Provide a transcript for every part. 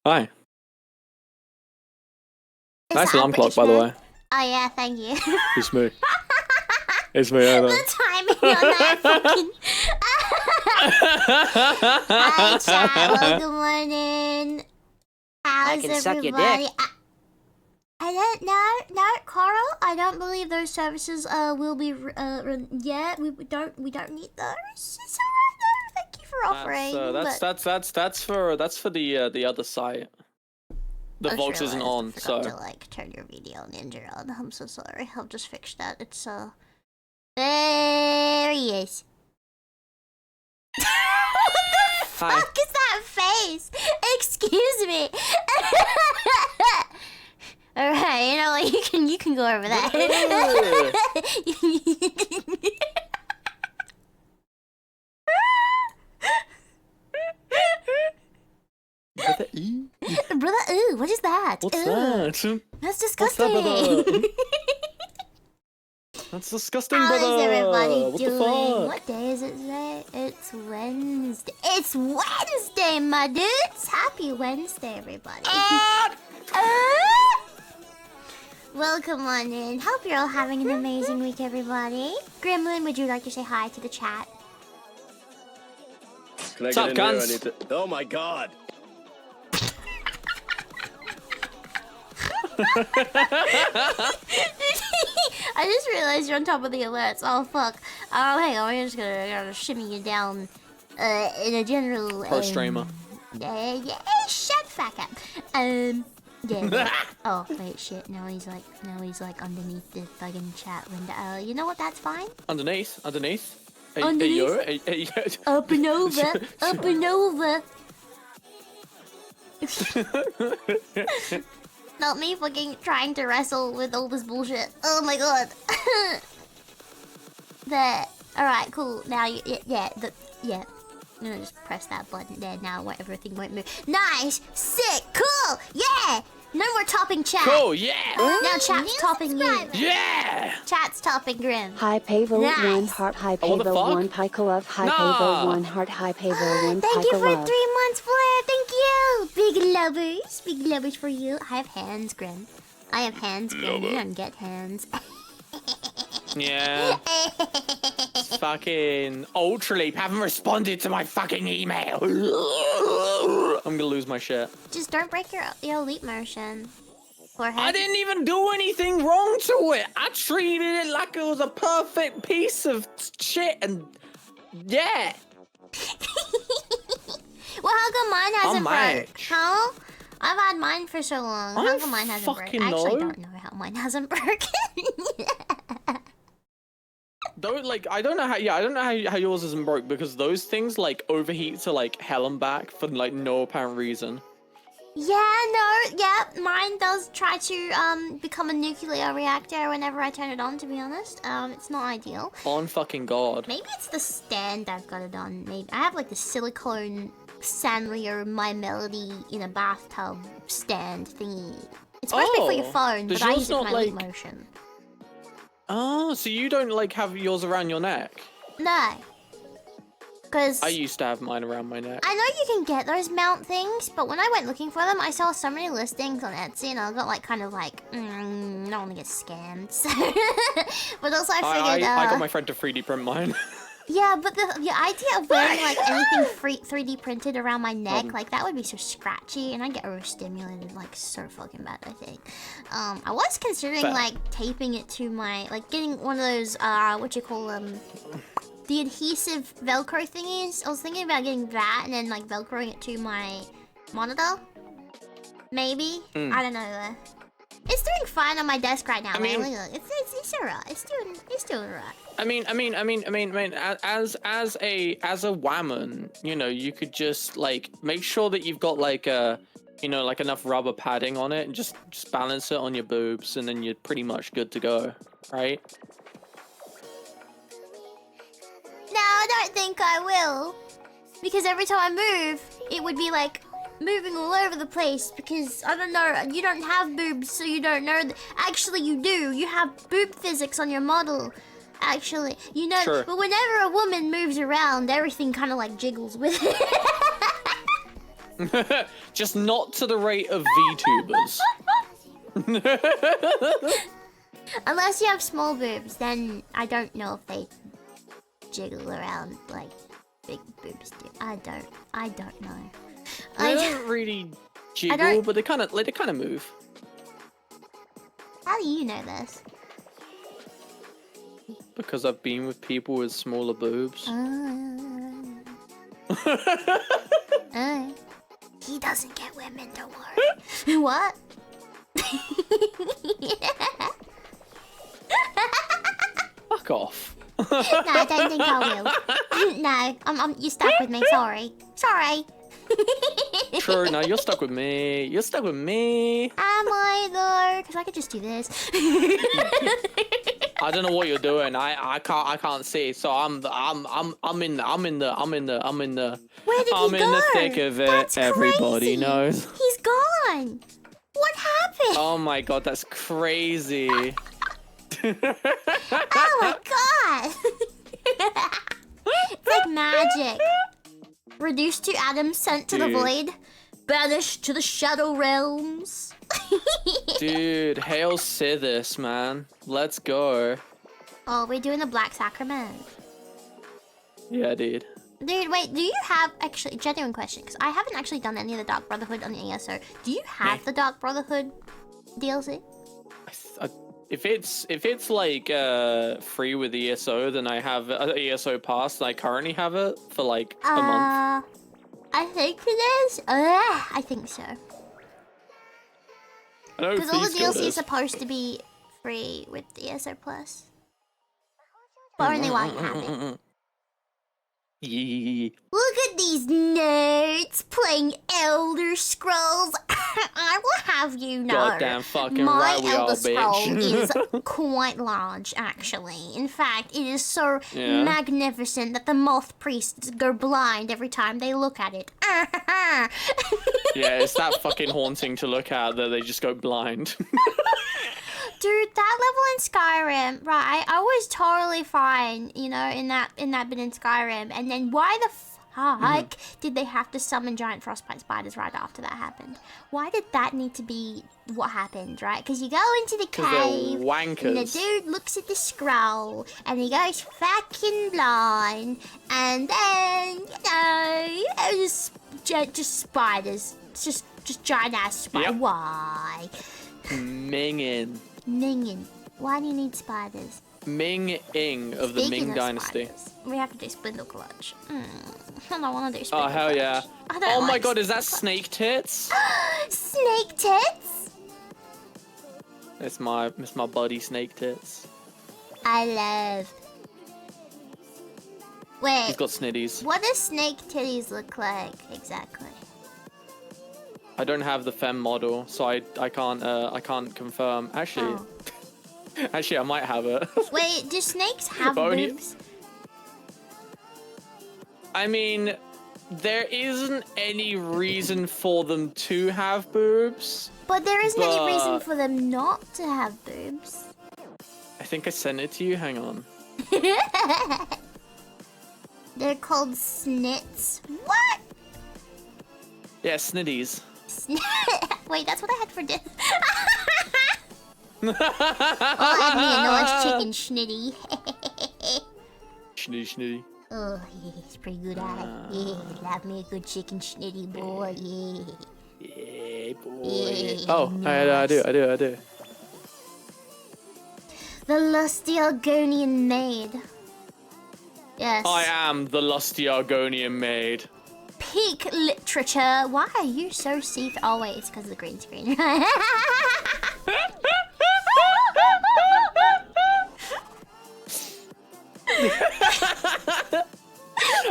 Hi. Nice alarm clock, by the way. Oh yeah, thank you. It's me. It's me, I know. The timing on that fucking... Hi, chat. Well, good morning. How's everybody? I don't know. No, Carl, I don't believe those services will be yet. We don't need those. It's alright though. Thank you for offering. That's for the other site. The Vox isn't on, so. To like turn your video ninja on. I'm so sorry. I'll just fix that. It's there he is. What the fuck is that face? Excuse me. Alright, you know what, you can go over that. Brother E? Brother, ooh, what is that? What's ooh. that? That's disgusting. What's that, That's disgusting, How brother. is everybody What doing? the fuck? What day is it today? It's Wednesday. It's Wednesday, my dudes. Happy Wednesday, everybody. Welcome on in. Hope you're all having an amazing week, everybody. Grimnlyn, would you like to say hi to the chat? Can I What's get up, in here? I cunts? need to... Oh my god! I just realized you're on top of the alerts. Oh fuck. Oh hang on, we're just gonna shimmy you down in a general Pro streamer. yeah, shut the fuck up. Yeah. Oh wait, shit. Now he's like underneath the fucking chat window. You know what? That's fine. Underneath. Hey, Underneath? hey, Up and over, up and over. Not me fucking trying to wrestle with all this bullshit. Oh my god. There. Alright, cool. Now you, yeah. I'm gonna just press that button there now where everything won't move. Nice! Sick! Cool! Yeah! No more topping chat. Cool, yeah! Now chat's topping you. Yeah! Chat's topping Grim. Hi Pavo, Nice. 1 heart, hi Oh, what the Pavo, fuck? 1 Pico love, hi Nah. Pavo, 1 heart, hi Pavo, 1 Thank you Pico for 3 love. months, Flare. Thank you. Big lovers. Big lovers for you. I have hands, Grim. I have hands, Grim. You don't get hands. Yeah. Fucking Ultraleap haven't responded to my fucking email. I'm gonna lose my shit. Just don't break your leap motion. Forehead. I didn't even do anything wrong to it. I treated it like it was a perfect piece of shit, and yeah. Well, how come mine hasn't broke? match. Huh? I've had mine for so long. I How come mine hasn't broke? I fucking actually know. don't know how mine hasn't broken. Though, like, I don't know how yours isn't broke, because those things like overheat to like hell and back for like no apparent reason. Yeah, mine does try to become a nuclear reactor whenever I turn it on, to be honest. It's not ideal. On fucking god. Maybe it's the stand I've got it on. Maybe I have like the silicone Sanrio My Melody in a bathtub stand thingy. It's supposed to be for your phone, does but I yours use it for not, my leap like- motion. Oh, so you don't like have yours around your neck? No. Because I used to have mine around my neck. I know you can get those mount things, but when I went looking for them, I saw so many listings on Etsy, and I got like kind of like, I don't want to get scammed. So but also I figured, I got my friend to 3D print mine. yeah, but the idea of wearing like anything 3D printed around my neck, like that would be so scratchy, and I get overstimulated like so fucking bad. I think. I was considering Fair. like taping it to my, like getting one of those what you call the adhesive Velcro thingies. I was thinking about getting that and then like Velcroing it to my monitor. Maybe. I don't know though. It's doing fine on my desk right now. I mean- man. Look, it's alright. It's doing alright. I mean, as a whammon, you know, you could just like make sure that you've got like like enough rubber padding on it, and just balance it on your boobs, and then you're pretty much good to go, right? No, I don't think I will. Because every time I move, it would be like moving all over the place. Because, I don't know, you don't have boobs, so you don't know. Actually, you do. You have boob physics on your model. Actually, you know. Sure. But whenever a woman moves around, everything kind of like jiggles with it. Just not to the rate of VTubers. Unless you have small boobs, then I don't know if they jiggle around like big boobs do. I don't know. They don't really jiggle, don't- but they kind of move. How do you know this? Because I've been with people with smaller boobs. He doesn't get women, don't worry. What? Fuck off. No, I don't think I will. No, you stuck with me. Sorry. True, no, you're stuck with me. You're stuck with me. Am I though? Because I could just do this. I don't know what you're doing. I can't see. So I'm in the Where did he go? in the thick of it. That's Everybody crazy. knows. He's gone. What happened? Oh my god, that's crazy. Oh my god! It's like magic. Reduced to atoms, sent to the void, banished to the shadow realms. Dude, hail Sithis, man. Let's go. Oh, we're doing the Black Sacrament. Yeah, dude. Dude, wait, do you have, actually, genuine question, because I haven't actually done any of the Dark Brotherhood on the ESO. Do you have the Dark Brotherhood DLC? If it's like free with ESO, then I have an ESO pass. And I currently have it for like a month. I think it is. I think so. Because all the DLC is supposed to be free with the ESO Plus. But only while you have it. Yeah. Look at these nerds playing Elder Scrolls. I will have you know, Goddamn fucking my right we Elder are, Scroll bitch. is quite large, actually. In fact, it is so magnificent that the moth priests go blind every time they look at it. Yeah, it's that fucking haunting to look at that they just go blind. Dude, that level in Skyrim, right? I was totally fine, you know, in that bit in Skyrim. And then why the fuck did they have to summon giant frostbite spiders right after that happened? Why did that need to be what happened, right? Because you go into the cave, wankers. and the dude looks at the scroll, and he goes fucking blind, and then, you know, just spiders. It's just giant ass spiders. Yep. Why? Mingin. Mingin. Why do you need spiders? Ming-ing of the Speaking Ming of Dynasty. spiders, we have to do Spindle Clutch. I don't want to do Spindle Oh, hell Clutch. yeah. I don't Oh my like god, is that Spindle snake tits? Clutch. Snake tits? It's my buddy snake tits. I love. Wait. He's got snitties. What does snake titties look like exactly? I don't have the femme model, so I can't confirm. Actually, actually I might have it. Wait, do snakes have Only- boobs? I mean, there isn't any reason for them to have boobs. But there isn't any reason but- for them not to have boobs. I think I sent it to you. Hang on. They're called snits. What? Yeah, snitties. Wait, that's what I had for dinner. I'll add me a nice chicken schnitty. Schnitty. Oh, yeah, it's pretty good, yeah, love me a good chicken schnitty, boy, yeah. Yeah, boy. Yeah, Oh, I do. The lusty Argonian maid. Yes. I am the lusty Argonian maid. Peak literature. Why are you so see? Oh wait, it's because of the green screen.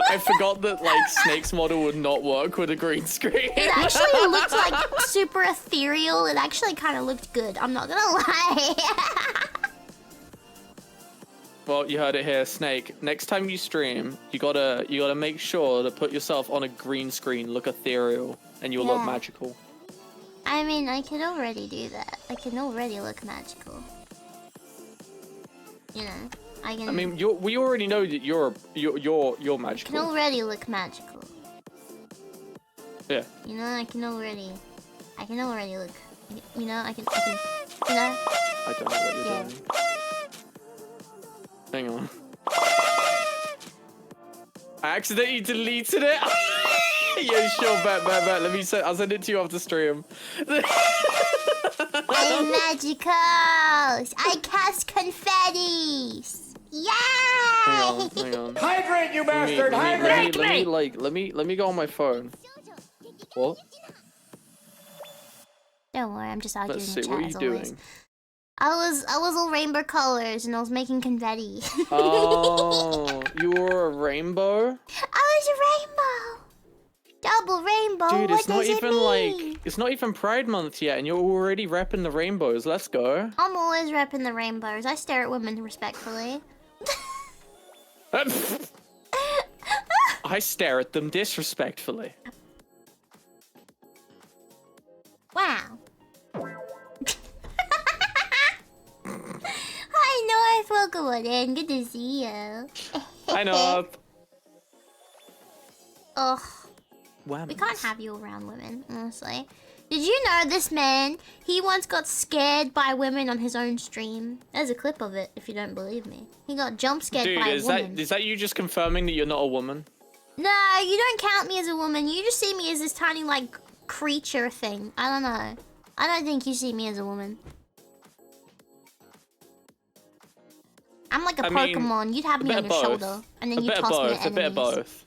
I forgot that like Snake's model would not work with a green screen. It actually looked like super ethereal. It actually kind of looked good. I'm not gonna lie. Well, you heard it here, Snake. Next time you stream, you gotta make sure to put yourself on a green screen, look ethereal, and you'll look magical. I mean, I can already do that. I can already look magical. You know, I can. I mean, we already know that you're I magical. can already look magical. Yeah. You know, I can already look. You know, I can. You know. I don't know what you're doing. Hang on. I accidentally deleted it. Yeah, sure, bet. I'll send it to you after stream. I'm magical. I cast confettis. Yay! Hang on. Hydrate, you bastard! Hydrate! Let me go on my phone. What? Don't worry, I'm just arguing Let's in see. chat What are you as always. doing? I was all rainbow colors and I was making confetti. Oh, you were a rainbow? I was a rainbow. Double rainbow. Dude, what it's not does it even mean? like it's not even Pride Month yet, and you're already repping the rainbows. Let's go. I'm always repping the rainbows. I stare at women respectfully. I stare at them disrespectfully. Wow. Hi, welcome on in. Good to see you. I know. Ugh. Whammons. We can't have you around women, honestly. Did you know this man, he once got scared by women on his own stream? There's a clip of it, if you don't believe me. He got jump scared by a woman. Is that you just confirming that you're not a woman? No, you don't count me as a woman. You just see me as this tiny, like, creature thing. I don't know. I don't think you see me as a woman. I'm like a Pokemon. You'd have me on your shoulder, and then you toss me at enemies. A bit of both.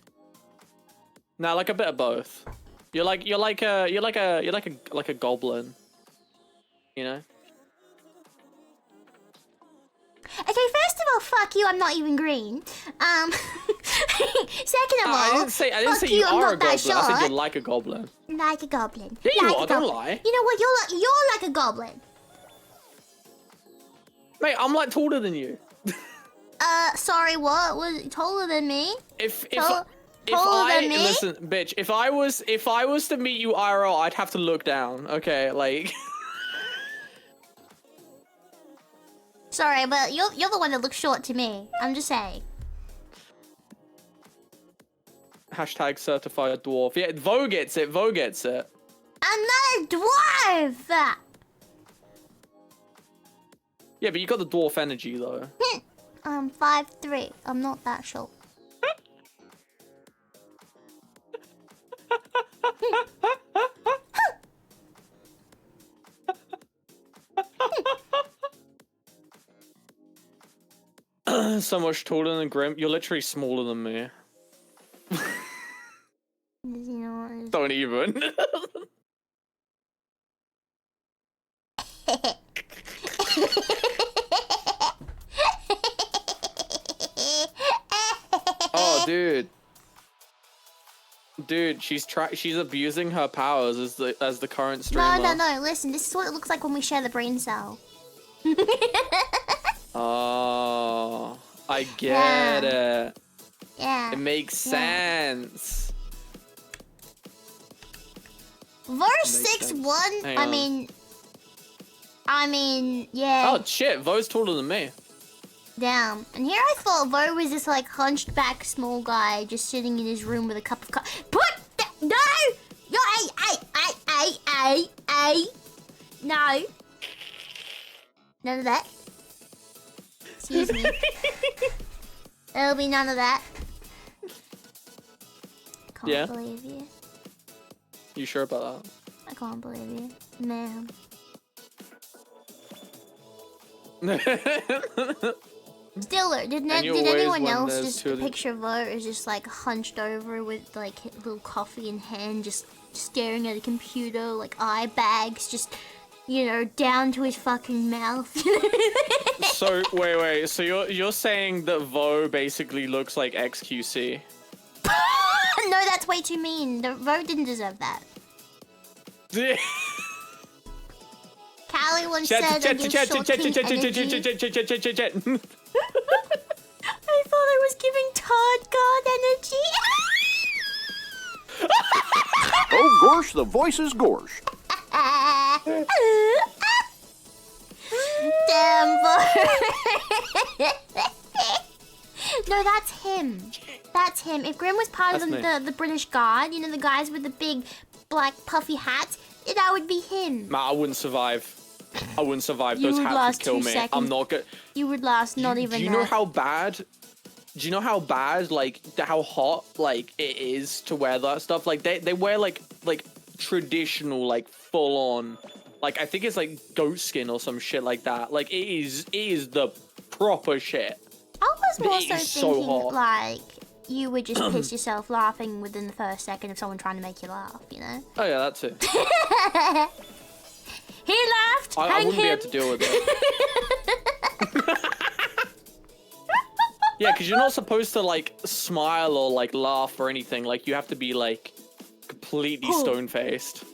Nah, like a bit of both. You're like a goblin. You know? Okay, first of all, fuck you, I'm not even green. Second of all, I didn't say you are a goblin. I said you're like a goblin. Like a goblin. Yeah, you are, don't lie. You know what, you're like a goblin. Mate, I'm like taller than you. Sorry, what? Was taller than me? Listen, bitch, if I was to meet you IRL, I'd have to look down, okay? Like Sorry, but you're the one that looks short to me. I'm just saying. Hashtag certified dwarf. Yeah, Vo gets it. I'm not a dwarf! Yeah, but you got the dwarf energy, though. I'm 5'3". I'm not that short. So much taller than Grim. You're literally smaller than me. You know, Don't even. Oh, dude. Dude, she's abusing her powers as the current streamer. No. Listen, this is what it looks like when we share the brain cell. Oh, I get it. Yeah. It makes sense. Verse 6-1. I mean, yeah. Oh shit, Vo's taller than me. Damn. And here I thought Vo was this like hunched back small guy just sitting in his room with a cup of coffee. No! No, no. None of that. Excuse me. There'll be none of that. Can't believe you. You sure about that? I can't believe you. Man. Stiller, did anyone else just picture Vo as just like hunched over with like a little coffee in hand, just staring at a computer, like eye bags, just, you know, down to his fucking mouth? So wait, so you're saying that Vo basically looks like XQC? No, that's way too mean. Vo didn't deserve that. Callie once said that you're shorting energy. I thought I was giving Todd God energy. Oh, gosh, the voice is gorsh. Damn, no, that's him. That's him. If Grim was part of the British Guard, you know, the guys with the big black puffy hats, that would be him. Nah, I wouldn't survive. Those hats would kill me. Seconds. I'm not gonna. You would last not even. Do you know how bad? Do you know how bad, like, how hot, like, it is to wear that stuff? Like, they wear like traditional, like, full on, like, I think it's like goat skin or some shit like that. Like, it is the proper shit. I was more so thinking hot. like you would just piss yourself laughing within the first second of someone trying to make you laugh, you know? Oh yeah, that too. He laughed. I wouldn't be able to deal with it. Yeah, because you're not supposed to like smile or like laugh or anything. Like you have to be like completely stone faced.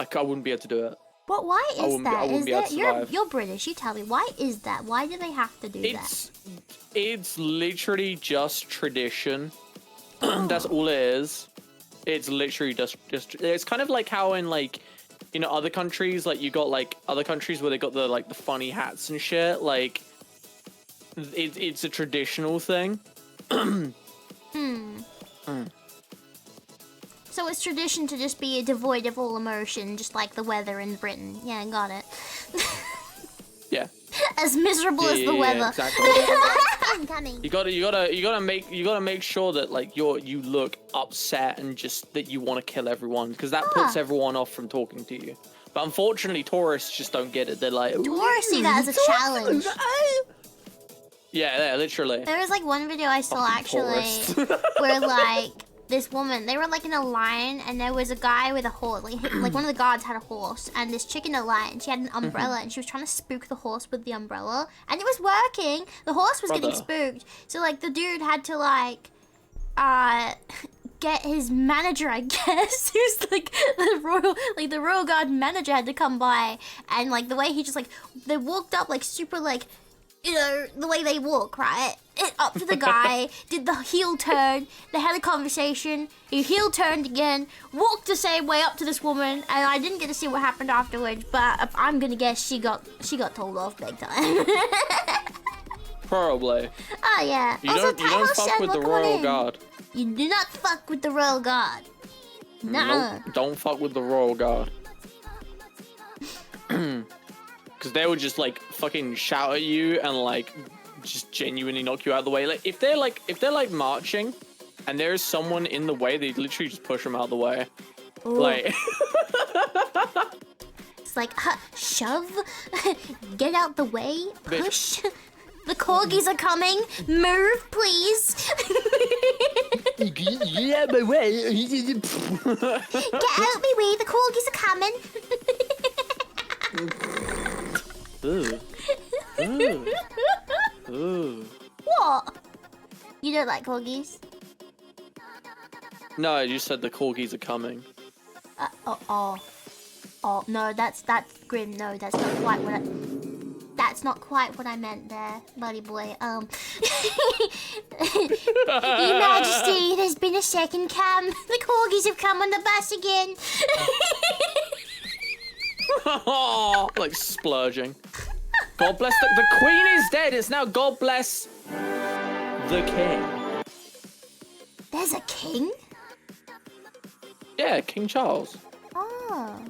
Like I wouldn't be able to do it. But why is that? Is that you're British? You tell me. Why is that? Why do they have to do that? It's literally just tradition. That's all it is. It's literally just. It's kind of like how in like, you know, other countries, like you got like other countries where they got the like the funny hats and shit. Like it's a traditional thing. So it's tradition to just be devoid of all emotion, just like the weather in Britain. Yeah, got it. Yeah. As miserable as the weather. Exactly. Coming. You gotta make sure that like you look upset and just that you want to kill everyone, because that puts everyone off from talking to you. But unfortunately, tourists just don't get it. They're like, tourists see that as a challenge. Yeah, literally. There was like one video I saw actually where like this woman, they were like in a line and there was a guy with a horse, like one of the guards had a horse and this chick in a line, she had an umbrella and she was trying to spook the horse with the umbrella and it was working. The horse was getting spooked. So like the dude had to like get his manager, I guess, who's like the royal guard manager had to come by, and like the way he just like, they walked up like super like, you know, the way they walk, right? Up to the guy, did the heel turn, they had a conversation, he heel turned again, walked the same way up to this woman, and I didn't get to see what happened afterwards, but I'm gonna guess she got told off big time. Probably. Oh yeah. You don't fuck with the royal guard. You do not fuck with the royal guard. Nuh-uh. Nope, don't fuck with the royal guard. Because they would just like fucking shout at you and like just genuinely knock you out of the way. Like if they're like marching and there's someone in the way, they literally just push them out of the way. Ooh. Like it's like shove, get out the way, push. The corgis are coming. Move, please. Get out my way. Get out my way. The corgis are coming. Ooh. Ooh. Ooh. What? You don't like corgis? No, you said the corgis are coming. Oh, no, that's Grim. No, that's not quite what that's not quite what I meant there, buddy boy. Your Majesty, there's been a second cam. The corgis have come on the bus again. Like splurging. God bless the Queen is dead. It's now God bless the King. There's a king? Yeah, King Charles. Oh.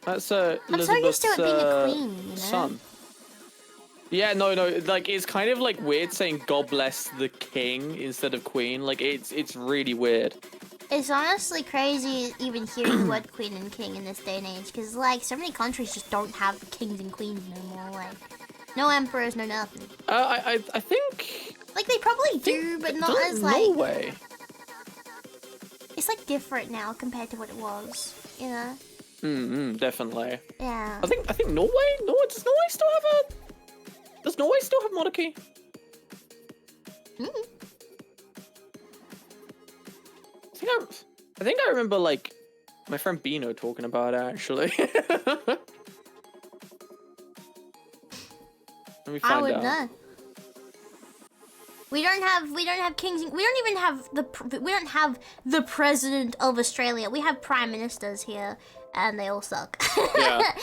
That's I'm so used to it being a queen, you know? Son. Yeah, no, like it's kind of like weird saying God bless the king instead of queen. Like it's really weird. It's honestly crazy even hearing the word queen and king in this day and age, because like so many countries just don't have kings and queens no more. Like no emperors, no nothing. I think like they probably do, but not as like. No way. It's like different now compared to what it was, you know. Definitely. Yeah. I think Norway. Does Norway still have a? Does Norway still have monarchy? I think I remember like my friend Bino talking about it actually. Let me find out. I would know. We don't have kings. We don't even have the president of Australia. We have prime ministers here, and they all suck. Yeah.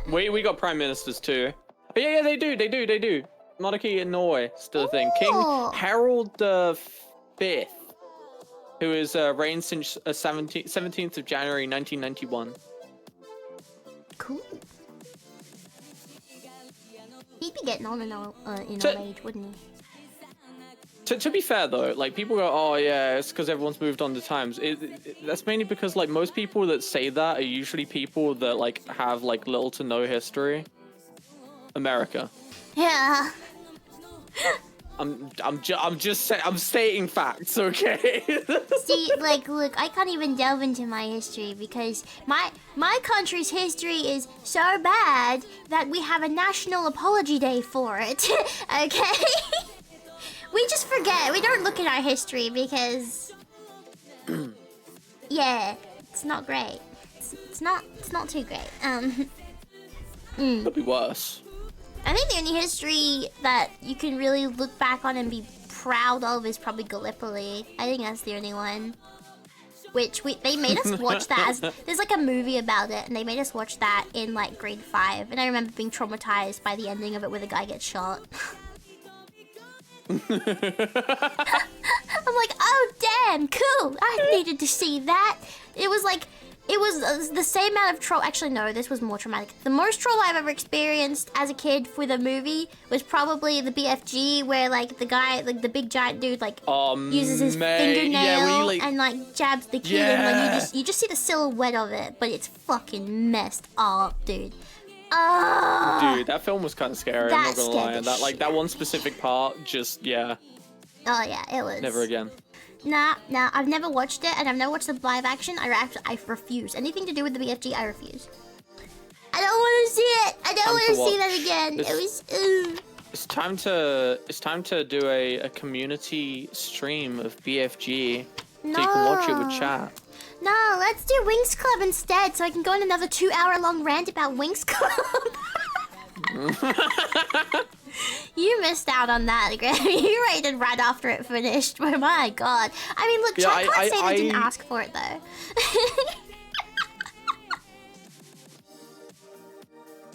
We got prime ministers too. But yeah, they do. Monarchy in Norway still a thing. King Harald V, who is reigned since 17th of January 1991. Cool. He'd be getting on in old age, wouldn't he? To be fair though, like people go, oh yeah, it's because everyone's moved on to times. That's mainly because like most people that say that are usually people that like have like little to no history. America. Yeah. I'm stating facts, okay? See, like, look, I can't even delve into my history because my country's history is so bad that we have a national apology day for it. Okay. We just forget. We don't look at our history because, yeah, it's not great. It's not too great. Could be worse. I think the only history that you can really look back on and be proud of is probably Gallipoli. I think that's the only one. which they made us watch that as there's like a movie about it, and they made us watch that in like grade 5, and I remember being traumatized by the ending of it where the guy gets shot. I'm like, oh damn, cool. I needed to see that. It was the same amount of troll. Actually, no, this was more traumatic. The most troll I've ever experienced as a kid with a movie was probably the BFG, where like the guy, like the big giant dude, like uses his fingernail and like jabs the kid, and like you just see the silhouette of it, but it's fucking messed up, dude. Dude, that film was kind of scary. I'm not gonna lie. That one specific part, just Oh yeah, it was. Never again. Nah, I've never watched it, and I've never watched the live action. I refuse. Anything to do with the BFG, I refuse. I don't want to see it. I don't want to see that again. It was. It's time to do a community stream of BFG, so you can watch it with chat. No, let's do Wings Club instead, so I can go on another 2-hour-long rant about Wings Club. You missed out on that, Graham. You rated right after it finished. Oh my god. I mean, look, chat can't say they didn't ask for it, though.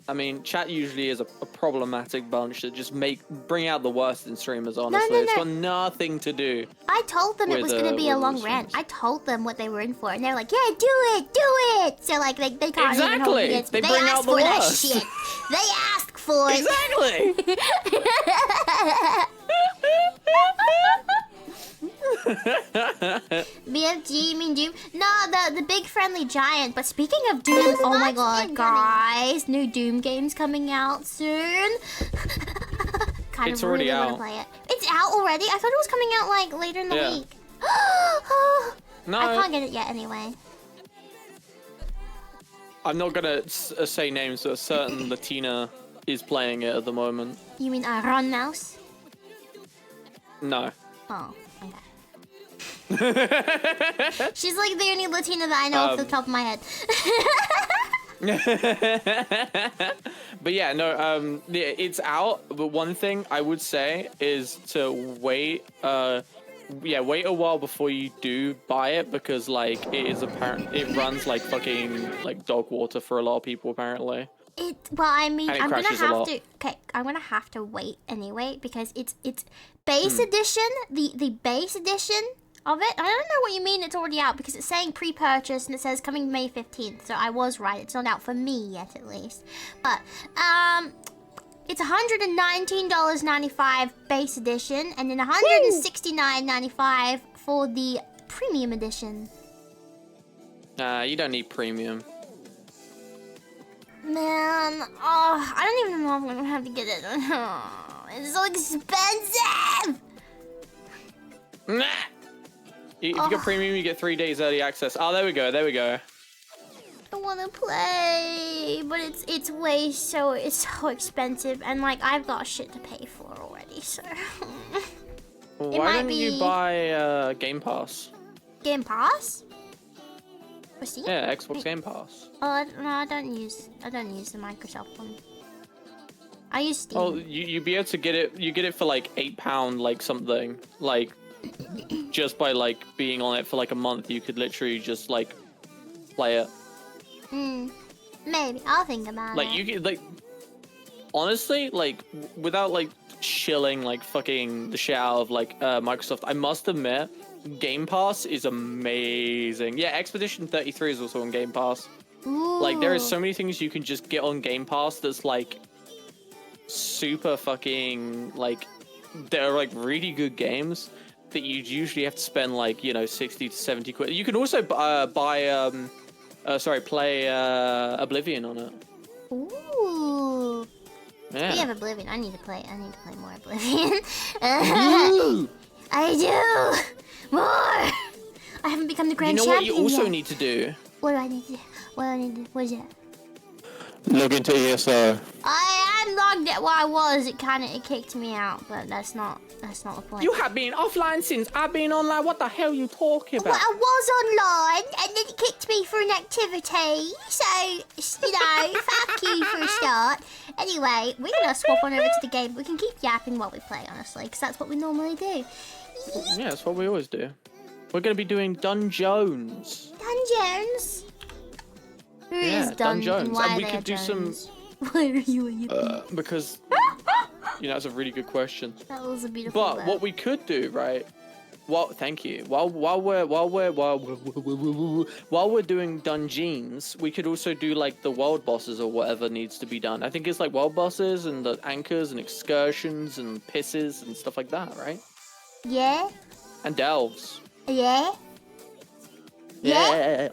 I mean, chat usually is a problematic bunch that just bring out the worst in streamers, honestly. No. It's got nothing to do. I told them it was going to be a long rant. I told them what they were in for, and they're like, yeah, do it. So, like, they can't even hold it against me. They bring out the worst. That shit. They asked for it. Exactly. BFG, you mean Doom? No, the big friendly giant. But speaking of Doom, oh my god, guys, new Doom game's coming out soon. It's already out. Wanna play it. It's out already? I thought it was coming out like later in the week. No, I can't get it yet anyway. I'm not gonna say names, but a certain Latina is playing it at the moment. You mean Ron Mouse? No. Oh, okay. She's like the only Latina that I know off the top of my head. But yeah, no, it's out. But one thing I would say is to wait. Wait a while before you do buy it, because like it runs like fucking like dog water for a lot of people apparently. Well, I mean, I'm gonna have to. Okay, I'm gonna have to wait anyway, because it's base edition. The base edition of it. I don't know what you mean. It's already out, because it's saying pre-purchase and it says coming May 15th. So I was right. It's not out for me yet, at least. But it's $119.95 base edition, and then $169.95 for the premium edition. You don't need premium. Man, I don't even know if I'm gonna have to get it. It's so expensive! Nah. If you get premium, you get 3 days early access. Oh, there we go. I wanna play, but it's so expensive, and like I've got shit to pay for already, so. Why don't you buy Game Pass? Game Pass? Yeah, Xbox Game Pass. Oh no, I don't use the Microsoft one. I use Steam. Oh, you be able to get it. You get it for like £8, like something. Like just by like being on it for like a month, you could literally just like play it. Maybe I'll think about it. Like you could like honestly like without like shilling like fucking the shit out of like Microsoft. I must admit, Game Pass is amazing. Yeah, Expedition 33 is also on Game Pass. Ooh. Like there is so many things you can just get on Game Pass that's like super fucking like they're like really good games that you usually have to spend like 60 to 70 quid. You can also play Oblivion on it. Ooh. Yeah. We have Oblivion. I need to play more Oblivion. I do more. I haven't become the grand champion. You know what you also yet. need to do? What do I need to do? What is it? Log into ESO. I am logged in. Well, I was. It kicked me out, but that's not the point. You have been offline since I've been online. What the hell are you talking about? Well, I was online, and then it kicked me for an activity. So, fuck you for a start. Anyway, we're gonna swap on over to the game. We can keep yapping while we play, honestly, because that's what we normally do. Yeah, that's what we always do. We're gonna be doing Dungeons. Dungeons? Who is Yeah, Dun Dungeons. and why And we are could do some. Why are you a yippy? Because that's a really good question. That was a beautiful But laugh. what we could do, right? Well, thank you. While we're doing dungeons, we could also do like the world bosses or whatever needs to be done. I think it's like world bosses and the anchors and excursions and pisses and stuff like that, right? Yeah? And delves. Yeah? Yeah.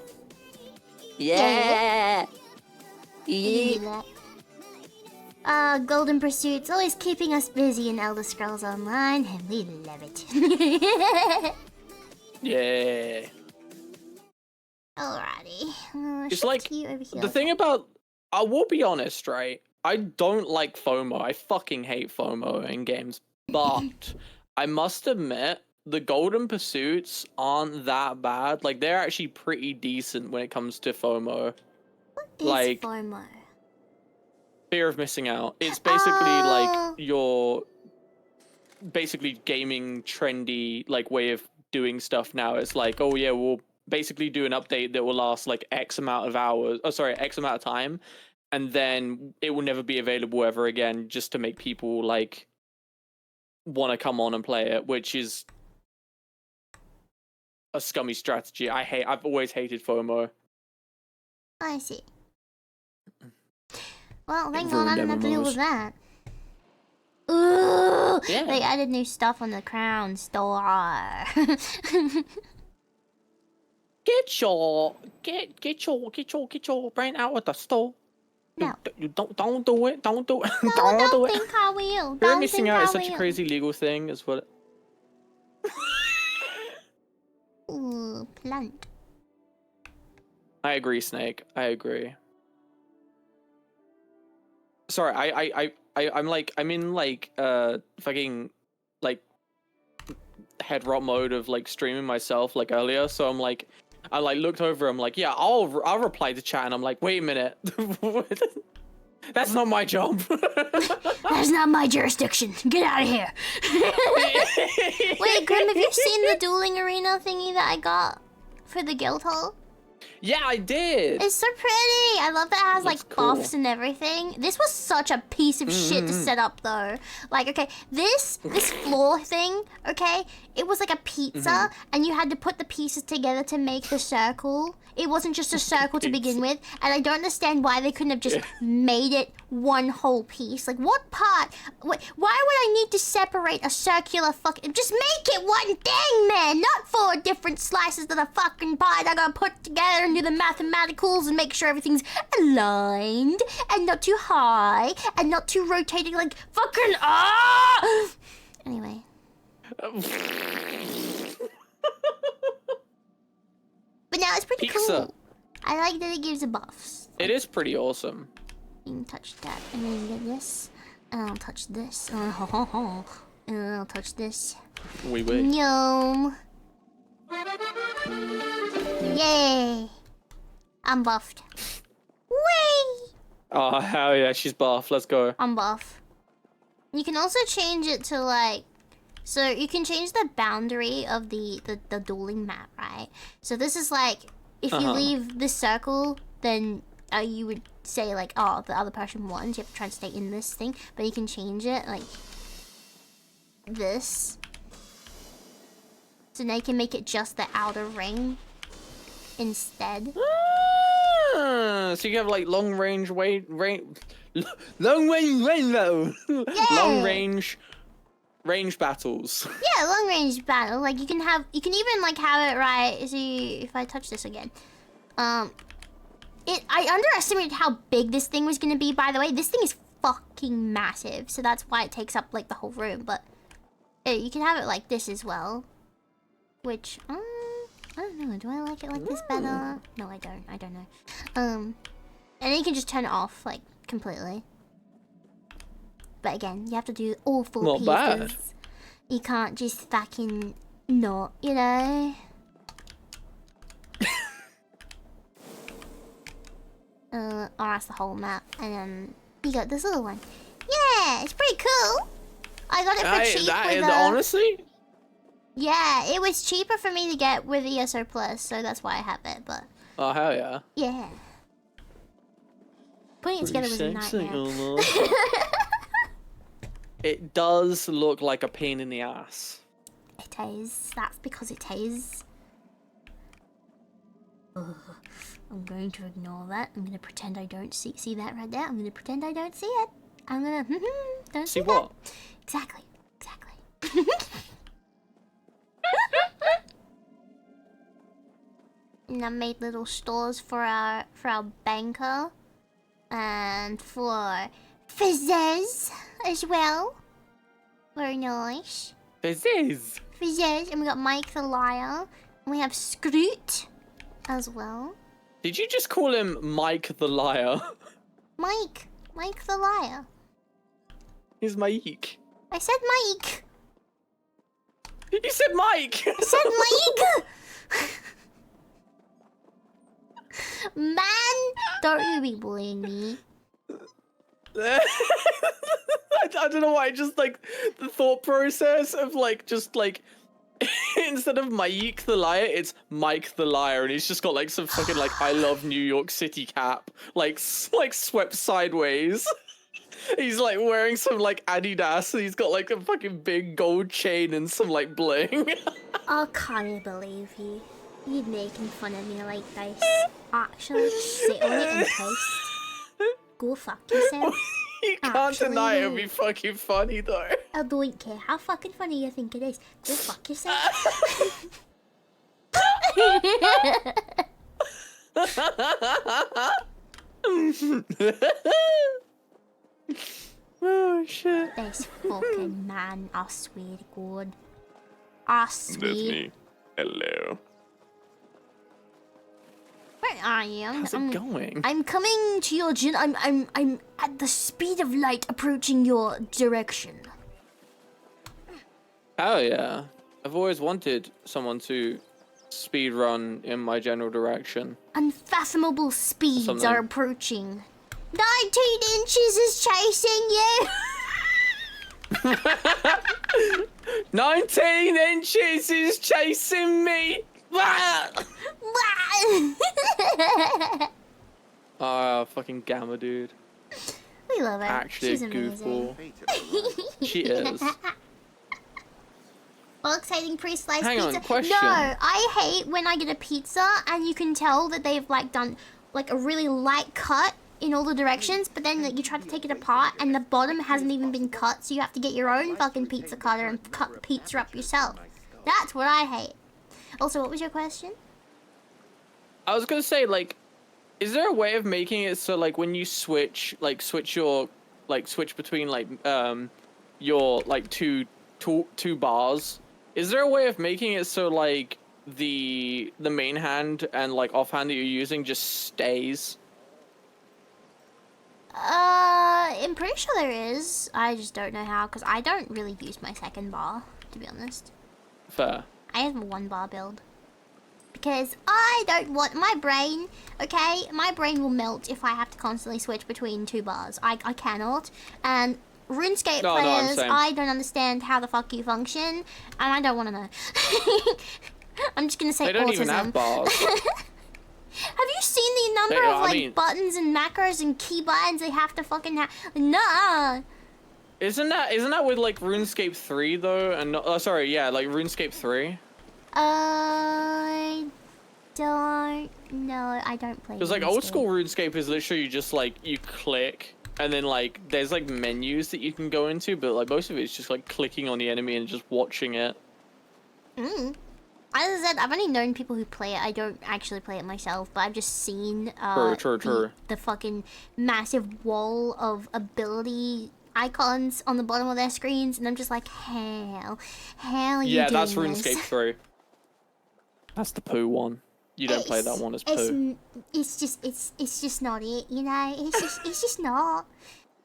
Yeah. Yeah. Golden Pursuit's always keeping us busy in Elder Scrolls Online, and we love it. Yeah. Alrighty. It's shift like you over here. the thing about. I will be honest, right? I don't like FOMO. I fucking hate FOMO in games. But I must admit, the Golden Pursuits aren't that bad. Like, they're actually pretty decent when it comes to FOMO. Is like- FOMO? Fear of missing out. It's basically like your basically gaming trendy like way of doing stuff now. It's like, oh yeah, we'll basically do an update that will last like X amount of hours. Oh, sorry, X amount of time, and then it will never be available ever again, just to make people like want to come on and play it, which is a scummy strategy. I've always hated FOMO. I see. Well, thank ruined God I don't have to deal MMOs. with that. Ooh! Yeah. They added new stuff on the Crown store. Get your brain out of the store. No. You don't do it. Don't do it. No, don't do it. think I will. Fear of Don't missing think out I is such a will. crazy legal thing, is what. Ooh, plant. I agree, Snake. I agree. Sorry, I'm in like fucking like head rot mode of like streaming myself like earlier, so I'm like I like looked over, I'm like, yeah, I'll reply to chat, and I'm like, wait a minute. That's not my job. That's not my jurisdiction. Get out of here. Wait, Grim, have you seen the dueling arena thingy that I got for the guild hall? Yeah, I did. It's so pretty. I love that it has Looks like cool. buffs and everything. This was such a piece of shit to set up though. Like, okay, this floor thing, okay, it was like a pizza and you had to put the pieces together to make the circle. It wasn't just a circle to begin with, and I don't understand why they couldn't have just made it one whole piece. Like, what part? Why would I need to separate a circular fucking... Just make it one thing, man! Not 4 different slices of the fucking pie that I gotta put together and do the mathematicals and make sure everything's aligned and not too high and not too rotating like fucking... Anyway. But now it's pretty Pizza. cool. I like that it gives the buffs. It is pretty awesome. You can touch that, and then you get this. And I'll touch this. And I'll touch this. We wait. Yum. Yay. I'm buffed. Whee! Oh hell yeah, she's buff. Let's go. I'm buff. You can also change it to like... So you can change the boundary of the dueling map, right? So this is like, if you leave this circle, then you would say like, oh, the other person won. So you have to try to stay in this thing. But you can change it like this. So now you can make it just the outer ring instead. So you have like long range long range battles. Yeah, long range battle. Like you can even like have it right. See if I touch this again. I underestimated how big this thing was gonna be. By the way, this thing is fucking massive, so that's why it takes up like the whole room. But you can have it like this as well, which I don't know. Do I like it like this better? No, I don't. I don't know. And then you can just turn it off like completely. But again, you have to do all 4 Not pieces. bad. You can't just fucking not, you know? Or that's the whole map. And then you got this little one. Yeah, it's pretty cool. I got it for cheap That with is honestly. Yeah, it was cheaper for me to get with ESO Plus, so that's why I have it. But Oh hell yeah. yeah, putting it together was a Sexy, nightmare. almost. It does look like a pain in the ass. It is. That's because it is. Ugh. I'm going to ignore that. I'm gonna pretend I don't see that right there. I'm gonna pretend I don't see it. I'm gonna don't see what? that. Exactly. Exactly. And I made little stores for our banker and for fizzes as well. Very nice. Fizzes. Fizzes, and we got Mike the Liar, and we have Scroot as well. Did you just call him Mike the Liar? Mike the Liar. He's Mike. I said Mike. You said Mike. I said Mike. Man, don't you be bullying me. I don't know why. Just like the thought process of like just like instead of Mike the Liar, it's Mike the Liar, and he's just got like some fucking like I love New York City cap, like swept sideways. He's like wearing some like Adidas, and he's got like a fucking big gold chain and some like bling. I can't believe you. You making fun of me like this. Actually, sit on it and taste. Go fuck yourself. You can't deny it would be fucking funny though. I don't care how fucking funny you think it is. Go fuck yourself. Oh shit. This fucking man, I swear to God. I swear. That's me. Hello. Where are you? How's it going? I'm coming to your I'm at the speed of light approaching your direction. Oh yeah. I've always wanted someone to speed run in my general direction. Unfathomable speeds Something. are approaching. 19 inches is chasing you. 19 inches is chasing me. Ah, fucking Gamma dude. We love her. Actually She's a amazing. goofball. She is. Well, exciting pre-sliced Hang on, pizza. question. No, I hate when I get a pizza and you can tell that they've like done like a really light cut in all the directions, but then like, you try to take it apart and the bottom hasn't even been cut, so you have to get your own fucking pizza cutter and cut the pizza up yourself. That's what I hate. Also, what was your question? I was gonna say, like, is there a way of making it so, like, when you switch between, like, your, like, two bars, is there a way of making it so, like, the main hand and, like, offhand that you're using just stays? I'm pretty sure there is. I just don't know how, because I don't really use my second bar, to be honest. Fair. I have a one bar build. Because I don't want my brain, okay? My brain will melt if I have to constantly switch between two bars. I cannot. And RuneScape players, I don't understand how the fuck you function, and I don't want to know. I'm just gonna say they don't autism. even have bars. Have you seen the number of like buttons and macros and key buttons they have to fucking have? Nah. Isn't that with like RuneScape 3 though? And sorry, yeah, like RuneScape 3. I don't know. I don't play. Because like old school RuneScape is literally just like you click and then like there's like menus that you can go into, but like most of it is just like clicking on the enemy and just watching it. As I said, I've only known people who play it. I don't actually play it myself, but I've just seen True. The fucking massive wall of ability icons on the bottom of their screens, and I'm just like, hell, you Yeah, doing that's this? RuneScape 3. That's the poo one. You don't play that one as poo. It's just not it, you know. It's just not.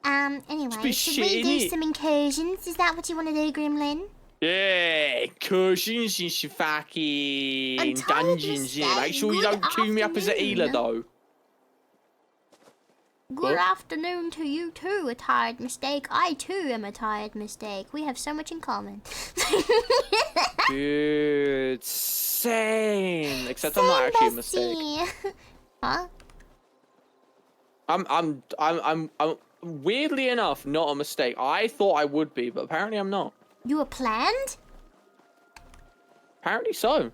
Anyway, should we do some incursions? Is that what you want to do, Grimnlyn? Yeah, incursions into fucking dungeons. Yeah, make sure you don't queue me up as a healer though. Good afternoon to you too, a tired mistake. I too am a tired mistake. We have so much in common. Dude, same. Except I'm not actually a mistake. Huh? I'm weirdly enough not a mistake. I thought I would be, but apparently I'm not. You were planned? Apparently so.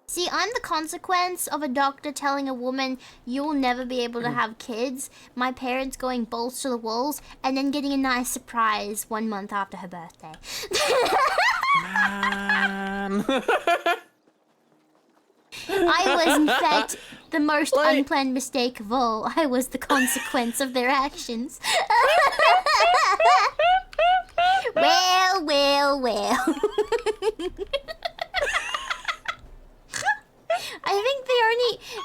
See, I'm the consequence of a doctor telling a woman you'll never be able to have kids, my parents going balls to the walls, and then getting a nice surprise 1 month after her birthday. Man. I was, in fact, the most unplanned mistake of all. I was the consequence of their actions. Well, well, well. I think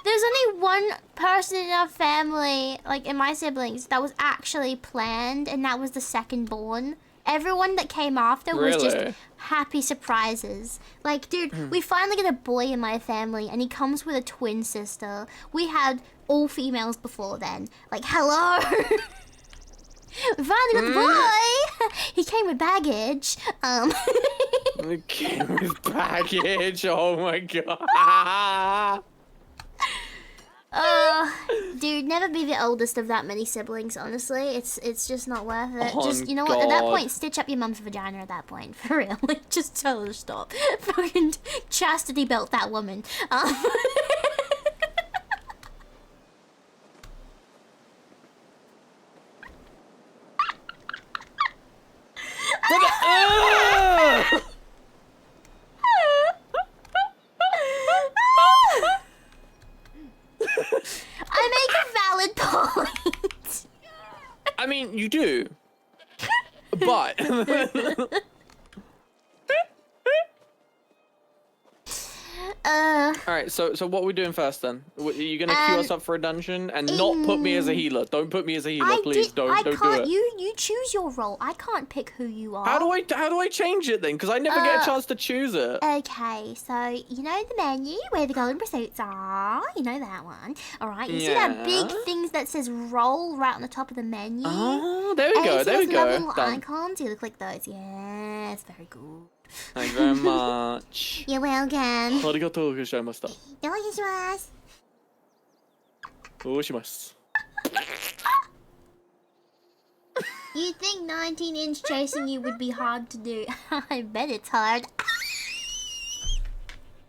there's only one person in our family, like in my siblings, that was actually planned, and that was the second born. Everyone that came after was just happy surprises. Like, dude, we finally get a boy in my family, and he comes with a twin sister. We had all females before then. Like, hello! We finally got the boy! He came with baggage. He came with baggage, oh my god. Dude, never be the oldest of that many siblings, honestly. It's just not worth it. Oh, just, you know what, at that point, stitch up your mum's vagina at that point. For real. Like, just tell her to stop. Fucking chastity belt that woman. I make a valid point. I mean, you do. But Alright, so what are we doing first then? Are you gonna queue us up for a dungeon and not put me as a healer? Don't put me as a healer, please. Don't do it. You choose your role. I can't pick who you are. How do I change it then? Because I never get a chance to choose it. Okay, so you know the menu where the golden pursuits are. You know that one. All right. You see that big thing that says roll right on the top of the menu? Oh, there we go. And there we those go. little Done. icons. You click those. Yes, very good. Thank you very much. You're welcome. ありがとうございました。どうしますどうします。 You think 19-inch chasing you would be hard to do? I bet it's hard.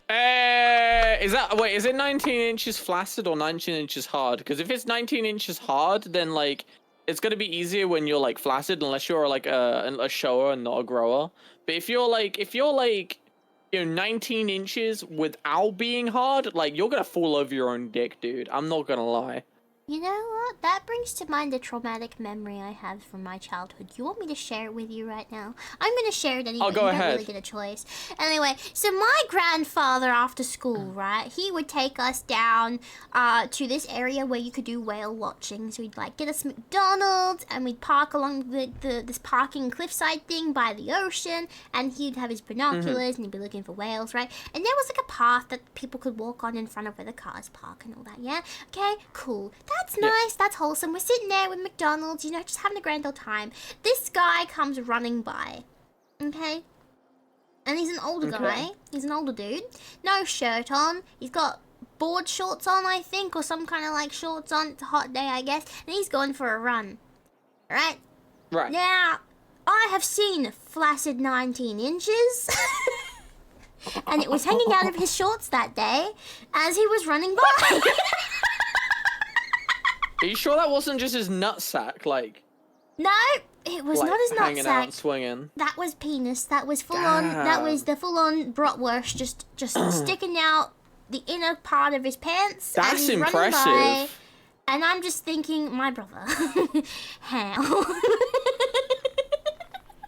Is it 19 inches flaccid or 19 inches hard? Because if it's 19 inches hard, then like it's gonna be easier when you're like flaccid, unless you're like a shower and not a grower. But if you're like you know 19 inches without being hard, like you're gonna fall over your own dick, dude. I'm not gonna lie. You know what? That brings to mind a traumatic memory I have from my childhood. You want me to share it with you right now? I'm going to share it anyway. Oh, go you ahead. don't really get a choice. Anyway, so my grandfather after school, right? He would take us down to this area where you could do whale watching. So he'd like get us McDonald's and we'd park along this parking cliffside thing by the ocean, and he'd have his binoculars and he'd be looking for whales, right? And there was like a path that people could walk on in front of where the cars park and all that, yeah? Okay, cool. That's nice, that's wholesome. We're sitting there with McDonald's, you know, just having a grand old time. This guy comes running by, okay? And he's an older guy. He's an older dude. No shirt on. He's got board shorts on, I think, or some kind of like shorts on. It's a hot day, I guess. And he's going for a run. Right? Right. Now, I have seen flaccid 19 inches. And it was hanging out of his shorts that day as he was running by. Are you sure that wasn't just his nutsack, like? No, it was like, not his hanging out, nutsack. swinging. That was penis. That was full on. That was the full on bratwurst, just sticking out the inner part of his pants. That's and he's running by, impressive. and I'm just thinking, my brother, how?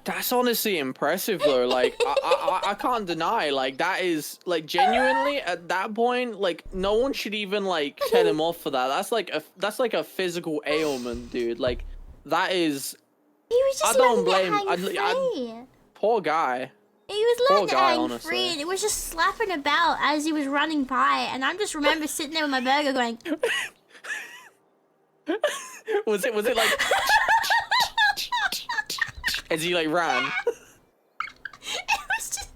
That's honestly impressive though. Like I can't deny, like that is like genuinely at that point, like no one should even like set him off for that. That's like a physical ailment, dude. Like that is. He was just I don't letting blame. it hang free. Poor guy. He was Poor letting it guy, hang honestly. free, and it was just slapping about as he was running by, and I just remember sitting there with my burger going. Was it like as he like ran? It was just.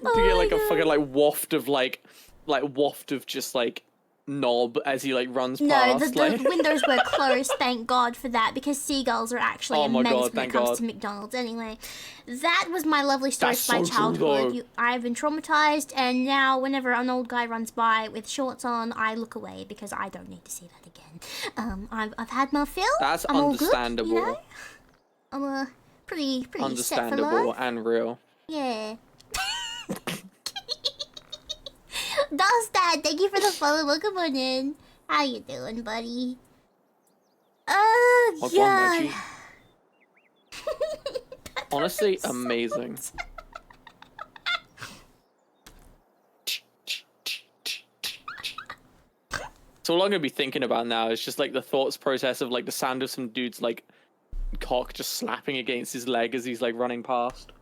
To get like a fucking like waft of just like knob as he like runs No, past. the windows were closed, thank God for that, because seagulls are actually Oh my immense God, when it comes to McDonald's. Anyway, that was my lovely story That's from my so true, childhood. though. I've been traumatized, and now whenever an old guy runs by with shorts on, I look away because I don't need to see that again. I've had my fill. That's I'm understandable. All good, you know? I'm pretty set for Understandable life. and real. Yeah. Dad, thank you for the follow. Welcome on in. How you doing, buddy? Oh, Yeah. God, honestly, amazing. So all I'm gonna be thinking about now is just like the thoughts process of like the sound of some dude's like cock just slapping against his leg as he's like running past.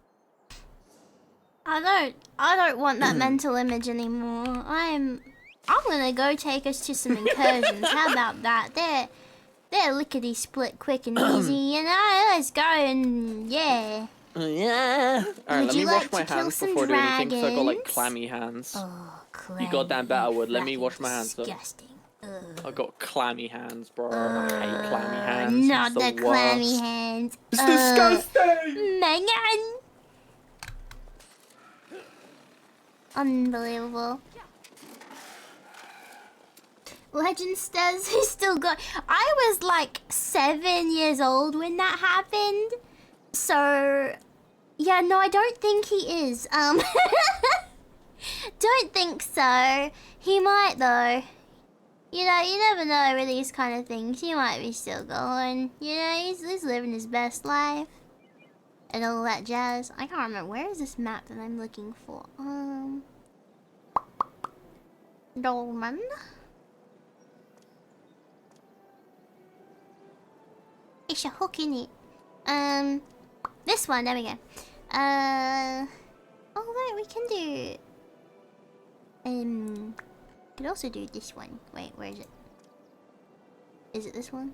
I don't want that mental image anymore. I'm gonna go take us to some incursions. How about that? They're lickety split quick and easy, you know. Let's go and yeah. Yeah. All right, Would let you me like wash my to kill hands some before I do anything because I got like dragons? clammy hands. Oh, clammy. You goddamn bet I would. Let me Fucking wash my hands though. disgusting. I got clammy hands, bro. I hate clammy hands. Not It's the clammy worst. hands. It's disgusting. Megan. Unbelievable. Legend says he's still got. I was like 7 years old when that happened. So, yeah, no, I don't think he is. Don't think so. He might though. You know, you never know with these kind of things. He might be still going. You know, he's living his best life. And all that jazz. I can't remember. Where is this map that I'm looking for? Dolman? It's a hook in it. This one. There we go. Oh, wait, we can do... could also do this one. Wait, where is it? Is it this one?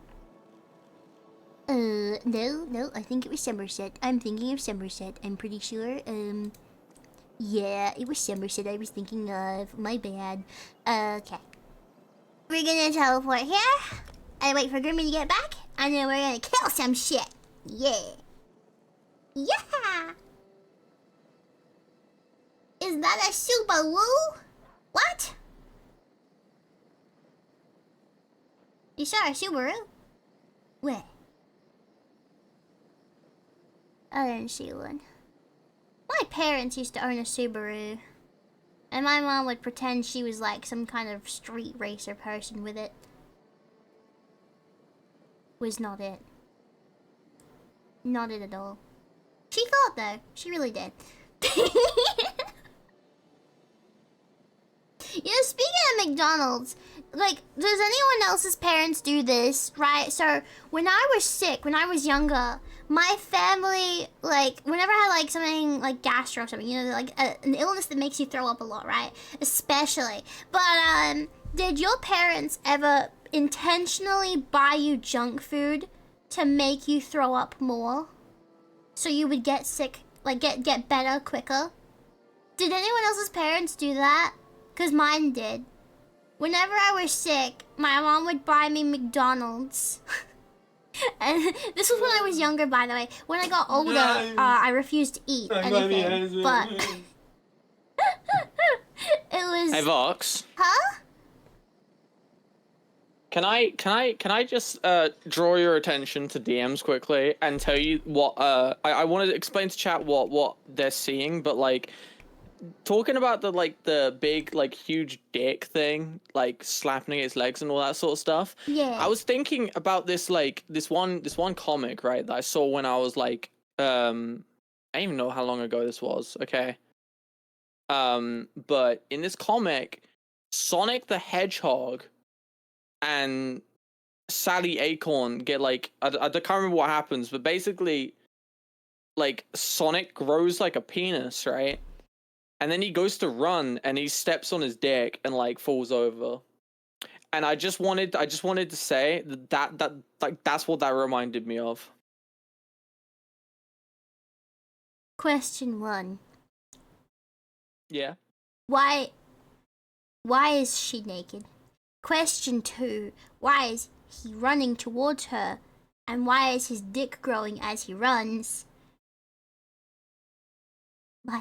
No, I think it was Somerset. I'm thinking of Somerset, I'm pretty sure. Yeah, it was Somerset I was thinking of. My bad. Okay. We're gonna teleport here, and wait for Grimnlyn to get back, and then we're gonna kill some shit. Yeah. Yeah! Is that a Subaru? What? You saw a Subaru? Where? I didn't see one. My parents used to own a Subaru. And my mom would pretend she was like some kind of street racer person with it. Was not it. Not it at all. She thought though. She really did. You know, speaking of McDonald's, like, does anyone else's parents do this, right? So, when I was sick, when I was younger, my family, like, whenever I had, like, something, like, gastro or something, you know, like, an illness that makes you throw up a lot, right? Especially. But, did your parents ever intentionally buy you junk food to make you throw up more? So you would get sick, like, get better quicker? Did anyone else's parents do that? Because mine did. Whenever I was sick, my mom would buy me McDonald's. And this was when I was younger, by the way. When I got older, I refused to eat anything. But it was... Hey Vox. Huh? Can I just draw your attention to DMs quickly and tell you what I wanted to explain to chat what they're seeing, but like talking about the big like huge dick thing, like slapping its legs and all that sort of stuff. Yeah. I was thinking about this like this one comic, right, that I saw when I was like I don't even know how long ago this was, okay? But in this comic, Sonic the Hedgehog and Sally Acorn get like I can't remember what happens, but basically like Sonic grows like a penis, right? and then he goes to run, and he steps on his dick and like falls over. And I just wanted to say that like that's what that reminded me of. Question 1. Yeah. Why is she naked? Question 2. Why is he running towards her? And why is his dick growing as he runs?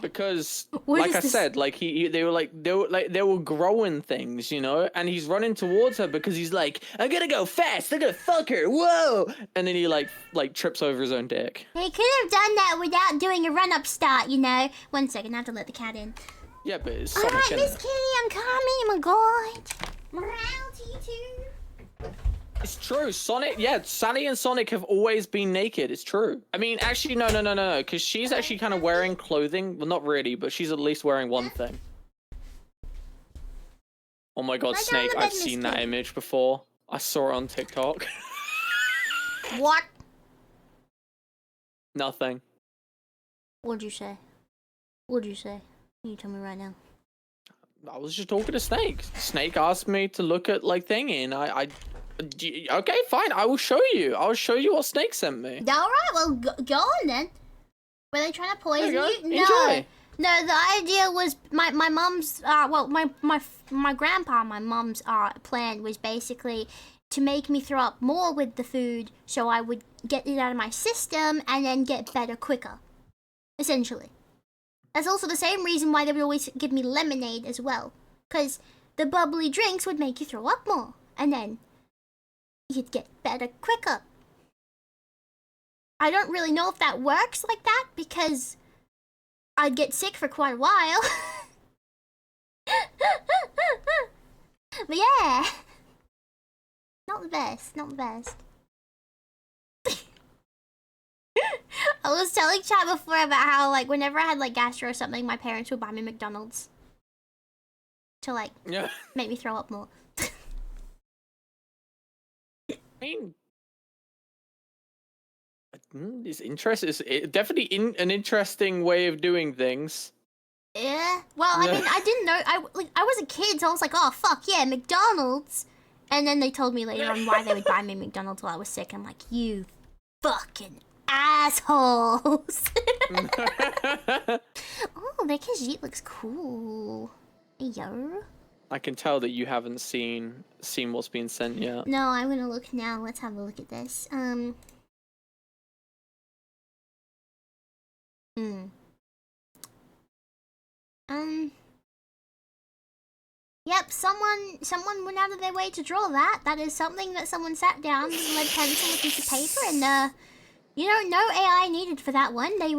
Because, What like is I this? said, like they were growing things, you know, and he's running towards her because he's like, I'm gonna go fast, I'm gonna fuck her, whoa, and then he like trips over his own dick. He could have done that without doing a run-up start, you know. 1 second, I have to let the cat in. Yeah, but it's Sonic, Alright, innit? Miss Kitty, I'm coming, oh my god. Morale to you too. It's true. Sonic, yeah, Sally and Sonic have always been naked. It's true. I mean, actually, no, because she's actually kind of wearing clothing. Well, not really, but she's at least wearing one thing. Oh my god, Lie down Snake, on the I've bed, Miss seen that Kitty. image before. I saw it on TikTok. What? Nothing. What'd you say? What'd you say? Can you tell me right now? I was just talking to Snake. Snake asked me to look at, like, thingy, and okay, fine, I will show you. I'll show you what Snake sent me. Alright, well, go on then. Were they trying to poison There you? you go. Enjoy. No, the idea was my mom's, my grandpa, my mom's plan was basically to make me throw up more with the food so I would get it out of my system and then get better quicker. Essentially. That's also the same reason why they would always give me lemonade as well. Because the bubbly drinks would make you throw up more. And then you'd get better quicker. I don't really know if that works like that because I'd get sick for quite a while. But yeah. Not the best, not the best. I was telling Chad before about how, like, whenever I had, like, gastro or something, my parents would buy me McDonald's. To, like, Yeah. make me throw up more. I mean, it's interesting. It's definitely an interesting way of doing things. Yeah. Well, I mean, I didn't know. I was a kid, so I was like, oh, fuck, yeah, McDonald's. And then they told me later on why they would buy me McDonald's while I was sick. I'm like, you fucking assholes. Oh, their Khajiit looks cool. Hey, yo. I can tell that you haven't seen what's being sent yet. No, I'm gonna look now. Let's have a look at this. Yep, someone went out of their way to draw that. That is something that someone sat down with a lead pencil and a piece of paper and, you know, no AI needed for that one. They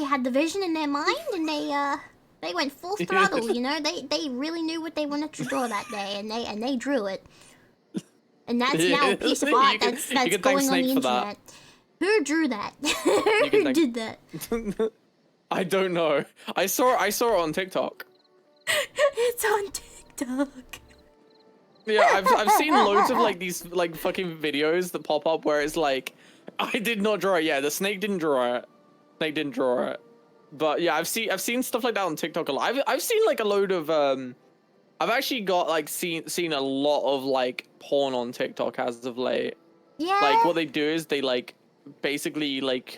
had the vision in their mind and they went full throttle, you know? They really knew what they wanted to draw that day and they drew it. And that's now a piece of art that's going on the internet. Who drew that? Who did that? I don't know. I saw it on TikTok. It's on TikTok. Yeah, I've seen loads of like these like fucking videos that pop up where it's like, I did not draw it. Yeah, the snake didn't draw it. Snake didn't draw it. But yeah, I've seen stuff like that on TikTok a lot. I've seen like a load of I've actually got like seen a lot of like porn on TikTok as of late. Yeah. Like what they do is they like basically like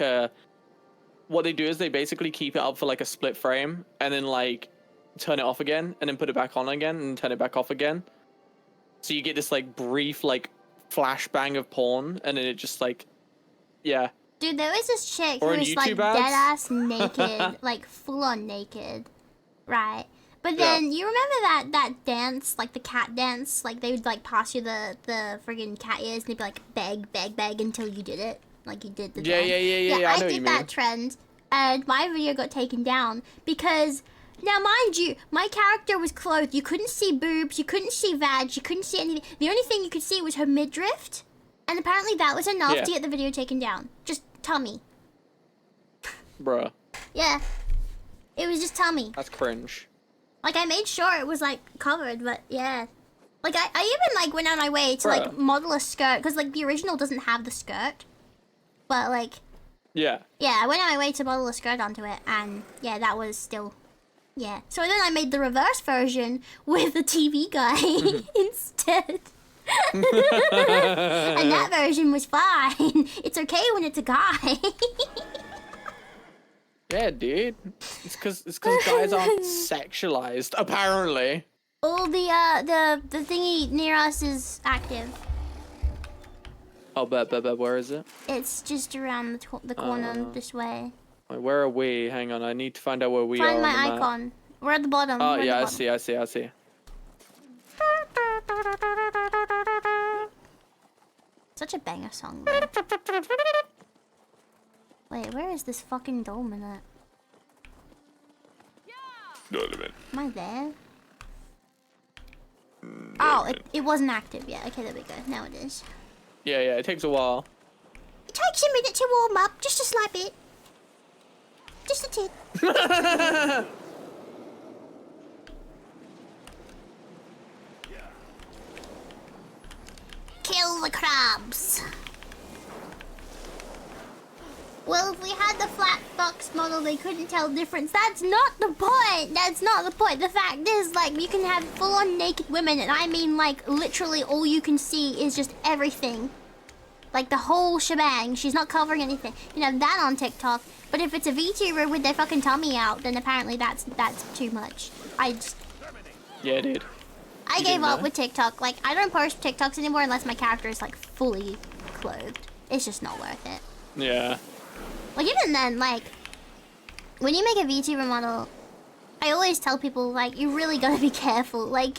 what they do is they basically keep it up for like a split frame and then like turn it off again and then put it back on again and turn it back off again. So you get this like brief like flashbang of porn and then it just like, yeah. Dude, there was this chick who Or in was like YouTube ads? dead ass naked, like full on naked, right? But then you remember that dance, like the cat dance, like they would like pass you the friggin' cat ears and they'd be like beg until you did it, like you did the Yeah, dance. yeah, I know what did you that mean. trend, and my video got taken down because. Now, mind you, my character was clothed. You couldn't see boobs, you couldn't see vag, you couldn't see anything. The only thing you could see was her midriff. And apparently that was enough to get the video taken down. Just tummy. Bruh. Yeah. It was just tummy. That's cringe. Like, I made sure it was, like, covered, but yeah. Like, I even, like, went out my way to, like, model a skirt. Because, like, the original doesn't have the skirt. But, like... Yeah. Yeah, I went out my way to model a skirt onto it. And, yeah, that was still Yeah. So then I made the reverse version with the TV guy instead. And that version was fine. It's okay when it's a guy. Yeah, dude. It's because guys aren't sexualized, apparently. Oh, the thingy near us is active. Oh, but where is it? It's just around the corner this way. Wait, where are we? Hang on, I need to find out where we are Find on my the map. icon. We're at the bottom. Oh, We're at yeah, the I bottom. see. Such a banger song, though. Wait, where is this fucking dolmen at? Am I there? Oh, it wasn't active yet. Okay, there we go. Now it is. Yeah, it takes a while. It takes a minute to warm up, just a slight bit. Just a tip. Kill the crabs. Well, if we had the flat box model, they couldn't tell the difference. That's not the point. That's not the point. The fact is, like, you can have full-on naked women, and I mean, like, literally all you can see is just everything. Like, the whole shebang. She's not covering anything. You know, that on TikTok. But if it's a VTuber with their fucking tummy out, then apparently that's too much. Yeah, dude. I gave up with TikTok. Like, I don't post TikToks anymore unless my character is, like, fully clothed. It's just not worth it. Yeah. Like, even then, like, when you make a VTuber model, I always tell people, like, you really gotta be careful. Like,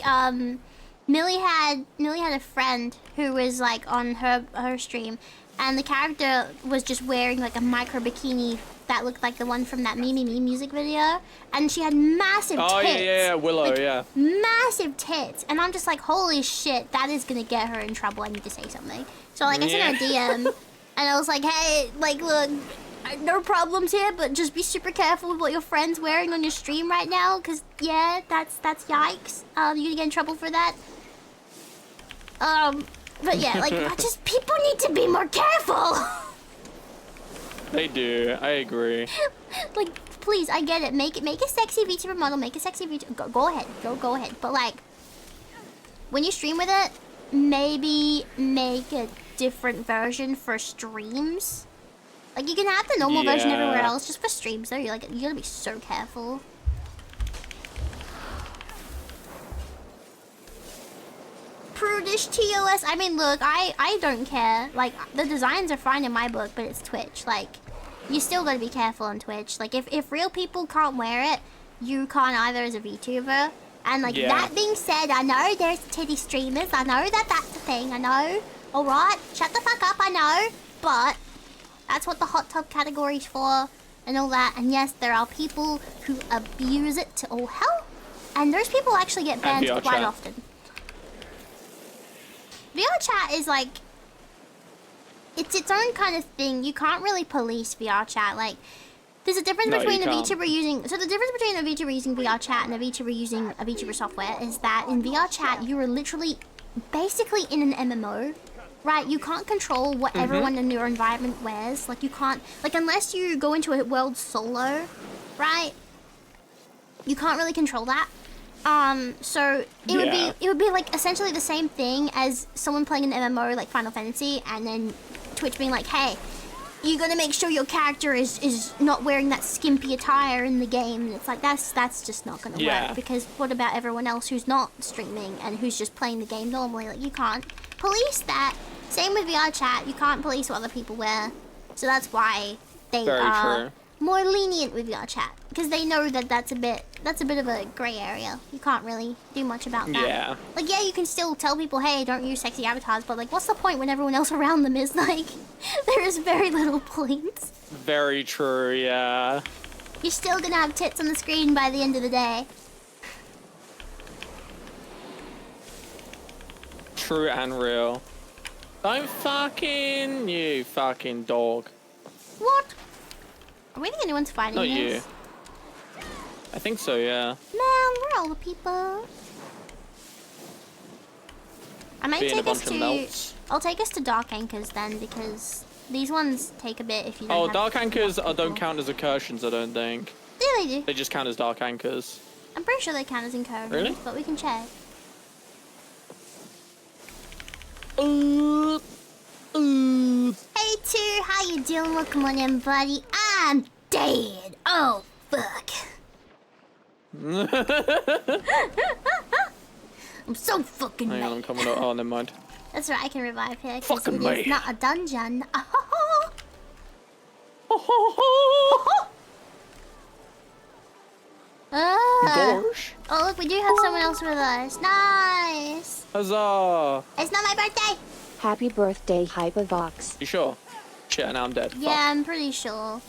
Millie had a friend who was, like, on her stream, and the character was just wearing, like, a micro bikini that looked like the one from that Me music video, and she had massive tits. Oh, yeah, Willow, like, yeah. Massive tits, and I'm just like, holy shit, that is gonna get her in trouble. I need to say something. So, like, I sent her a DM, and I was like, hey, like, look, no problems here, but just be super careful with what your friend's wearing on your stream right now, because, yeah, that's yikes. You're gonna get in trouble for that. But yeah, like, just people need to be more careful. They do. I agree. Like, please, I get it. Make a sexy VTuber model. Make a sexy VTuber. Go ahead. Go ahead. But like, when you stream with it, maybe make a different version for streams. Like, you can have the normal version everywhere else, just for streams though. You gotta be so careful. Prudish TOS. I mean, look, I don't care. Like, the designs are fine in my book, but it's Twitch. Like, you still gotta be careful on Twitch. Like, if real people can't wear it, you can't either as a VTuber. And, like, that being said, I know there's titty streamers. I know that's a thing. I know. Alright? Shut the fuck up, I know. But that's what the hot tub category's for and all that. And yes, there are people who abuse it to all hell. And those people actually get banned quite often. VR chat is like, it's its own kind of thing. You can't really police VR chat. Like, there's a difference between a VTuber using... So the difference between a VTuber using VR chat and a VTuber using a VTuber software is that in VR chat, you are literally basically in an MMO, right? You can't control what everyone in your environment wears. Like, you can't... Like, unless you go into a world solo, right? You can't really control that. So it would be like essentially the same thing as someone playing an MMO like Final Fantasy, and then Twitch being like, hey, you gotta make sure your character is not wearing that skimpy attire in the game. And it's like, that's just not gonna work, because what about everyone else who's not streaming and who's just playing the game normally? Like, you can't police that. Same with VR chat, you can't police what other people wear. So that's why they are more lenient with VR chat, because they know that that's a bit of a gray area. You can't really do much about that. Yeah. Like, yeah, you can still tell people, hey, don't use sexy avatars, but like, what's the point when everyone else around them is like, there is very little point. Very true, yeah. You're still gonna have tits on the screen by the end of the day. True and real. Don't fucking... You fucking dog. What? Are we the only ones fighting Not this? you. I think so, yeah. Man, we're all the people. I might take us to... I'll take us to Dark Anchors then, because these ones take a bit if you don't have... Dark Anchors don't count as incursions, I don't think. Yeah, they do. They just count as Dark Anchors. I'm pretty sure they count as encouragement, Really? but we can check. Hey, Two, how you doing? Welcome on in, buddy. I'm dead. Oh, fuck. I'm so fucking Hang on, I'm mad. coming up. Oh, never mind. That's right, I can revive here, because Fucking it me. is not a dungeon. Gosh. Oh, look, we do have someone else with us. Nice. Huzzah. It's not my birthday. Happy birthday, Hypa Vox. You sure? Shit, now I'm dead. Yeah, I'm pretty sure.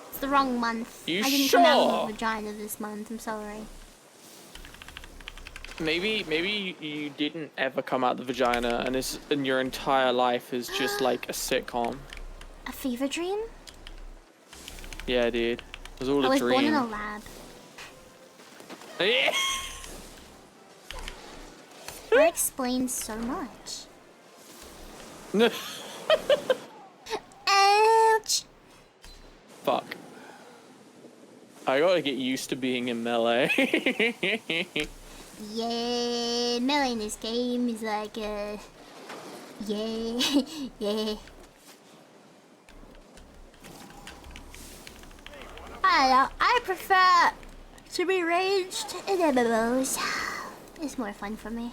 It's the wrong month. You I didn't come out sure? of the vagina this month. I'm sorry. Maybe you didn't ever come out the vagina, and your entire life is just like a sitcom. A fever dream? Yeah, dude. It was all I a was dream. born in a lab. That explains so much. Ouch! Fuck. I gotta get used to being in melee. Yeah, melee in this game is like, yeah, yeah. I don't know, I prefer to be ranged in MMOs. It's more fun for me.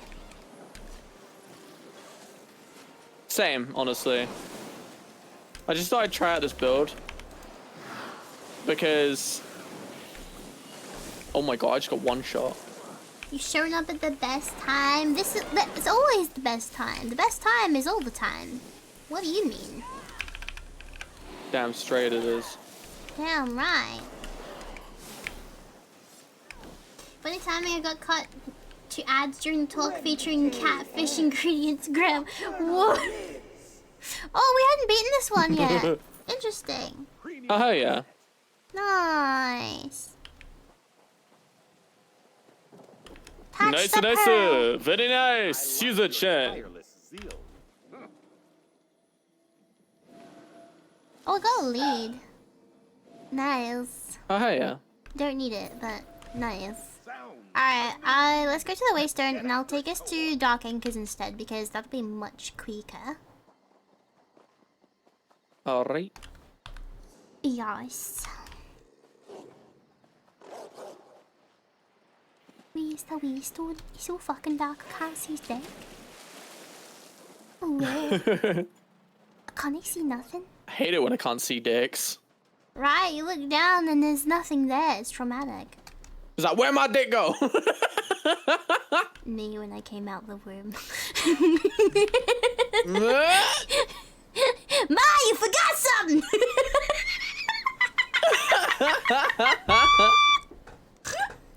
Same, honestly. I just thought I'd try out this build. Because... Oh my god, I just got one shot. You showing up at the best time? It's always the best time. The best time is all the time. What do you mean? Damn straight it is. Damn right. Funny timing, I got caught to ads during the talk featuring catfish ingredients gram. What? Oh, we hadn't beaten this one yet. Interesting. Oh yeah. Nice. Touch Nice, the pearl. very nice, Caesar-chan. Oh, we got a lead. Nice. Oh yeah. Don't need it, but nice. Alright, let's go to the Waystone and I'll take us to Dark Anchors instead because that'll be much quicker. Alright. Yes. Where's the Waystone? It's so fucking dark, I can't see his dick. Oh, yeah. Can't I see nothing? I hate it when I can't see dicks. Right, you look down and there's nothing there. It's traumatic. It's like, where'd my dick go? Me when I came out the womb. Ma, you forgot something!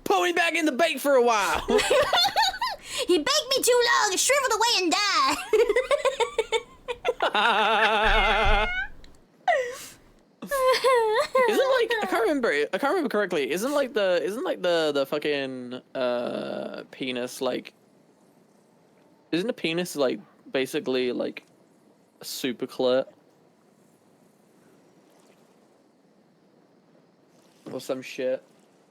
Put me back in the bake for a while. He baked me too long, it shriveled away and died. Isn't like I can't remember correctly. Isn't like the fucking penis like? Isn't a penis like basically like a super clit or some shit?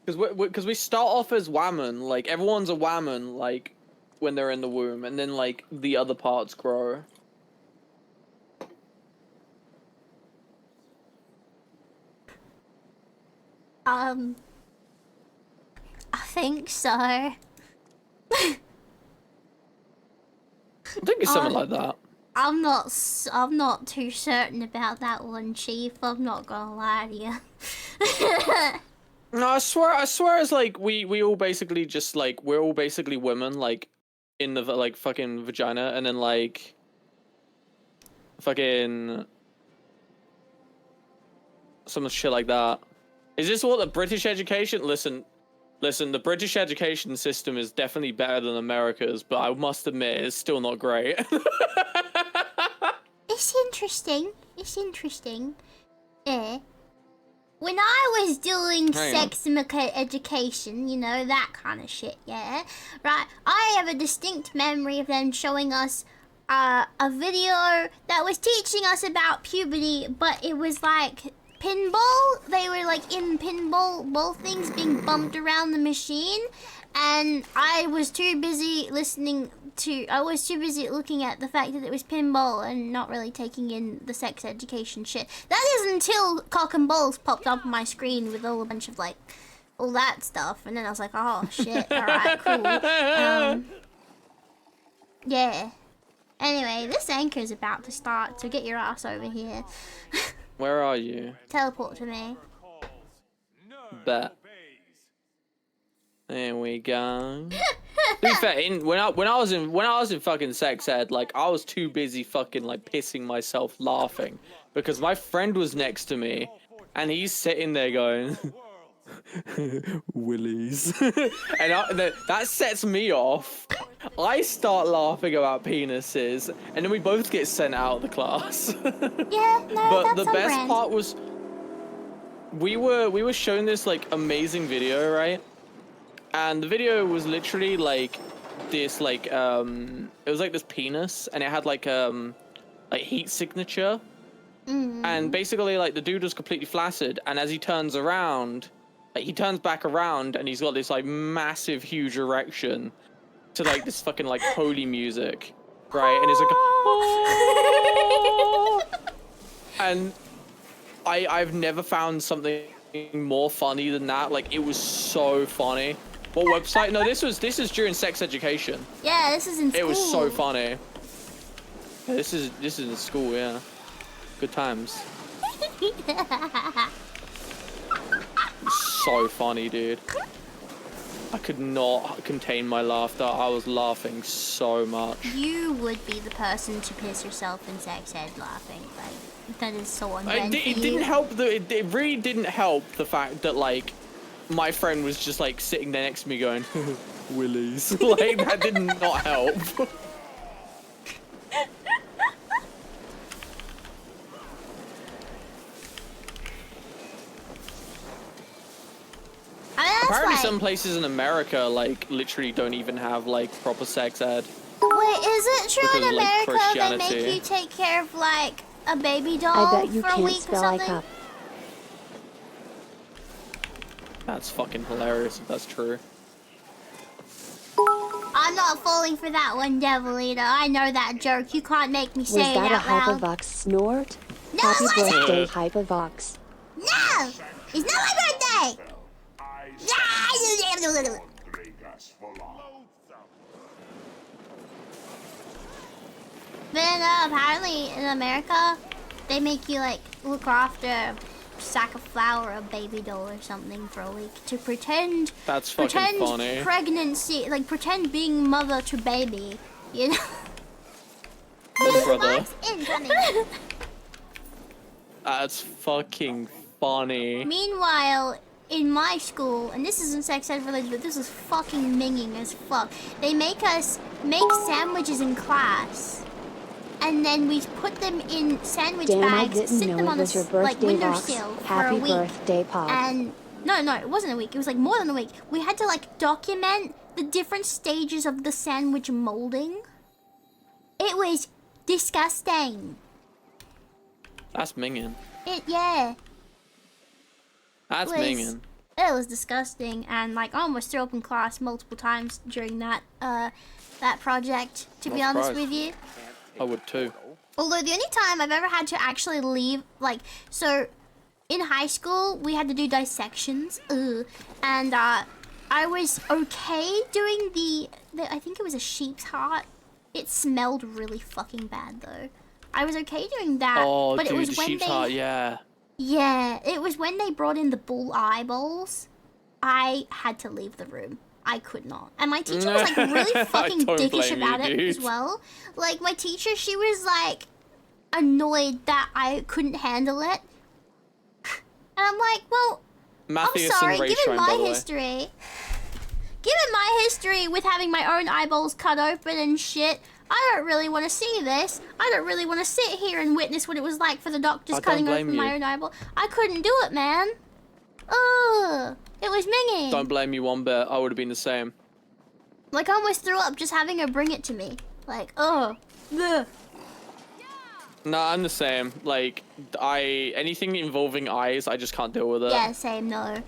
Because we start off as woman, like everyone's a woman, like when they're in the womb, and then like the other parts grow. I think so. I think it's something like that. I'm not too certain about that one, Chief. I'm not gonna lie to you. No, I swear it's like we all basically just like we're all basically women like in the like fucking vagina and then like fucking some shit like that. Is this what the British education? Listen, the British education system is definitely better than America's, but I must admit it's still not great. It's interesting. When I was doing sex education, you know, that kind of shit, yeah? Right, I have a distinct memory of them showing us a video that was teaching us about puberty, but it was like pinball. They were like in pinball ball things being bumped around the machine, and I was too busy looking at the fact that it was pinball and not really taking in the sex education shit. That is until cock and balls popped up on my screen with a bunch of like all that stuff, and then I was like, oh shit, alright, cool. Yeah. Anyway, this anchor is about to start, so get your ass over here. Where are you? Teleport to me. Bet. There we go. To be fair, when I was in fucking sex ed, like I was too busy fucking like pissing myself laughing because my friend was next to me, and he's sitting there going, "Willies," and that sets me off. I start laughing about penises, and then we both get sent out of the class. Yeah, no, But that's the best brand. part was we were shown this like amazing video, right? And the video was literally like this like it was like this penis, and it had like heat signature. And basically like the dude was completely flaccid, and as he turns around, like, he turns back around and he's got this like massive huge erection to like this fucking like holy music, right? And it's like and I've never found something more funny than that. Like it was so funny. What website? No, this is during sex education. Yeah, this is in school. It was so funny. Yeah, this is in school, yeah. Good times. So funny, dude. I could not contain my laughter. I was laughing so much. You would be the person to piss yourself in sex ed laughing. Like, that is so unbrand It didn't help. It really didn't help the fact that like my friend was just like sitting there next to me going, "Willies." Like that did not help. I mean, that's Apparently, why... some places in America like literally don't even have like proper sex ed. Wait, is it true Because in of, like, America they Christianity. make you take care of like a baby doll I bet you for a can't week or spell like something? up. That's fucking hilarious if that's true. I'm not falling for that one, Devil Eater. I know that joke. You can't make me Was say it that a out loud. Hypavox snort? No, Happy it wasn't! birthday, Hypavox. No! It's not my birthday! Then apparently in America, they make you like look after a sack of flour, a baby doll or something for a week to pretend That's fucking funny. pregnancy, like pretend being mother to baby, you know? Hey, brother. What's incoming? That's fucking funny. Meanwhile, in my school, and this isn't sex ed related, but this is fucking minging as fuck. They make us make sandwiches in class. And then we put them in sandwich Damn, I bags, didn't sit know them it on the was your like birthday, Vox. windowsill for Happy a week. birthday, Pop. And no, it wasn't a week. It was like more than a week. We had to like document the different stages of the sandwich molding. It was disgusting. That's minging. Yeah. That's was- minging. It was disgusting, and like I almost threw up in class multiple times during that project. To be Not honest surprised. with you. I would too. Although the only time I've ever had to actually leave, like, so in high school we had to do dissections, and I was okay doing the I think it was a sheep's heart. It smelled really fucking bad though. I was okay doing that, Oh, but dude, it was the when sheep's they heart, yeah. yeah, it was when they brought in the bull eyeballs. I had to leave the room. I could not. And my teacher was like really I fucking don't dickish blame about you, it as dude. well. Like my teacher, she was like annoyed that I couldn't handle it. And I'm like, well, Matthias I'm sorry, and Ray given Shrine, by my the way. history. Given my history with having my own eyeballs cut open and shit, I don't really want to see this. I don't really want to sit here and witness what it was like for the doctors I don't cutting blame open my you. own eyeball. I couldn't do it, man. Ugh. It was minging. Don't blame you one bit. I would have been the same. Like, I almost threw up just having her bring it to me. Like, oh. Ugh. No, I'm the same. Like, anything involving eyes, I just can't deal with it. Yeah, same. No.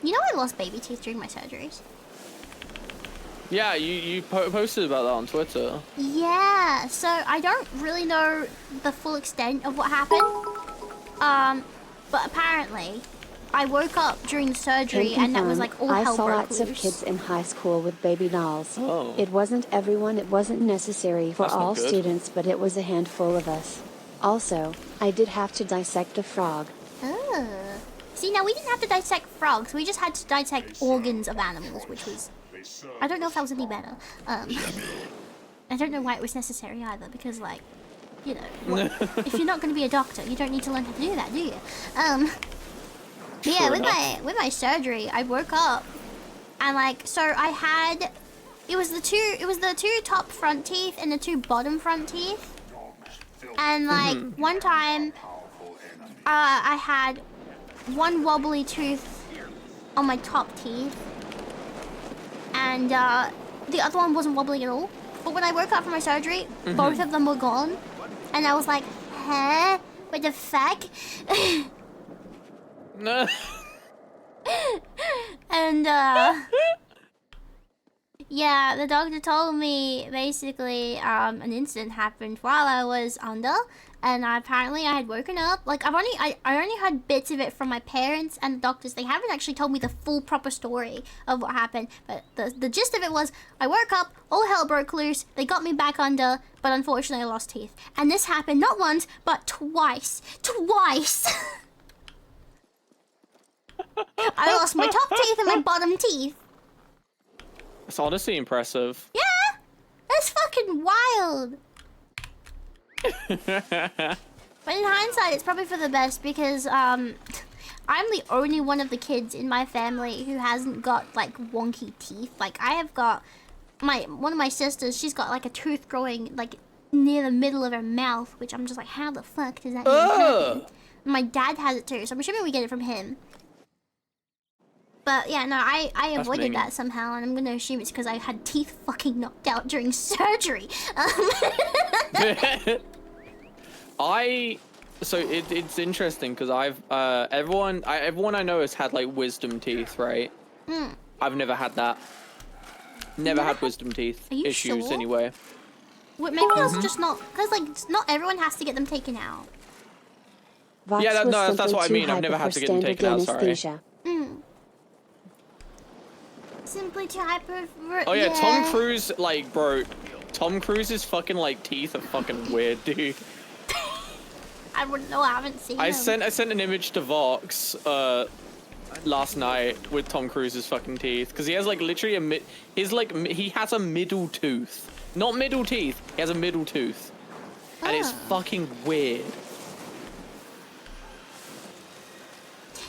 You know, I lost baby teeth during my surgeries. Yeah, you posted about that on Twitter. Yeah. So I don't really know the full extent of what happened. But apparently, I woke up during the surgery and that was like all hell I saw broke lots of loose. kids in high school with baby dolls. Oh. It wasn't everyone, it wasn't necessary for That's not all good. students, but it was a handful of us. Also, I did have to dissect a frog. Oh. See, now we didn't have to dissect frogs. We just had to dissect organs of animals, which was... I don't know if that was any better. I don't know why it was necessary either, because, like, you know, if you're not going to be a doctor, you don't need to learn how to do that, do you? But yeah, with my surgery, I woke up and like, so I had, it was the two top front teeth and the two bottom front teeth, and like one time, I had one wobbly tooth on my top teeth, and the other one wasn't wobbly at all. But when I woke up from my surgery, both of them were gone, and I was like, huh? What the fuck? No. And yeah, the doctor told me basically an incident happened while I was under, and apparently I had woken up. Like I only heard bits of it from my parents and the doctors. They haven't actually told me the full proper story of what happened. But the gist of it was I woke up, all hell broke loose. They got me back under, but unfortunately I lost teeth. And this happened not once but twice. Twice. I lost my top teeth and my bottom teeth. It's honestly impressive. Yeah, that's fucking wild. But in hindsight, it's probably for the best because I'm the only one of the kids in my family who hasn't got like wonky teeth. Like I have got one of my sisters. She's got like a tooth growing like near the middle of her mouth, which I'm just like, how the fuck does that even happen? My dad has it too, so I'm assuming we get it from him. But yeah, no, I avoided that somehow, and I'm gonna assume it's because I had teeth fucking knocked out during surgery. So it's interesting because everyone I know has had like wisdom teeth, right? I've never had that. Never had wisdom teeth issues sure? anyway. What, maybe it's just not because like not everyone has to get them taken out. Vox Yeah, was that's what I simply mean. too I've never hyper had to for get them taken standard out, sorry. anesthesia. Simply too hyper. Oh yeah, Tom Cruise, like, bro, Tom Cruise's fucking like teeth are fucking weird, dude. I wouldn't know. I haven't seen I them. sent an image to Vox last night with Tom Cruise's fucking teeth because he has like literally he has a middle tooth, not middle teeth. He has a middle tooth, and it's fucking weird.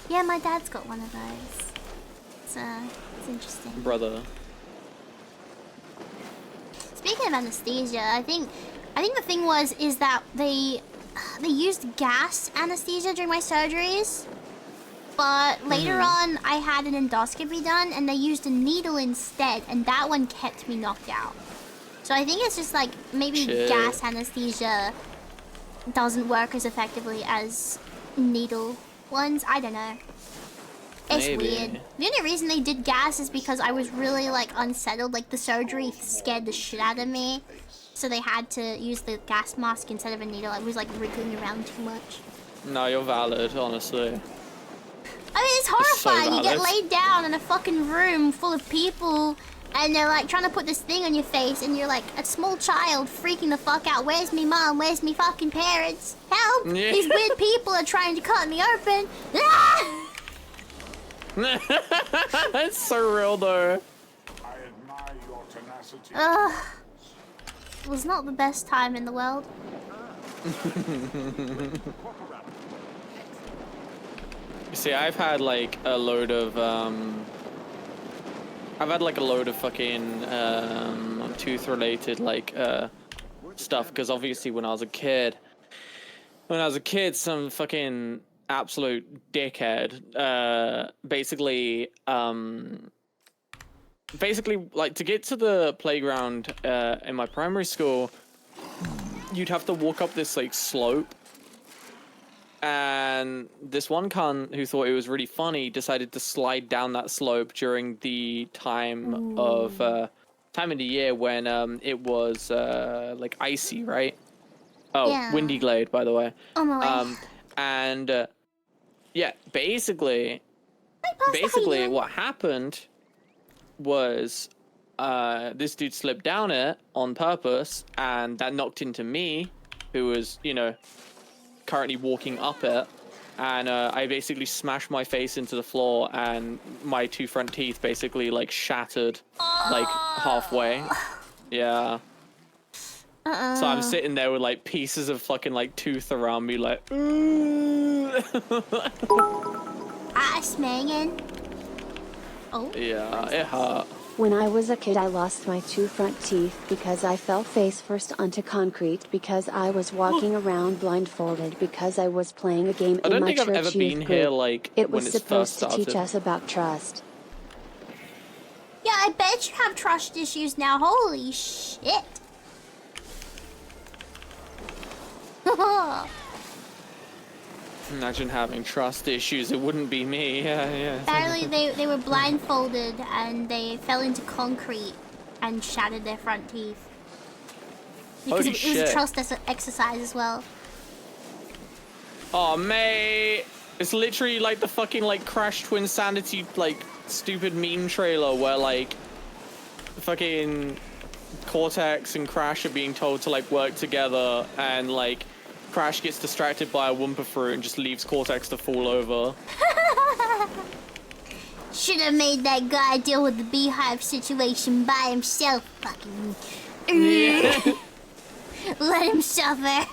Yeah, my dad's got one of those. It's interesting. Brother. Speaking of anesthesia, I think the thing is that they used gas anesthesia during my surgeries, but later on I had an endoscopy done and they used a needle instead, and that one kept me knocked out. So I think it's just like maybe gas anesthesia doesn't work as effectively as needle ones. I don't know. It's weird. The only reason they did gas is because I was really like unsettled. Like the surgery scared the shit out of me, so they had to use the gas mask instead of a needle. I was like wriggling around too much. No, you're valid, honestly. I mean, it's horrifying. So you get valid. laid down in a fucking room full of people, and they're like trying to put this thing on your face, and you're like a small child freaking the fuck out. Where's me mom? Where's me fucking parents? Help! Yeah. These weird people are trying to cut me open. Ah! It's so real though. I admire your tenacity. Ugh. It was not the best time in the world. You see, I've had like a load of fucking tooth related like stuff because obviously when I was a kid some fucking absolute dickhead basically like to get to the playground in my primary school you'd have to walk up this like slope. And this one cunt who thought it was really funny decided to slide down that slope during the time of time of the year when it was like icy, right? Oh, Yeah. Windy Glade, by the way. Oh my way. And yeah, basically Pastor, what happened was this dude slipped down it on purpose, and that knocked into me, who was, you know, currently walking up it, and I basically smashed my face into the floor, and my 2 front teeth basically like shattered like halfway. Yeah. So I'm sitting there with like pieces of fucking like tooth around me, like. Ass Megan. Oh. Yeah, it hurt. When I was a kid, I lost my 2 front teeth because I fell face first onto concrete because I was walking around blindfolded because I was playing a game I in don't my think I've church ever youth been group. here like It when was it's supposed first to teach started. us about trust. Yeah, I bet you have trust issues now. Holy shit. Imagine having trust issues. It wouldn't be me. Yeah. Apparently they were blindfolded and they fell into concrete and shattered their front teeth. Because Holy it was a shit. trust exercise as well. Oh, mate. It's literally like the fucking like Crash Twinsanity like stupid meme trailer where like fucking Cortex and Crash are being told to like work together, and like Crash gets distracted by a Wumpa fruit and just leaves Cortex to fall over. Should have made that guy deal with the beehive situation by himself. Fucking. Yeah. Let him suffer.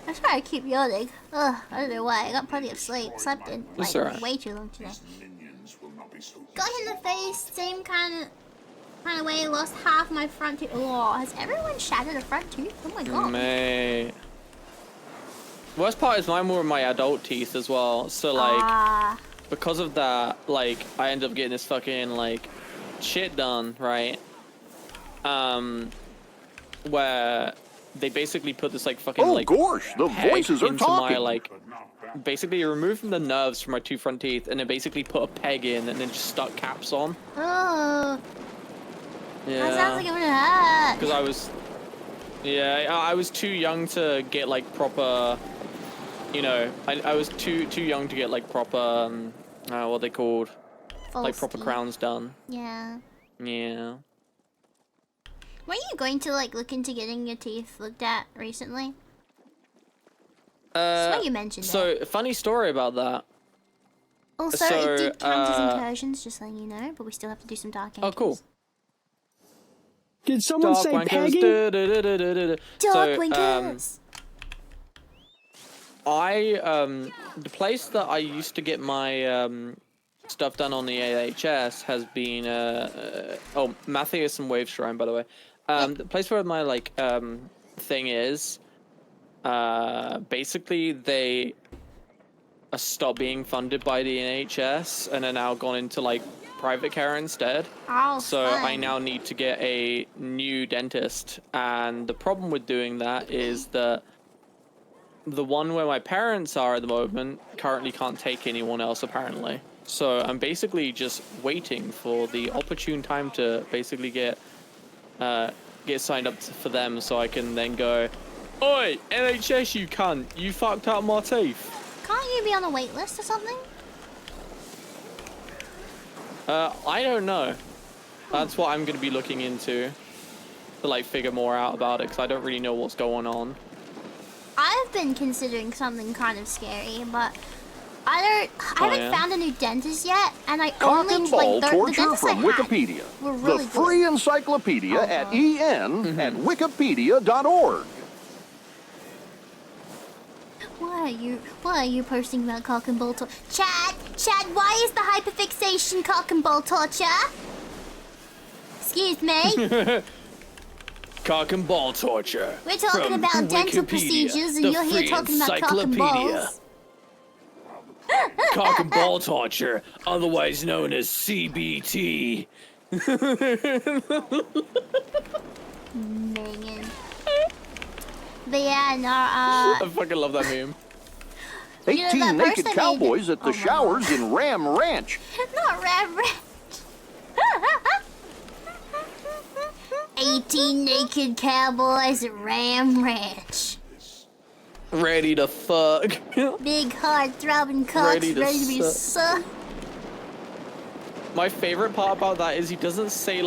I'm sorry I keep yawning. Ugh, I don't know why. I got plenty of sleep. Slept in That's like alright. way too long today. Minions will not be so Got hit in the face, same kind of way. Lost half my front tooth. Oh, has everyone shattered a front tooth? Oh my god. Mate. Worst part is mine were my adult teeth as well. So like, because of that, like I ended up getting this fucking like shit done, right? Where they basically put this like fucking Oh like gosh, the peg voices are into my talking. like basically removed the nerves from my 2 front teeth, and then basically put a peg in and then just stuck caps on. Oh, Yeah. that sounds like it would hurt. Because I was too young to get like proper, you know, I was too young to get like proper, what are they called? Like proper False crowns done. teeth. Yeah. Yeah. Were you going to like look into getting your teeth looked at recently? That's what you mentioned. So, funny story about that. Also, so, it did count as incursions, just letting you know, but we still have to do some dark Oh, cool. Did someone Dark say wankers. pegging? Dark So, winkers. the place that I used to get my stuff done on the AHS has been Matthias and Wave Shrine, by the way. The place where my like thing is, basically they stopped being funded by the NHS and are now gone into like private care instead. Oh, So fun. I now need to get a new dentist, and the problem with doing that is that the one where my parents are at the moment currently can't take anyone else apparently. So I'm basically just waiting for the opportune time to basically get signed up for them, so I can then go, "Oi, NHS, you cunt! You fucked up my teeth." Can't you be on a wait list or something? I don't know. That's what I'm going to be looking into to like figure more out about it, because I don't really know what's going on. I've been considering something kind of scary, but I haven't found a new dentist yet, and I Cock only and ball like the torture dentists I from had Wikipedia. were really The free encyclopedia at en at wikipedia.org. Why are you posting about cock and ball torture? Chad, why is the hyperfixation cock and ball torture? Excuse me. Cock and ball torture. We're talking from about dental Wikipedia, procedures, and the you're here free talking about cock and encyclopedia. balls. Cock and ball torture, otherwise known as CBT. Megan. But yeah, no, I fucking love that meme. 18 that naked person cowboys at the my showers in Ram Ranch. Not Ram Ranch. 18 naked cowboys at Ram Ranch. Ready to fuck. Big hard throbbing cocks Ready ready to to be sucked. My favorite part about that is he doesn't say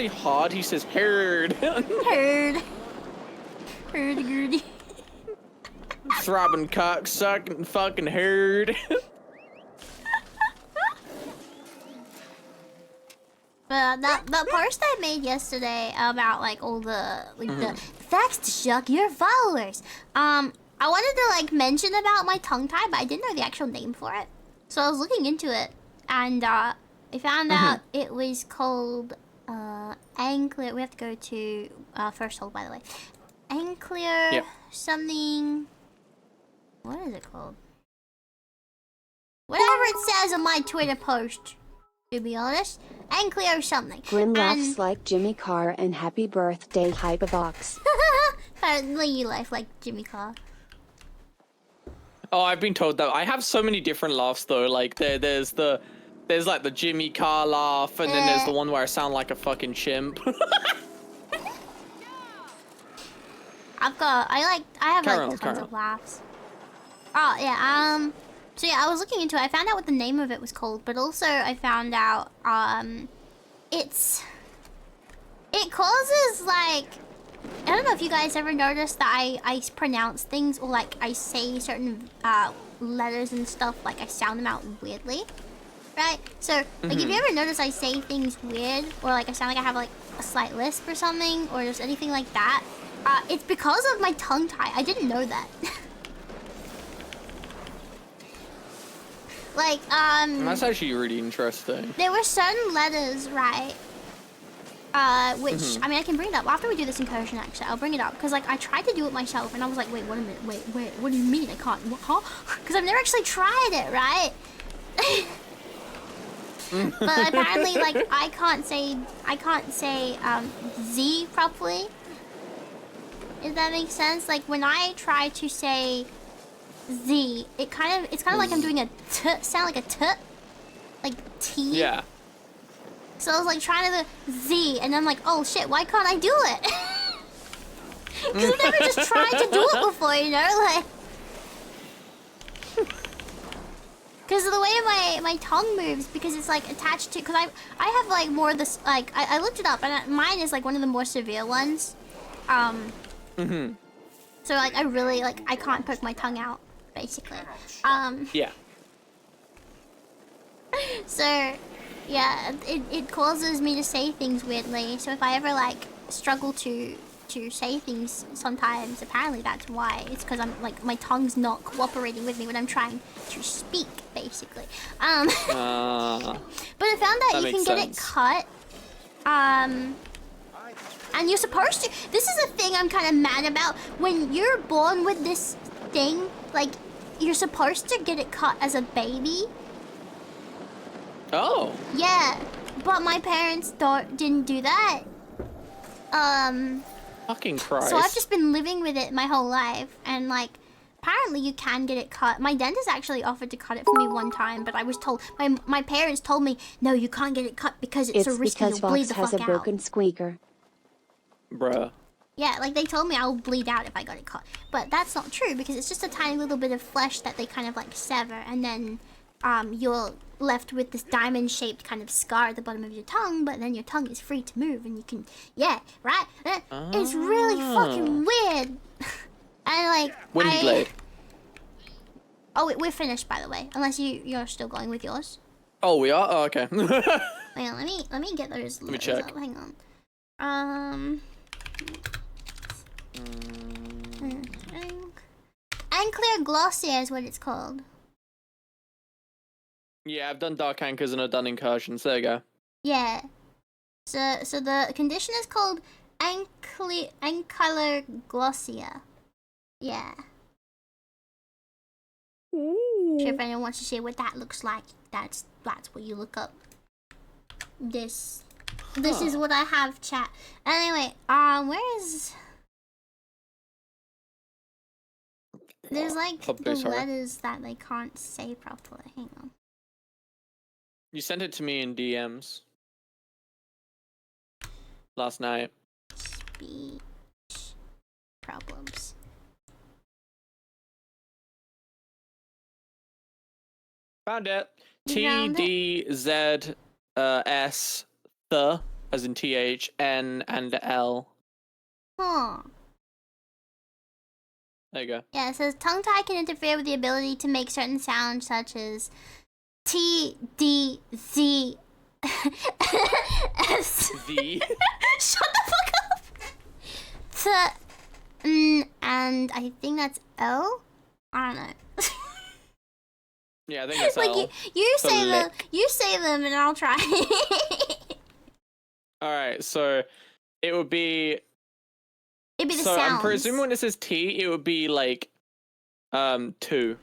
hard, he says herd. Herd. Hurdy-gurdy. Throbbing cock sucking fucking herd. But that post I made yesterday about like all the the facts to shock your followers. I wanted to like mention about my tongue tie, but I didn't know the actual name for it. So I was looking into it, and I found out it was called anklet. We have to go to first hold, by the way. Ankler something. What is it called? Whatever it says on my Twitter post. To be honest, Ankler something. Grim laughs like Jimmy Carr and happy birthday Hypa box. Apparently you laugh like Jimmy Carr. Oh, I've been told that. I have so many different laughs though. Like there's like the Jimmy Carr laugh, and then there's the one where I sound like a fucking chimp. I have like tons of laughs. Oh yeah, so yeah, I was looking into it. I found out what the name of it was called, but also I found out it causes like, I don't know if you guys ever noticed that I pronounce things, or like I say certain letters and stuff, like I sound them out weirdly, right? So like if you ever notice I say things weird, or like I sound like I have like a slight lisp or something, or just anything like that, it's because of my tongue tie. I didn't know that. Like, That's actually really interesting. there were certain letters, right? Which, I mean, I can bring it up after we do this incursion, actually. I'll bring it up, because, like, I tried to do it myself, and I was like, wait, wait a minute, wait, what do you mean I can't? What, huh? Because I've never actually tried it, right? But apparently, like, I can't say, Z properly. If that makes sense? Like, when I try to say Z, it's kind of like I'm doing a t sound, like a t, like T. Yeah. So I was like trying to do Z, and I'm like, oh shit, why can't I do it? Because I've never just tried to do it before, you know, like. Because of the way my tongue moves, because it's like attached to, because I have like more of this, like I looked it up, and mine is like one of the more severe ones. So like I really like I can't poke my tongue out, basically. Yeah. So yeah, it causes me to say things weirdly. So if I ever like struggle to say things sometimes, apparently that's why. It's because I'm like my tongue's not cooperating with me when I'm trying to speak, basically. But I found out you can get it cut. And you're supposed to. This is a thing I'm kind of mad about. When you're born with this thing, like you're supposed to get it cut as a baby. Oh. Yeah, but my parents didn't do that. Fucking Christ. So I've just been living with it my whole life, and like, apparently you can get it cut. My dentist actually offered to cut it for me one time, but I was told my parents told me no, you can't get it cut because it's so risky. You'll bleed the fuck out. It's because Fox has a broken squeaker. Bruh. Yeah, like they told me I'll bleed out if I got it cut, but that's not true because it's just a tiny little bit of flesh that they kind of like sever, and then you're left with this diamond-shaped kind of scar at the bottom of your tongue, but then your tongue is free to move, and you can, yeah, right? It's really fucking weird. And like, Windy blade. Oh, we're finished, by the way. Unless you're still going with yours. Oh, we are. Oh, okay. Hang on, let me get those. Let me check. Up. Hang on. Anclear Glossier is what it's called. Yeah, I've done dark anchors and I've done incursions. There you go. Yeah. So the condition is called Anclear Glossier. Yeah. Ooh. Sure, if anyone wants to say what that looks like, that's what you look up. This is what I have, chat. Anyway, where is? There's like the letters that they can't say properly. Hang on. You sent it to me in DMs last night. Speech problems. Found it. You found TDZ S the as in TH N and L. Huh. There you go. Yeah, it says tongue tie can interfere with the ability to make certain sounds such as T, D, Z, S. The. Shut the fuck up! T, N, and I think that's L? I don't know. Yeah, I think it's like L. you say them and I'll try. Alright, so it would be... It'd be the so sounds. I'm presuming when it says T, it would be like 2.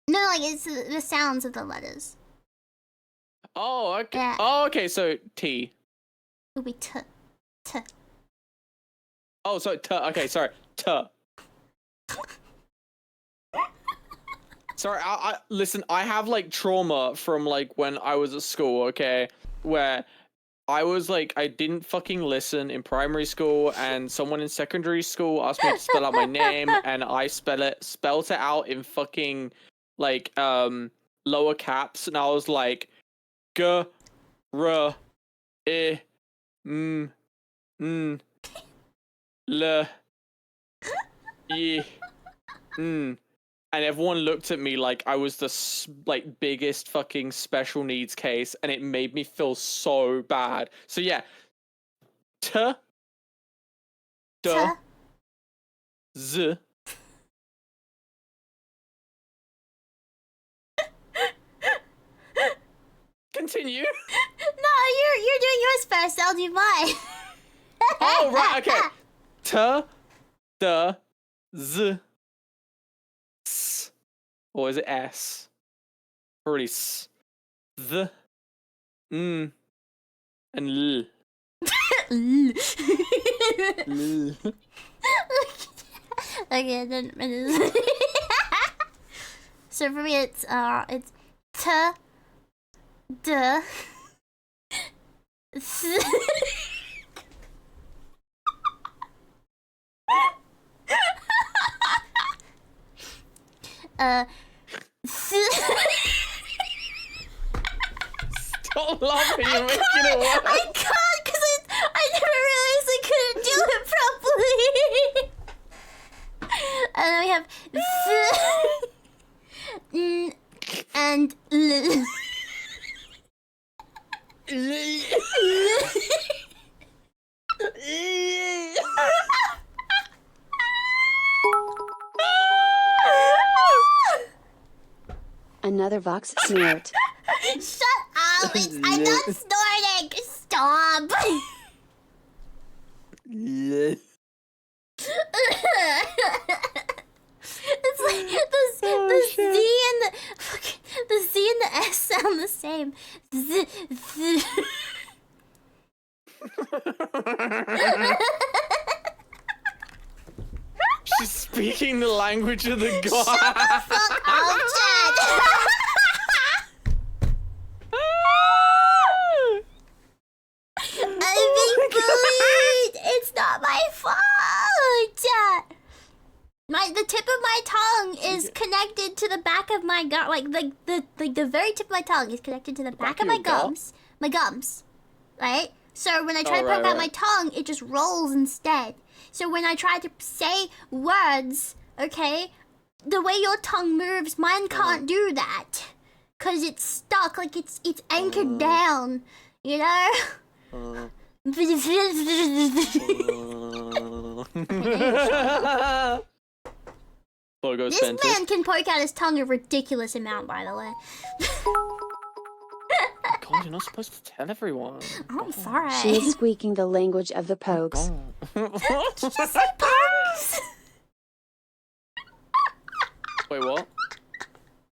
No, like it's the sounds of the letters. Oh, okay. Yeah. Oh, okay, so T. It would be T. Oh, so T. Okay, sorry. T. Sorry, I listen, I have like trauma from like when I was at school, okay, where I was like, I didn't fucking listen in primary school, and someone in secondary school asked me to spell out my name, and I spelt it out in fucking like lower caps, and I was like G R I M N L I N. And everyone looked at me like I was the biggest fucking special needs case, and it made me feel so bad. So yeah, T, D, Z. Continue. No, you're doing yours first. I'll do mine. Oh right, okay. T, D, Z. S. Or is it S? Probably S. The. N. And L. L. Okay, then so for me it's T, D, S. Stop laughing, you're making it worse. I can't because I never realized I couldn't do it properly. And then we have N and L. Another Vox snort. Shut up! I'm not snorting! Stop! It's like the Z and the S sound the same. She's speaking the language of the god. Shut the fuck up, Chad! I'm being bullied! It's not my fault! The tip of my tongue is connected to the back of my gum. Like the very tip of my tongue is connected to the back of my gums. My gums. Right? So when I try to poke out my tongue, it just rolls instead. So when I try to say words, okay, the way your tongue moves, mine can't do that. Cause it's stuck, like it's anchored down, you know? This man can poke out his tongue a ridiculous amount, by the way. God, you're not supposed to tell everyone. I'm sorry. She is speaking the language of the pokes. Did you just say pokes? Wait, what?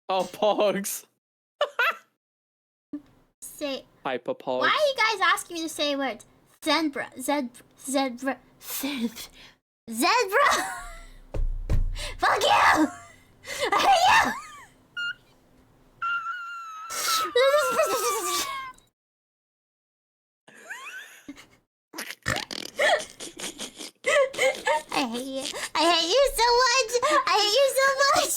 Oh, pogs. Say. Hyper pogs. Why are you guys asking me to say words? Zebra. Zebra. Fuck you! I hate you! I hate you. I hate you so much. I hate you so much.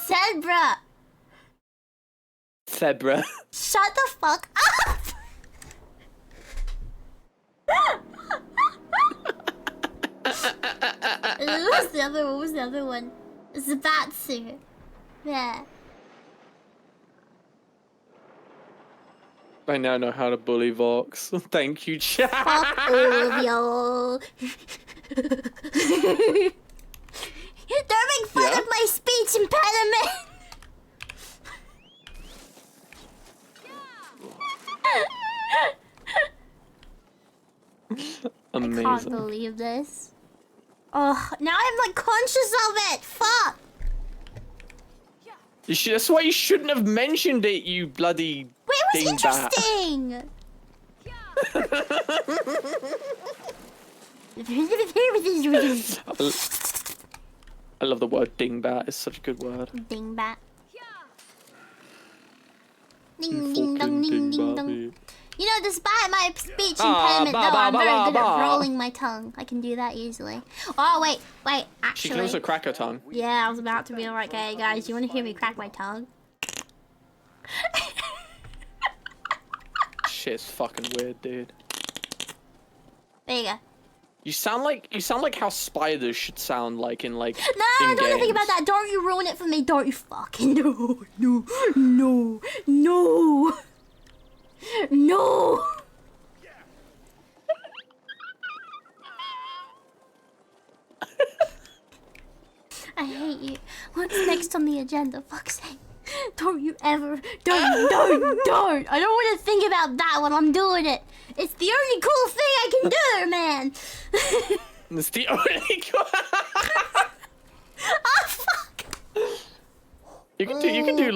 Zebra. Zebra. Shut the fuck up. What was the other one? Zabatsu. Yeah. I now know how to bully Vox. Thank you, chat. Fuck all of y'all. They're making fun of my speech impediment. Amazing. I can't believe this. Oh, now I'm like conscious of it. Fuck. That's why you shouldn't have mentioned it, you bloody. Wait, it was dingbat. interesting. I love the word dingbat. It's such a good word. Dingbat. Ding You ding dong fucking ding ding dingbat, dong. dude. You know, despite my speech impediment, though, I'm very good at rolling my tongue. I can do that easily. Oh, wait, She can actually. also crack her tongue. Yeah, I was about to be like, hey, guys, you want to hear me crack my tongue? Shit's fucking weird, dude. There you go. You sound like how spiders should sound like in like. No, in don't even think games. about that. Don't you ruin it for me. Don't you fucking no. No. I hate you. What's next on the agenda? Fuck's sake. Don't you ever. Don't. I don't want to think about that when I'm doing it. It's the only cool thing I can do, man. It's the only. Oh, fuck. You can do a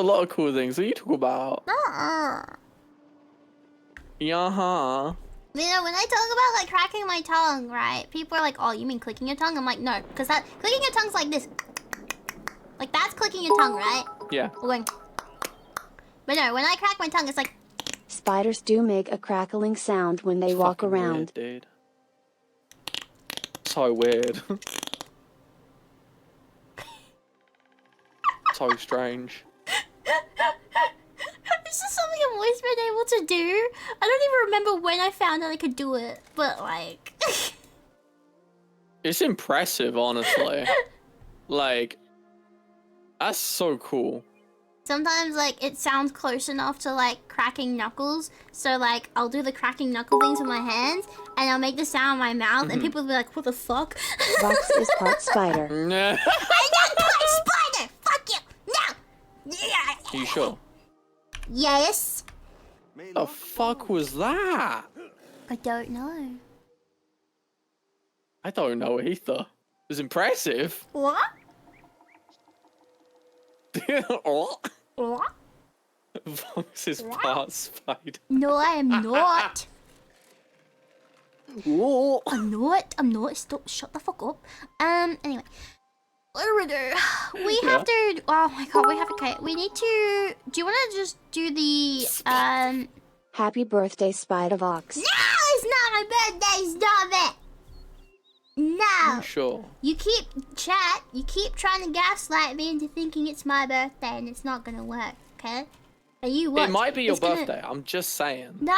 lot of cool things. What are you talking about? Yeah. You know, when I talk about like cracking my tongue, right? People are like, "Oh, you mean clicking your tongue?" I'm like, "No, because that clicking your tongue's like this. Like that's clicking your tongue, right?" Yeah. Or going. But no, when I crack my tongue, it's like. Spiders do make a crackling sound when they walk Fucking around. weird, dude. So weird. So strange. It's just something I've always been able to do. I don't even remember when I found out I could do it, but like. It's impressive, honestly. Like, that's so cool. Sometimes, like, it sounds close enough to, like, cracking knuckles. So, like, I'll do the cracking knuckle things with my hands, and I'll make the sound in my mouth, and people will be like, what the fuck? Vox is part spider. I'm not part spider! Fuck you! No! Are you sure? Yes? The fuck was that? I don't know. I don't know either. It was impressive. What? Oh. What? Vox is part spider. No, I am not. Oh. I'm not. Stop. Shut the fuck up. Anyway. What do we do? We have to. Oh my god, we have to. Okay, we need to. Do you want to just do the. Happy birthday, Spider Vox. No, it's not my birthday. Stop it. No. Sure. You keep trying to gaslight me into thinking it's my birthday, and it's not gonna work. Okay? Are you what? It might be your It's gonna- birthday. I'm just saying. No,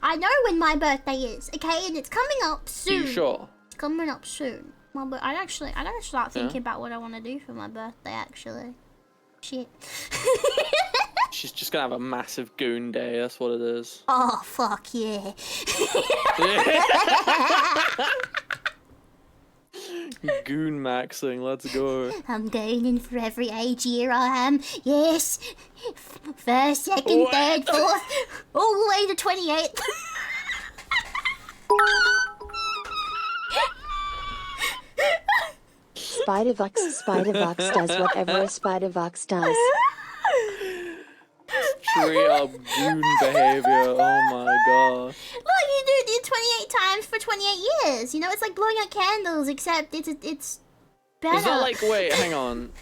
I know when my birthday is. Okay, and it's coming up Are soon. you sure? It's coming up soon. Well, but I gotta start thinking about what I want to do for my birthday. Actually, shit. She's just gonna have a massive goon day. That's what it is. Oh fuck yeah! Goon maxing. Let's go. I'm going in for every age year I am. Yes, first, second, What? third, fourth, all the way to 28th. Spider-Vox does whatever a Spider-Vox does. Straight up goon behavior. Oh my god. Look, you do it 28 times for 28 years. You know, it's like blowing out candles, except it's better. Is that like, wait, hang on.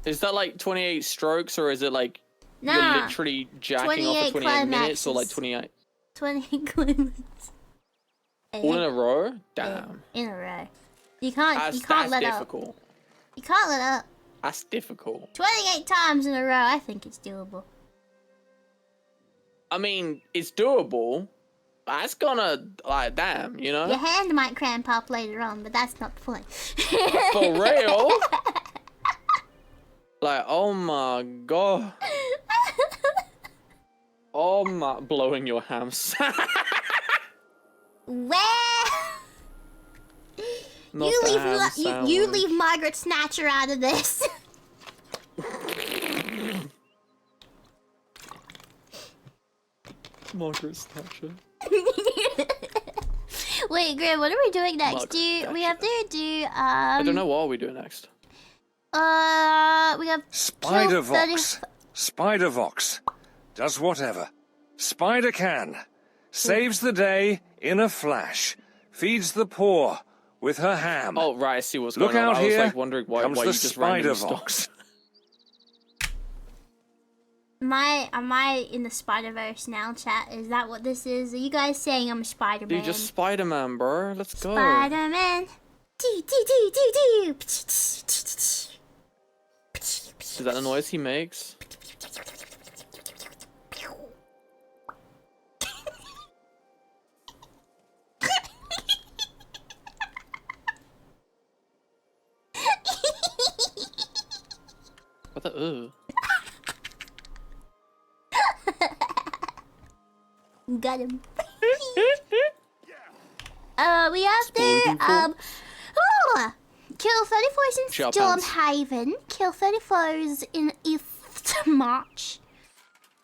Is that like 28 strokes, or is it like you're literally jacking off for 28 minutes, or like 28? 28 climax. All in a row? Damn. In a row. You can't That's let difficult. up. You can't let up. That's difficult. 28 times in a row, I think it's doable. I mean, it's doable. That's gonna, like, damn, you know? Your hand might cramp up later on, but that's not the point. For real? Like, oh my god. Oh my, blowing your hams. Well, you leave Margaret Snatcher out of this. Margaret Snatcher. Wait, Grim, what are we doing next? We have to do I don't know, what are we doing next? we have Spider-Vox. Spider-Vox. Does whatever. Spider can. Saves the day in a flash. Feeds the poor with her ham. Oh, right, I see what's Look going on. out I was here. like wondering why Comes you the just randomly Spider-Vox. stopped. Am I in the Spider-Verse now, chat? Is that what this is? Are you guys saying I'm Spider-Man? Dude, just Spider-Man, bro. Let's go. Spider-Man. Is that the noise he makes? What the? Ugh. Got him. We have to kill 34s in Stormhaven. Kill 34s in East March.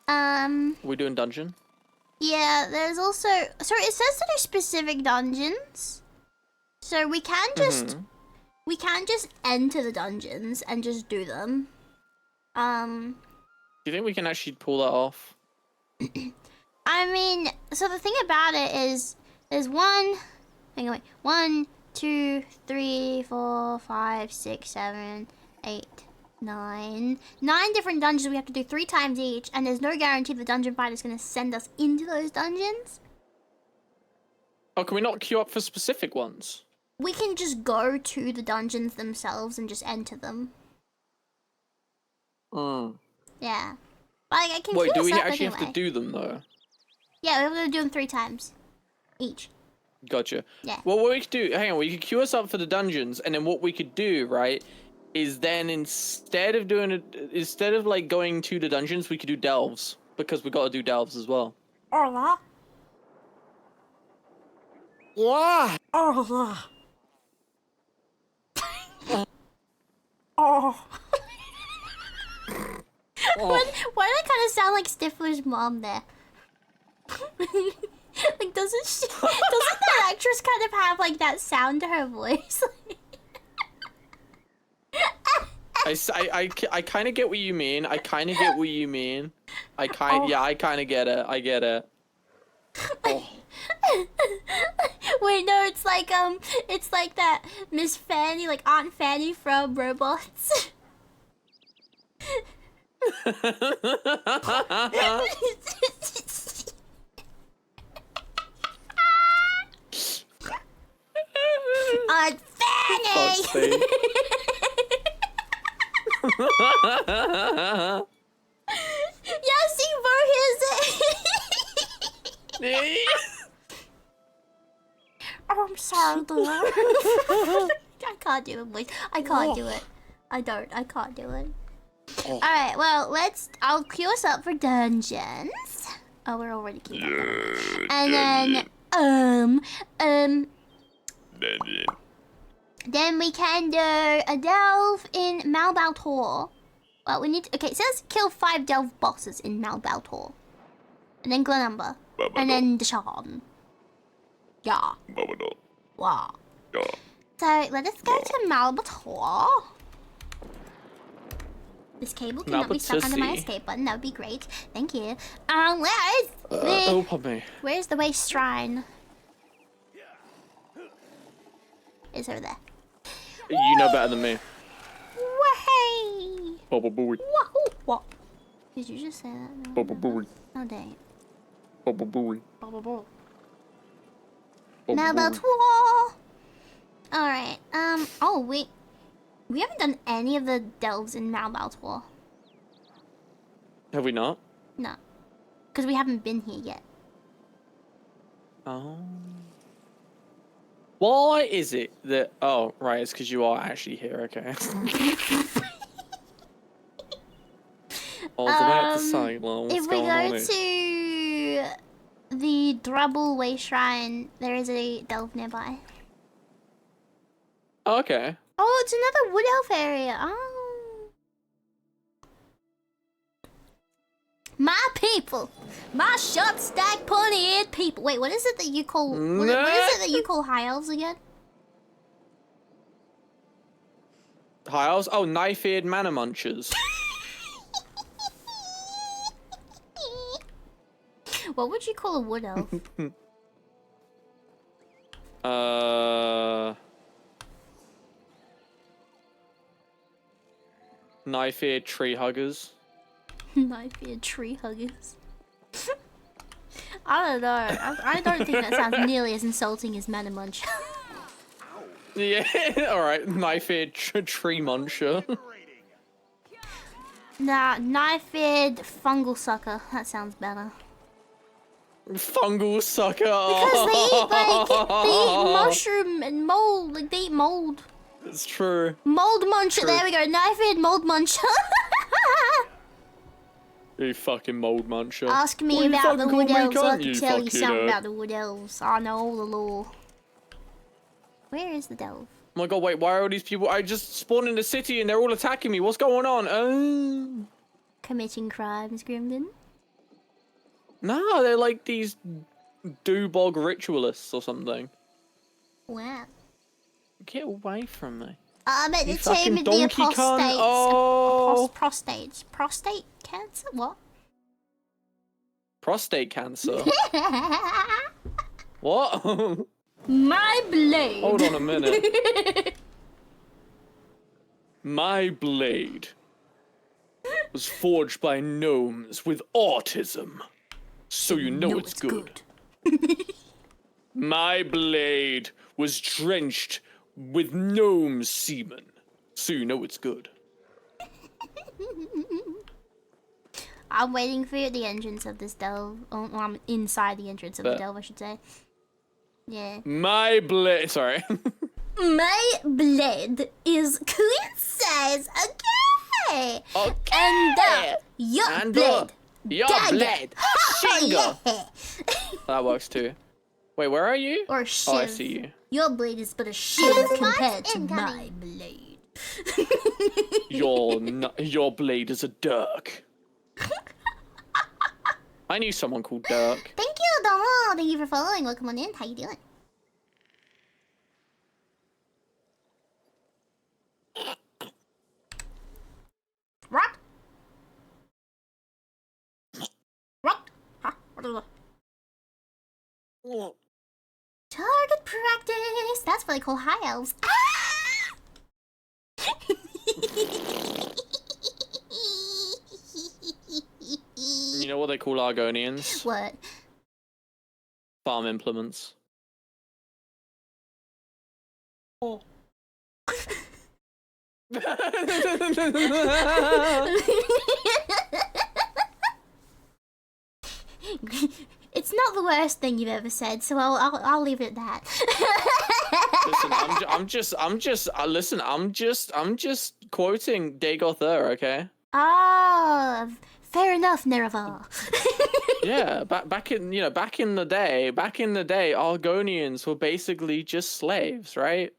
We doing dungeon? Yeah, there's also it says that there's specific dungeons. So we can just enter the dungeons and just do them. Do you think we can actually pull that off? I mean, so the thing about it is, there's 1, 2, 3, 4, 5, 6, 7, 8, 9 different dungeons we have to do 3 times each, and there's no guarantee the dungeon fighter is going to send us into those dungeons. Oh, can we not queue up for specific ones? We can just go to the dungeons themselves and just enter them. Yeah. Like, I can Wait, do queue we us up actually anyway. have to do them, though? Yeah, we're going to do them 3 times each. Gotcha. Yeah. Well, what we could do, hang on, we could queue us up for the dungeons, and then what we could do, right, is then instead of like going to the dungeons, we could do delves, because we got to do delves as well. Hola. Wow. Hola. Oh. Why did I kind of sound like Stifler's mom there? Like, doesn't that actress kind of have like that sound to her voice? I kind of get what you mean. I kind of get it. I kind of get it. Oh. Wait, no, it's like that Miss Fanny, like Aunt Fanny from Robots. Aunt Fanny. Yeah, see, Oh, I'm sorry, dude. I can't do it, boys. I can't do it. I can't do it. Oh. Alright, well, I'll queue us up for dungeons. Oh, we're already queued up. And then, then we can do a delve in Malbautor. Well, we need to, okay, it says kill 5 delve bosses in Malbautor. And then Glenumber. And then Deshawn. Yeah. Wow. So let us go to Malbator. This cable cannot be stuck under my escape button. That would be great. Thank you. Where is the... pardon me. Where's the waste shrine? It's over there. You know better than me. Way! Bubble booey. Wahoo! What? Did you just say that? No, Bubble booey. oh dang. Bubble booey. Malbator! Alright, oh wait. We haven't done any of the delves in Malbator. Have we not? No. Because we haven't been here yet. Oh. Why is it that... Oh, right, it's because you are actually here, okay. I was about to say, well, what's if we going on go here? to the Drubble Way Shrine, there is a delve nearby. Oh, okay. Oh, it's another Wood Elf area. Oh. My people. My short stack pointy-eared people. Wait, what is it that you call... What is it that you call high elves again? High elves? Oh, knife-eared mana munchers. What would you call a wood elf? Knife-eared tree huggers. Knife-eared tree huggers. I don't know. I don't think that sounds nearly as insulting as mana munch. Yeah, alright. Knife-eared tree muncher. Nah, knife-eared fungal sucker. That sounds better. Fungal sucker. Because they eat mushroom and mold. Like, they eat mold. It's true. Mold muncher. True. There we go. Knife-eared mold muncher. You fucking mold muncher. Ask me Well, you about the fucking wood call me elves. I cunt, can you tell you fucking, something about the wood elves. I know all the lore. Where is the delve? Oh my god, wait, why are all these people? I just spawned in the city and they're all attacking me. What's going on? Committing crimes, Grimnlyn. No, they're like these doobog ritualists or something. Wow. Get away from me. I'm at You the fucking tomb of the donkey cunt. apostates. Oh. Prostates. Prostate cancer? What? Prostate cancer. What? My blade. Hold on a minute. My blade was forged by gnomes with autism. So you know it's good. My blade was drenched with gnome semen. So you know it's good. I'm waiting for you at the entrance of this delve. Oh, well, I'm inside the entrance of the delve, I should say. Yeah. My blade. Sorry. My blade is queen size, okay? Okay. And your And, blade. Your Dagger. blade. Shingle. That works too. Wait, where are you? Or shiv. Oh, I see you. Your blade is but a shiv compared to my blade. Your blade is a dirk. I knew someone called Dirk. Thank you, Domo. Thank you for following. Welcome on in. How you doing? Rock. Rock. Huh? What is that? Target practice. That's what they call high elves. You know what they call Argonians? What? Farm implements. Oh. It's not the worst thing you've ever said, so I'll leave it at that. Listen, I'm just quoting Dagoth Ur, okay? Ah, fair enough, Nerevar. Yeah, back in the day, Argonians were basically just slaves, right?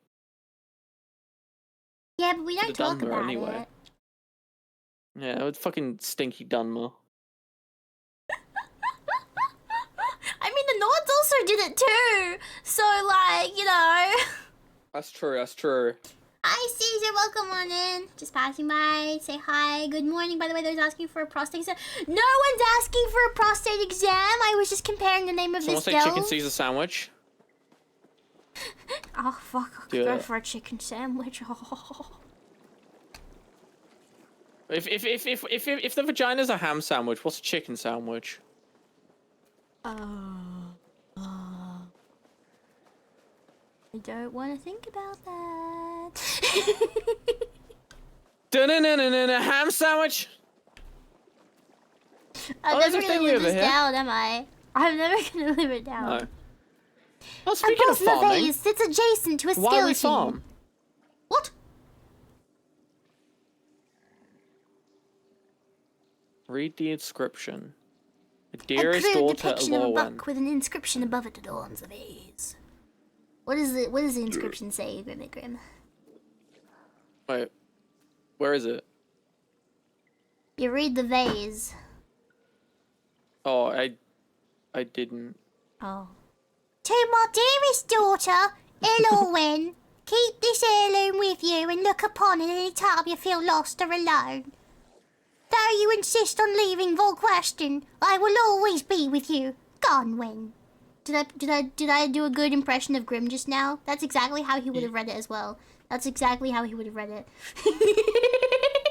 Yeah, but we don't The talk Dunmer about anyway. it. Yeah, it's fucking stinky Dunmer. I mean, the Nords also did it too. So, like, you know. That's true. That's true. Hi, Caesar. Welcome on in. Just passing by. Say hi. Good morning. By the way, there's asking for a prostate exam. No one's asking for a prostate exam. I was just comparing the name of Someone this say dome. chicken Caesar sandwich. Oh fuck! I could go for a chicken sandwich. Oh. If the vagina's a ham sandwich, what's a chicken sandwich? I don't want to think about that. Dun-dun-dun-dun-dun, ham sandwich. I'm there's never a gonna thingy live over this here. down, am I? I'm never gonna live it down. No. Oh, speaking of the farming, vase. It's adjacent to a skeleton. why we farm? What? Read the inscription. The A dearest crude daughter depiction of a Lowen. buck with an inscription above it adorns the vase. What does the inscription say, Grim? Wait, where is it? You read the vase. Oh, I didn't. Oh. To my dearest daughter, Elowen, keep this heirloom with you and look upon it any time you feel lost or alone. Though you insist on leaving Volquaston, I will always be with you, Grimnlyn. Did I do a good impression of Grim just now? That's exactly how he would have read it as well. That's exactly how he would have read it.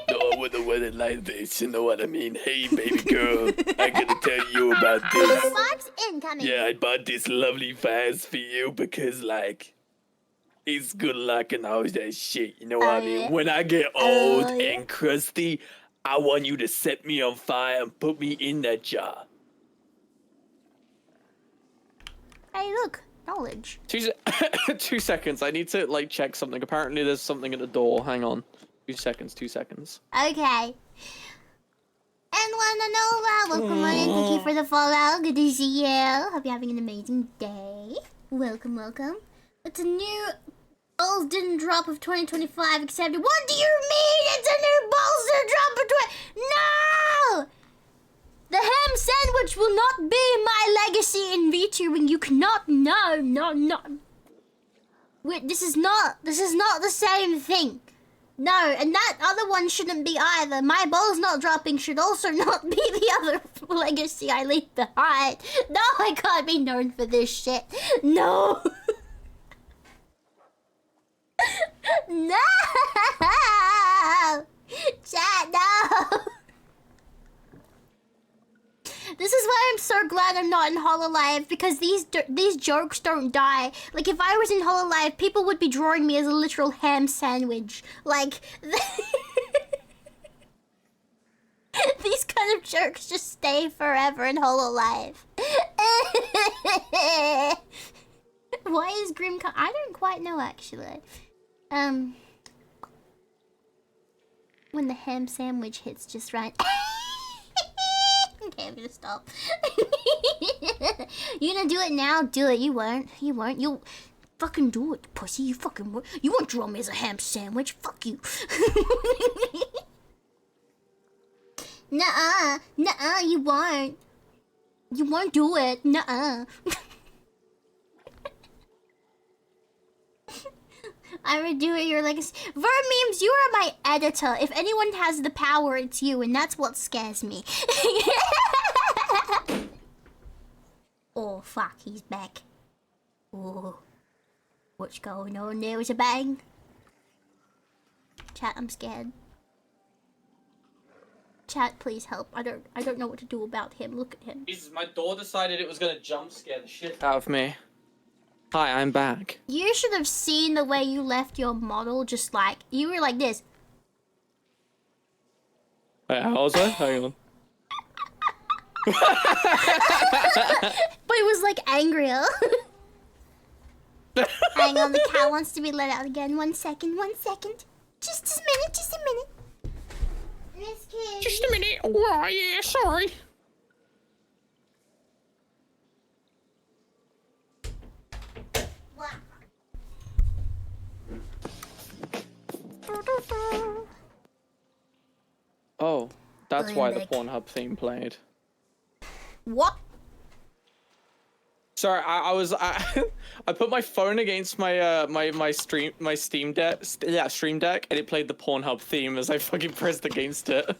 No, I would have read it like this, you know what I mean? Hey, baby girl, I gotta tell you about this. Sparks incoming. Yeah, I bought this lovely vase for you because, like, it's good luck and all that shit, you know what I mean? yeah. When I get old yeah. and crusty, I want you to set me on fire and put me in that jar. Hey, look, knowledge. 2 seconds. I need to like check something. Apparently, there's something at the door. Hang on. 2 seconds. 2 seconds. Okay. And one and all, welcome on in. Thank you for the follow. Good to see you. Hope you're having an amazing day. Welcome, welcome. It's a new Balls didn't drop of 2025 accepted. What do you mean? It's a new Balls didn't drop of 20... No! The ham sandwich will not be my legacy in VTubing. You cannot... No. Wait, this is not the same thing. No, and that other one shouldn't be either. My balls not dropping should also not be the other legacy I leave behind. No, I can't be known for this shit. No. No. Chat, no. This is why I'm so glad I'm not in Hololive, because these jokes don't die. Like, if I was in Hololive, people would be drawing me as a literal ham sandwich. Like, these kind of jokes just stay forever in Hololive. Why is Grim I don't quite know, actually. When the ham sandwich hits just right. Okay, I'm gonna stop. You gonna do it now? Do it. You won't. You'll fucking do it, pussy. You fucking won't. You won't draw me as a ham sandwich. Fuck you. Nuh-uh. Nuh-uh, you won't. You won't do it. Nuh-uh. I would do it, your legacy. Vermemes, you are my editor. If anyone has the power, it's you, and that's what scares me. Oh, fuck, he's back. Oh. What's going on there? Was a bang? Chat, I'm scared. Chat, please help. I don't know what to do about him. Look at him. Jesus, my door decided it was gonna jump scare the shit out of me. Hi, I'm back. You should have seen the way you left your model, just like, you were like this. Wait, how was I? Hang on. But it was like angrier. Hang on, the cat wants to be let out again. 1 second. Just a minute. Miss Kitty. Just a minute. Oh, yeah, sorry. Oh, that's why the Pornhub theme played. What? Sorry, I put my phone against my my Steam Deck, Stream Deck, and it played the Pornhub theme as I fucking pressed against it.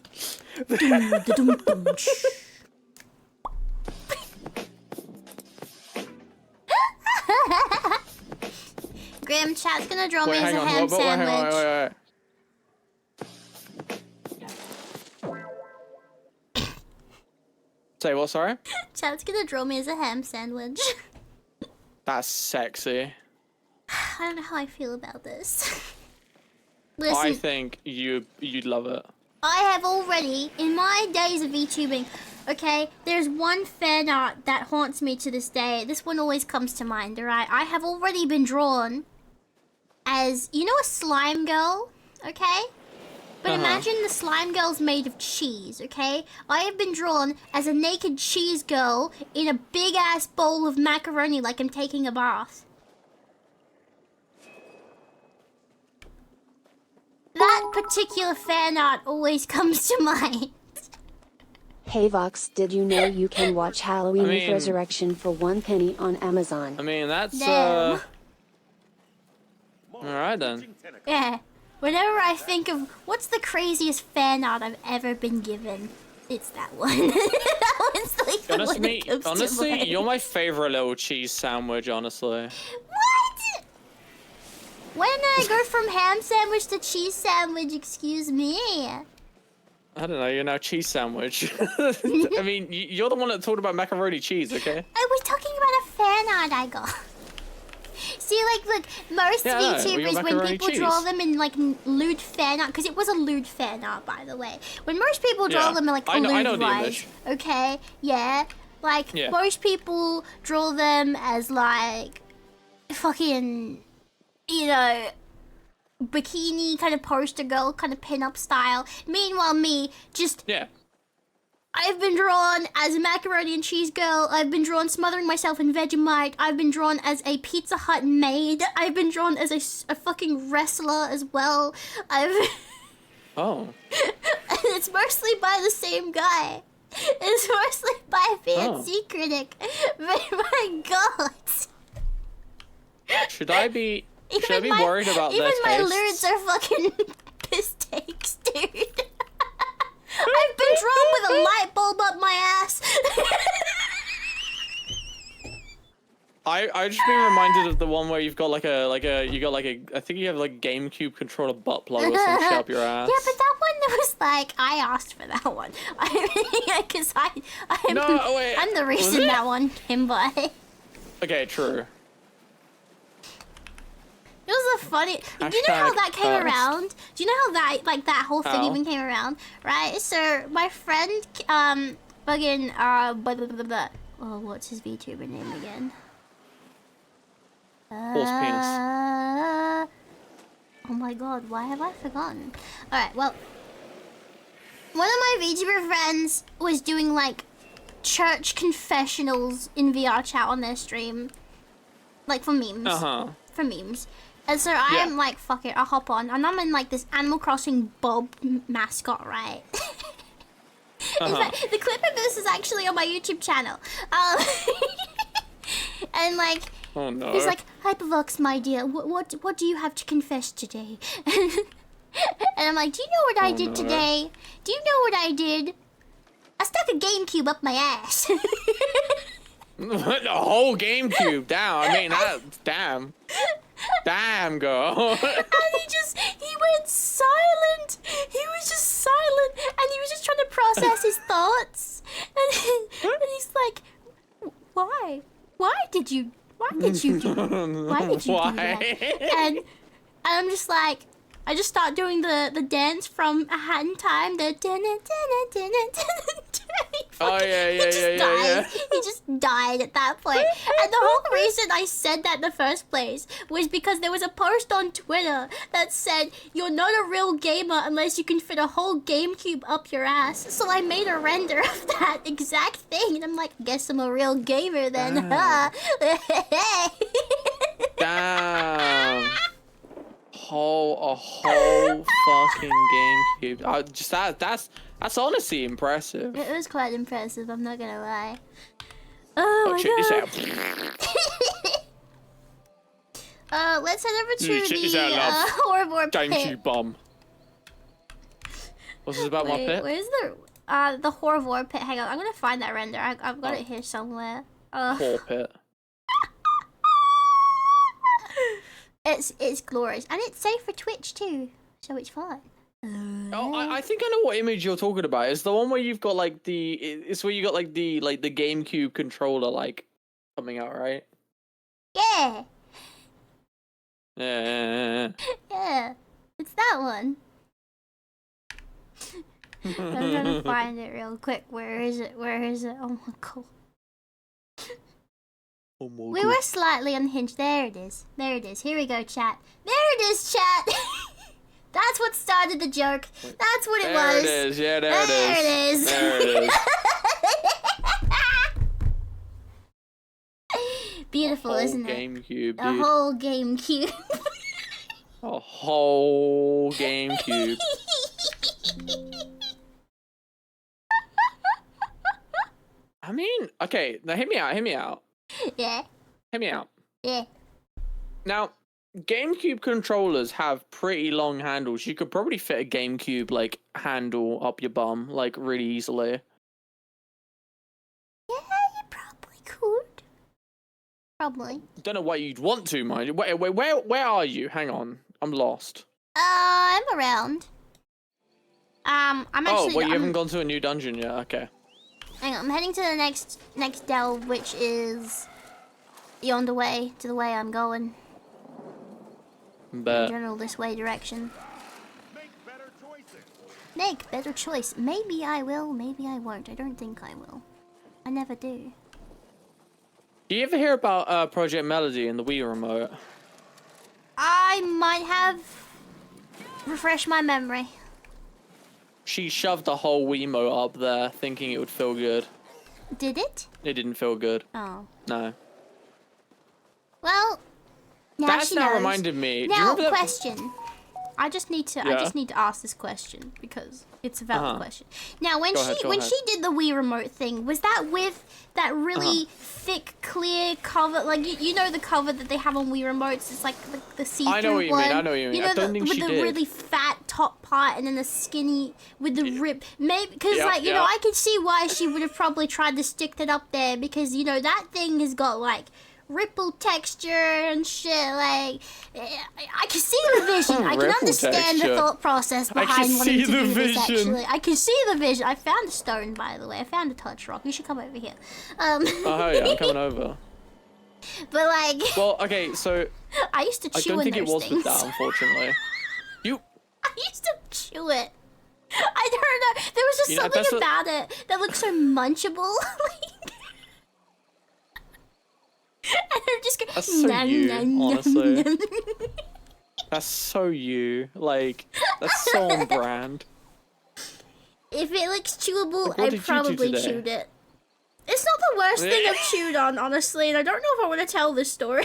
Grim, chat's gonna draw me Wait, as hang a on. ham Wait. sandwich. Say what? Sorry. Chat's gonna draw me as a ham sandwich. That's sexy. I don't know how I feel about this. Listen, I think you'd love it. I have already, in my days of VTubing, okay, there's one fan art that haunts me to this day. This one always comes to mind, alright? I have already been drawn as, you know, a slime girl, okay? But imagine the slime girl's made of cheese, okay? I have been drawn as a naked cheese girl in a big-ass bowl of macaroni like I'm taking a bath. That particular fan art always comes to mind. Hey Vox, did you know you can watch Halloween with mean- Resurrection for 1 penny on Amazon? I mean, that's Damn. Alright then. Yeah. Whenever I think of what's the craziest fan art I've ever been given, it's that one. That one's like the one that comes to Honestly, mind. you're my favorite little cheese sandwich, honestly. What? When did I go from ham sandwich to cheese sandwich? Excuse me. I don't know, you're now cheese sandwich. I mean, you're the one that talked about macaroni cheese, okay? I was talking about a fan art I got. See, like, look, most Yeah, I know. VTubers, Your when macaroni people draw cheese. them in, like, lewd fan art, because it was a lewd fan art, by the way. When most people draw Yeah. them in, like, I know lewd the wise, image. okay, yeah, like, Yeah. most people draw them as, like, fucking, you know, bikini kind of poster girl, kind of pin-up style. Meanwhile, me, just... Yeah. I've been drawn as a macaroni and cheese girl. I've been drawn smothering myself in Vegemite. I've been drawn as a Pizza Hut maid. I've been drawn as a fucking wrestler as well. Oh. It's mostly by the same guy. It's mostly by a fancy critic. But my god. Should I be worried about even their my tastes? lyrics are fucking piss takes, dude. I've been drawn with a light bulb up my ass. I just been reminded of the one where you've got like a I think you have like GameCube controller butt plug or some shit up your ass. Yeah, but that one was like I asked for that one. I mean, because I'm No, wait, I'm the was reason it? that one came by. Okay, true. It was a funny. Do you know how that came Hashtag around? Do you know how that whole thing How? even came around? Right. So my friend, fucking blah, blah, blah, blah. Oh, what's his VTuber name again? Horse penis. Oh my god, why have I forgotten? Alright, well, one of my VTuber friends was doing like church confessionals in VR chat on their stream. Like for memes. For memes. And so I'm like, fuck it, I'll hop on. And I'm in like this Animal Crossing Bob mascot, right? In fact, the clip of this is actually on my YouTube channel. And like, Oh no. he's like, Hypervox, my dear, what do you have to confess today? And I'm like, do you know what I did today? Do you know what I did? I stuck a GameCube up my ass. The whole GameCube down. I mean, damn. Damn, girl. And he went silent. He was just silent. And he was just trying to process his thoughts. And he's like, why? Why did you do that? And I'm just like, I just start doing the dance from A Hat in Time. The He just died at that point. And the whole reason I said that in the first place was because there was a post on Twitter that said, you're not a real gamer unless you can fit a whole GameCube up your ass. So I made a render of that exact thing. And I'm like, guess I'm a real gamer then. Damn. A whole fucking GameCube. That's honestly impressive. It was quite impressive, I'm not gonna lie. Oh check this my out. god. Let's head over to Check this out, the love. Horror pit. GameCube bomb. What's this about my Wait, pit? where's the Horror pit? Hang on, I'm gonna find that render. I've got it here somewhere. Horror pit. It's glorious, and it's safe for Twitch too, so it's fine. Oh, I think I know what image you're talking about. It's the one where you've got like it's where you got like the GameCube controller like coming out, right? Yeah. Yeah. Yeah, it's that one. I'm gonna find it real quick. Where is it? Where is it? Oh my god. Oh my We were slightly unhinged. There it is. There it is. Here we go, chat. There it is, chat. That's what started the joke. That's what it was. There it is. Yeah, there There it is. There it is. Beautiful, isn't it? GameCube, A dude. whole GameCube. A whole GameCube. I mean, okay, now hear me out. Yeah. Hear me out. Yeah. Now, GameCube controllers have pretty long handles. You could probably fit a GameCube like handle up your bum like really easily. Yeah, you probably could. Probably. Don't know why you'd want to, mind you. Wait, where are you? Hang on, I'm lost. I'm around. I'm actually. Oh, wait, you haven't gone to a new dungeon yet. Okay. Hang on, I'm heading to the next delve, which is on the way to the way I'm going. In But general, this way direction. Make better choice. Maybe I will, maybe I won't. I don't think I will. I never do. do you ever hear about Project Melody and the Wii remote? I might have. Refresh my memory. She shoved the whole Wiimote up there, thinking it would feel good. Did it? It didn't feel good. Oh. No. Well, now That's she now knows. reminded me. Do you Now, remember that? question. I just need to ask this question because it's a valid question. Now, when Go ahead. she did the Wii remote thing, was that with that really thick, clear cover? Like you know the cover that they have on Wii remotes. It's like the see-through one. I know what you mean. I know what you mean. You know I don't think with she the did. really fat top part and then the skinny with the rib. Maybe because Yep, you know I can see why she would have probably tried to stick that up there because you know that thing has got like ripple texture and shit. Like I can see the vision. I can Ripple understand texture. the thought process I can behind wanting see to the do this. vision. Actually, I can see the vision. I found a stone, by the way. I found a touch rock. You should come over here. Oh yeah, I'm coming over. But like, Well, okay, so I used to I chew don't in think it those was things. with that, unfortunately. You. I used to chew it. I don't know. There was just You know, something that's about it that looked so munchable. Like, and I'm just going. That's so you, honestly. That's so you. Like, that's so on brand. If it looks chewable, Like, what I did you do probably today? chewed it. It's not the worst thing I've chewed on, honestly, and I don't know if I want to tell this story.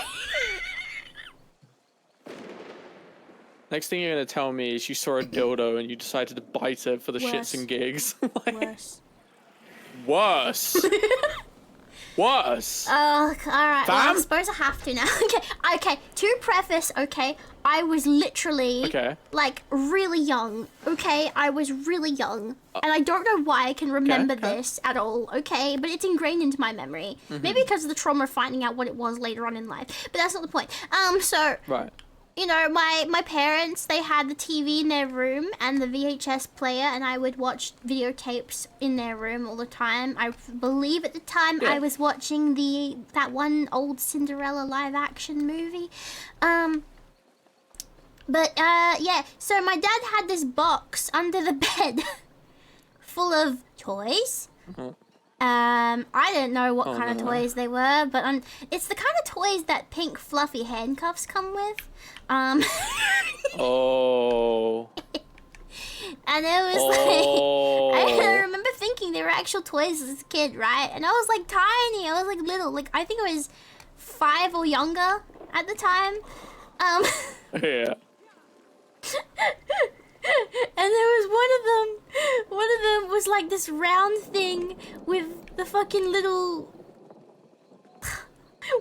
Next thing you're gonna tell me is you saw a dildo and you decided to bite it for the Worse. shits and gigs. Like, Worse. worse. Worse. Oh, alright. Well, I Fam? suppose I have to now. Okay. To preface, okay, I was literally, Okay. like, really young. Okay, I was really young. And I don't know why I can remember okay. this at all, okay? But it's ingrained into my memory. Maybe because of the trauma of finding out what it was later on in life. But that's not the point. So... Right. You know, my parents, they had the TV in their room and the VHS player, and I would watch videotapes in their room all the time. I believe at the time I was watching that one old Cinderella live action movie. Yeah, so my dad had this box under the bed full of toys. I didn't know what kind of toys they were, but it's the kind of toys that pink fluffy handcuffs come with. Oh. And it was like, I remember thinking they were actual toys as a kid, right? And I was like tiny, I was like little, like I think I was 5 or younger at the time. Yeah. And there was one of them was like this round thing with the fucking little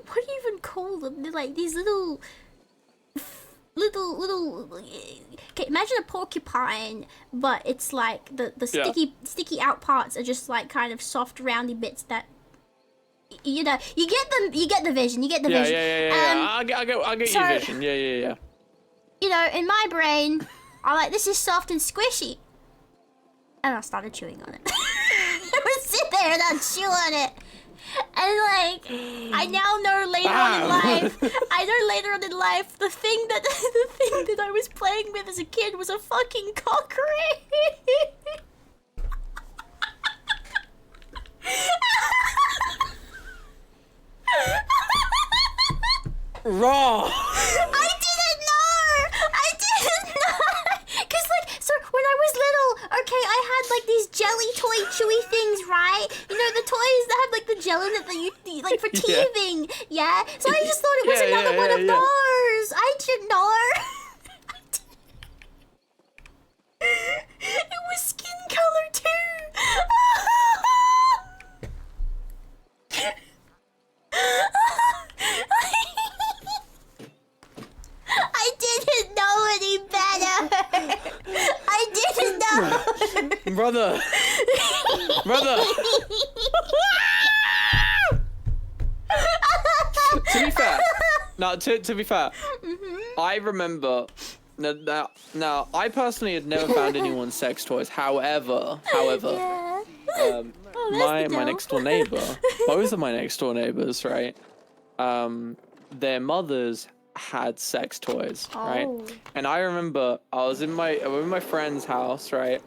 what do you even call them? They're like these little. Okay, imagine a porcupine, but it's like the sticky out parts are just like kind of soft roundy bits that you know you get the vision. Yeah. I get your vision. Yeah. You know, in my brain, I'm like, this is soft and squishy, and I started chewing on it. I would sit there and I'd chew on it. And like, I now know later on in life, the thing that I was playing with as a kid was a fucking cock ring. Raw. I didn't know. Cause like, so when I was little, okay, I had like these jelly toy chewy things, right? You know, the toys that have like the jelly that you like for teething, yeah? So I just thought it was another one of those. I didn't know. It was skin color too. I didn't know any better. I didn't know. Brother. To be fair, I remember. Now, I personally had never found anyone's sex toys. However, my next door neighbor, both of my next door neighbors, right? Their mothers had sex toys, right? And I remember I was in my friend's house, right?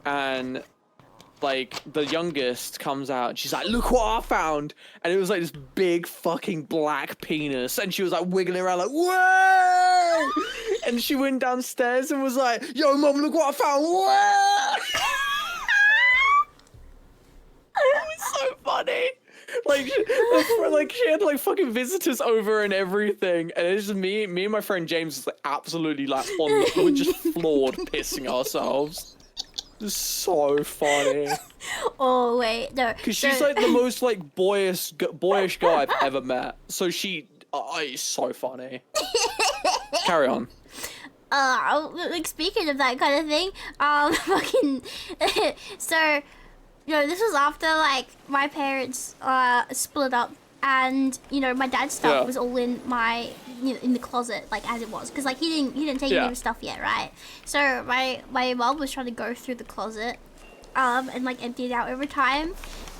And like the youngest comes out, she's like, "Look what I found!" And it was like this big fucking black penis, and she was like wiggling around like, "Whoa!" And she went downstairs and was like, "Yo, mom, look what I found!" Whoa! It was so funny. Like she had like fucking visitors over and everything, and it's just me and my friend James was like absolutely like we're just floored, pissing ourselves. It's so funny. Oh wait, no. Because she's like the most like boyish girl I've ever met. So it's so funny. Carry on. Like speaking of that kind of thing, fucking, so, you know, this was after like my parents split up, and you know my dad's stuff was all in in the closet, like as it was, because like he didn't take any of his stuff yet, right? So my mom was trying to go through the closet, and like empty it out over time.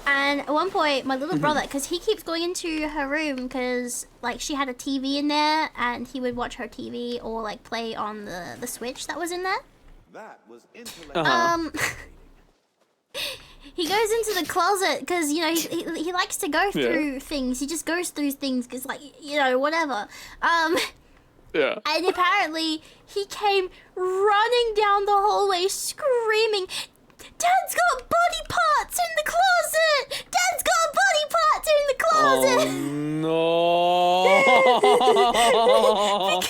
And at one point, my little brother, because he keeps going into her room, because like she had a TV in there, and he would watch her TV or like play on the Switch that was in there. That was intellectual. He goes into the closet because, you know, he likes to go through things. He just goes through things because, like, you know, whatever. Yeah. And apparently he came running down the hallway screaming, "Dad's got body parts in the closet! Dad's got body parts in the closet!" Oh, no.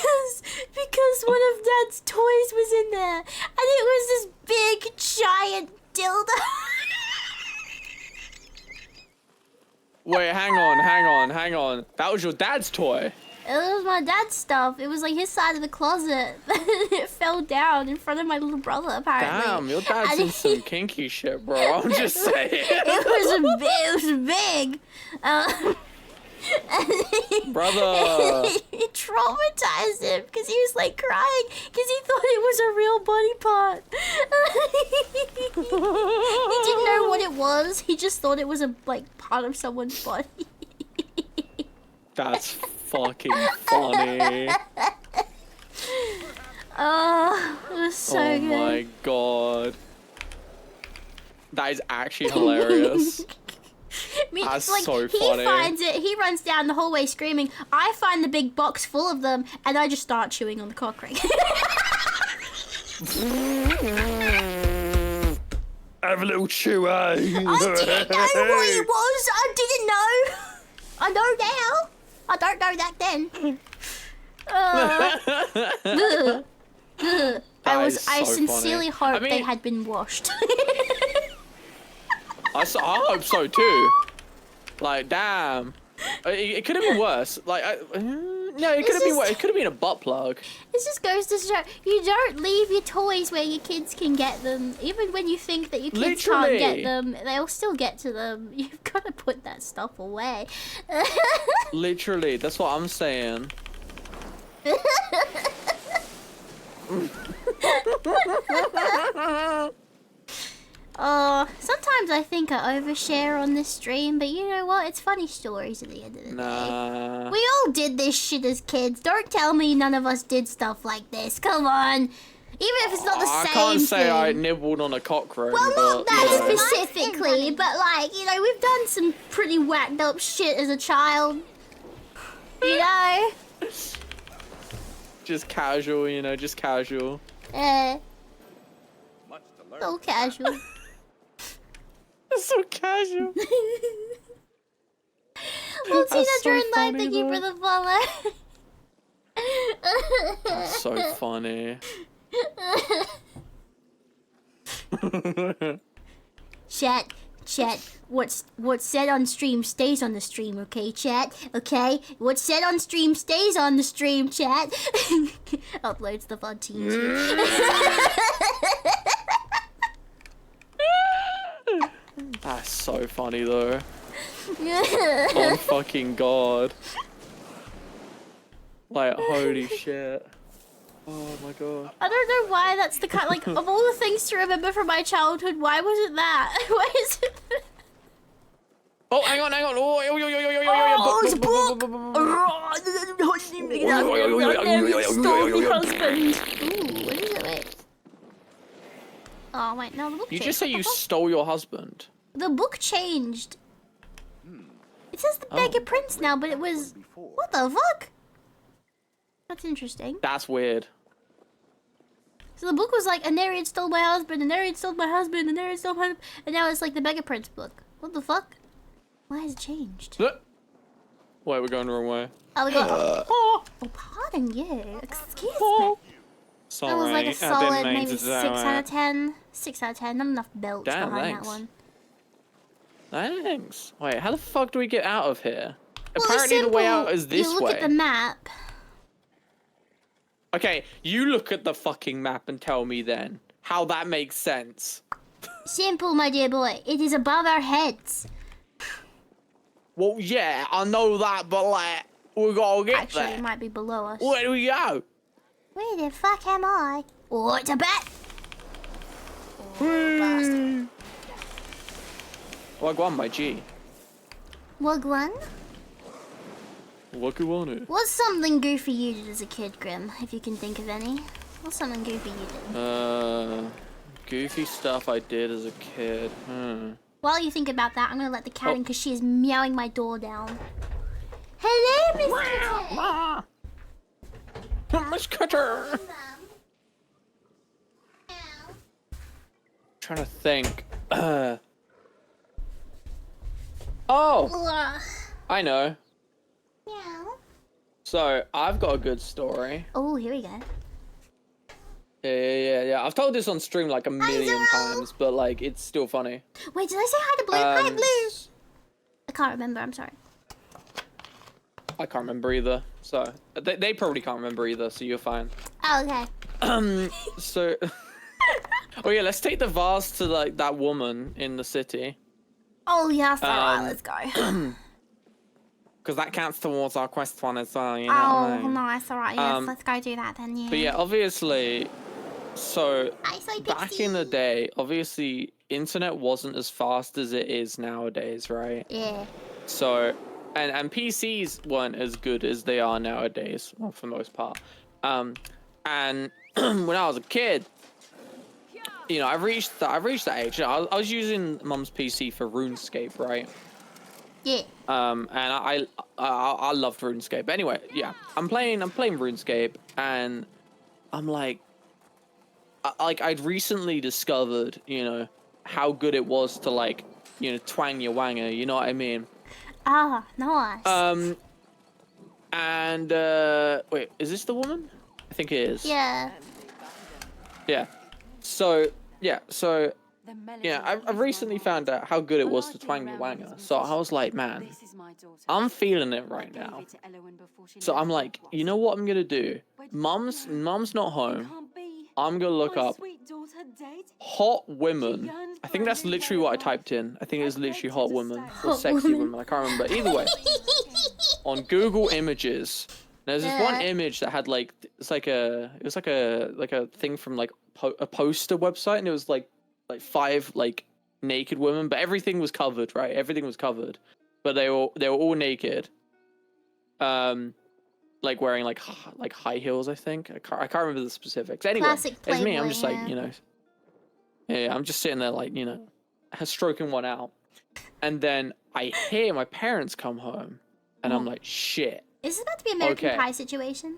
because one of Dad's toys was in there, and it was this big, giant dildo. Wait, hang on. That was your dad's toy? It was my dad's stuff. It was like his side of the closet. It fell down in front of my little brother, apparently. Damn, your dad's in some kinky shit, bro. I'm just saying. It was big. Brother. It traumatized him because he was like crying because he thought it was a real body part. He didn't know what it was. He just thought it was a part of someone's body. That's fucking funny. Oh, it was so good. Oh my god. That is actually hilarious. That's like, so funny. He finds it, he runs down the hallway screaming, I find the big box full of them, and I just start chewing on the cock ring. Have a little chew, eh? I didn't know what it was. I didn't know. I know now. I don't know that then. I sincerely hope they had been washed. I hope so too. Like, damn. It could have been worse. Like, no, it could have been worse. It could have been a butt plug. This just goes to show you don't leave your toys where your kids can get them. Even when you think that your kids can't get them, they'll still get to them. You've got to put that stuff away. Literally, that's what I'm saying. Sometimes I think I overshare on this stream, but you know what? It's funny stories at the end of the day. We all did this shit as kids. Don't tell me none of us did stuff like this. Come on. Even if it's not the same thing. I can't say I nibbled on a cockroach. Well, not that specifically, but like, you know, we've done some pretty whacked up shit as a child. You know? Just casual, you know, just casual. So casual. So casual. Well, Tina Dreamline, thank you for the follow. That's so funny. Chat, what's said on stream stays on the stream, okay, chat? Okay? What's said on stream stays on the stream, chat. Upload stuff on TNT. That's so funny though. Oh fucking god. Like, holy shit. Oh my god. I don't know why that's the kind, like, of all the things to remember from my childhood, why was it that? Why is it that? Oh, hang on. Oh, it's a book! Stole my husband. Ooh, what is it? Wait. Oh, wait, no, the book changed. You just say you stole your husband? The book changed. It says the Beggar Prince now, but it was... What the fuck? That's interesting. That's weird. So the book was like, a Nereid stole my husband, a Nereid stole my husband, a Nereid stole my... And now it's like the Beggar Prince book. What the fuck? Why has it changed? Wait, we're going the wrong way. Oh, we got... Oh, pardon you. Excuse me. Sorry, that was like a solid maybe 6 out out of 10. 6 out of 10. Not enough belch behind that one. Thanks. Wait, how the fuck do we get out of here? Well, apparently the way out is this way. You look at the map. Okay, you look at the fucking map and tell me then how that makes sense. Simple, my dear boy. It is above our heads. Well, yeah, I know that, but like, we gotta get there. Actually, it might be below us. Where do we go? Where the fuck am I? Oh, it's a bat! Oh, bastard. Wagwan by G. Wagwan? Wagwan. What's something goofy you did as a kid, Grim, if you can think of any? What's something goofy you did? Goofy stuff I did as a kid. While you think about that, I'm gonna let the cat in because she is meowing my door down. Hello, Mr. Miss Cutter! Trying to think. Oh! I know. So, I've got a good story. Oh, here we go. Yeah. I've told this on stream like a million times, but like, it's still funny. Wait, did I say hi to Blue? Hi, Blue! I can't remember, I'm sorry. I can't remember either, so... They probably can't remember either, so you're fine. Oh, okay. So... Oh yeah, let's take the vase to like that woman in the city. Oh yes, alright, let's go. Because that counts towards our quest one as well, you know what I mean? Nice, alright, yes, let's go do that then, yeah. But yeah, obviously, so back in the day, obviously, internet wasn't as fast as it is nowadays, right? Yeah. So, and PCs weren't as good as they are nowadays, well, for the most part. And when I was a kid, you know, I've reached that age. I was using Mum's PC for RuneScape, right? Yeah. And I loved RuneScape. Anyway, yeah, I'm playing RuneScape, and I'm like I'd recently discovered, you know, how good it was to like, you know, twang your wanger. You know what I mean? Ah, nice. And wait, is this the woman? I think it is. Yeah. Yeah. So yeah, so Yeah, I've recently found out how good it was to twang the wanger. So I was like, man, I'm feeling it right now. So I'm like, you know what I'm gonna do? Mom's not home. I'm gonna look up hot women. I think that's literally what I typed in. I think it was literally hot women or sexy women. I can't remember. Either way, on Google Images, there's this one image that had like it was like a thing from like a poster website, and it was like 5 like naked women, but everything was covered, right? Everything was covered, but they were all naked. Like wearing like high heels, I think. I can't remember the specifics. Anyway, it's me. I'm just like, you know, yeah, I'm just sitting there like, you know, stroking one out, and then I hear my parents come home, and I'm like, shit. Is this about to be American Pie situation?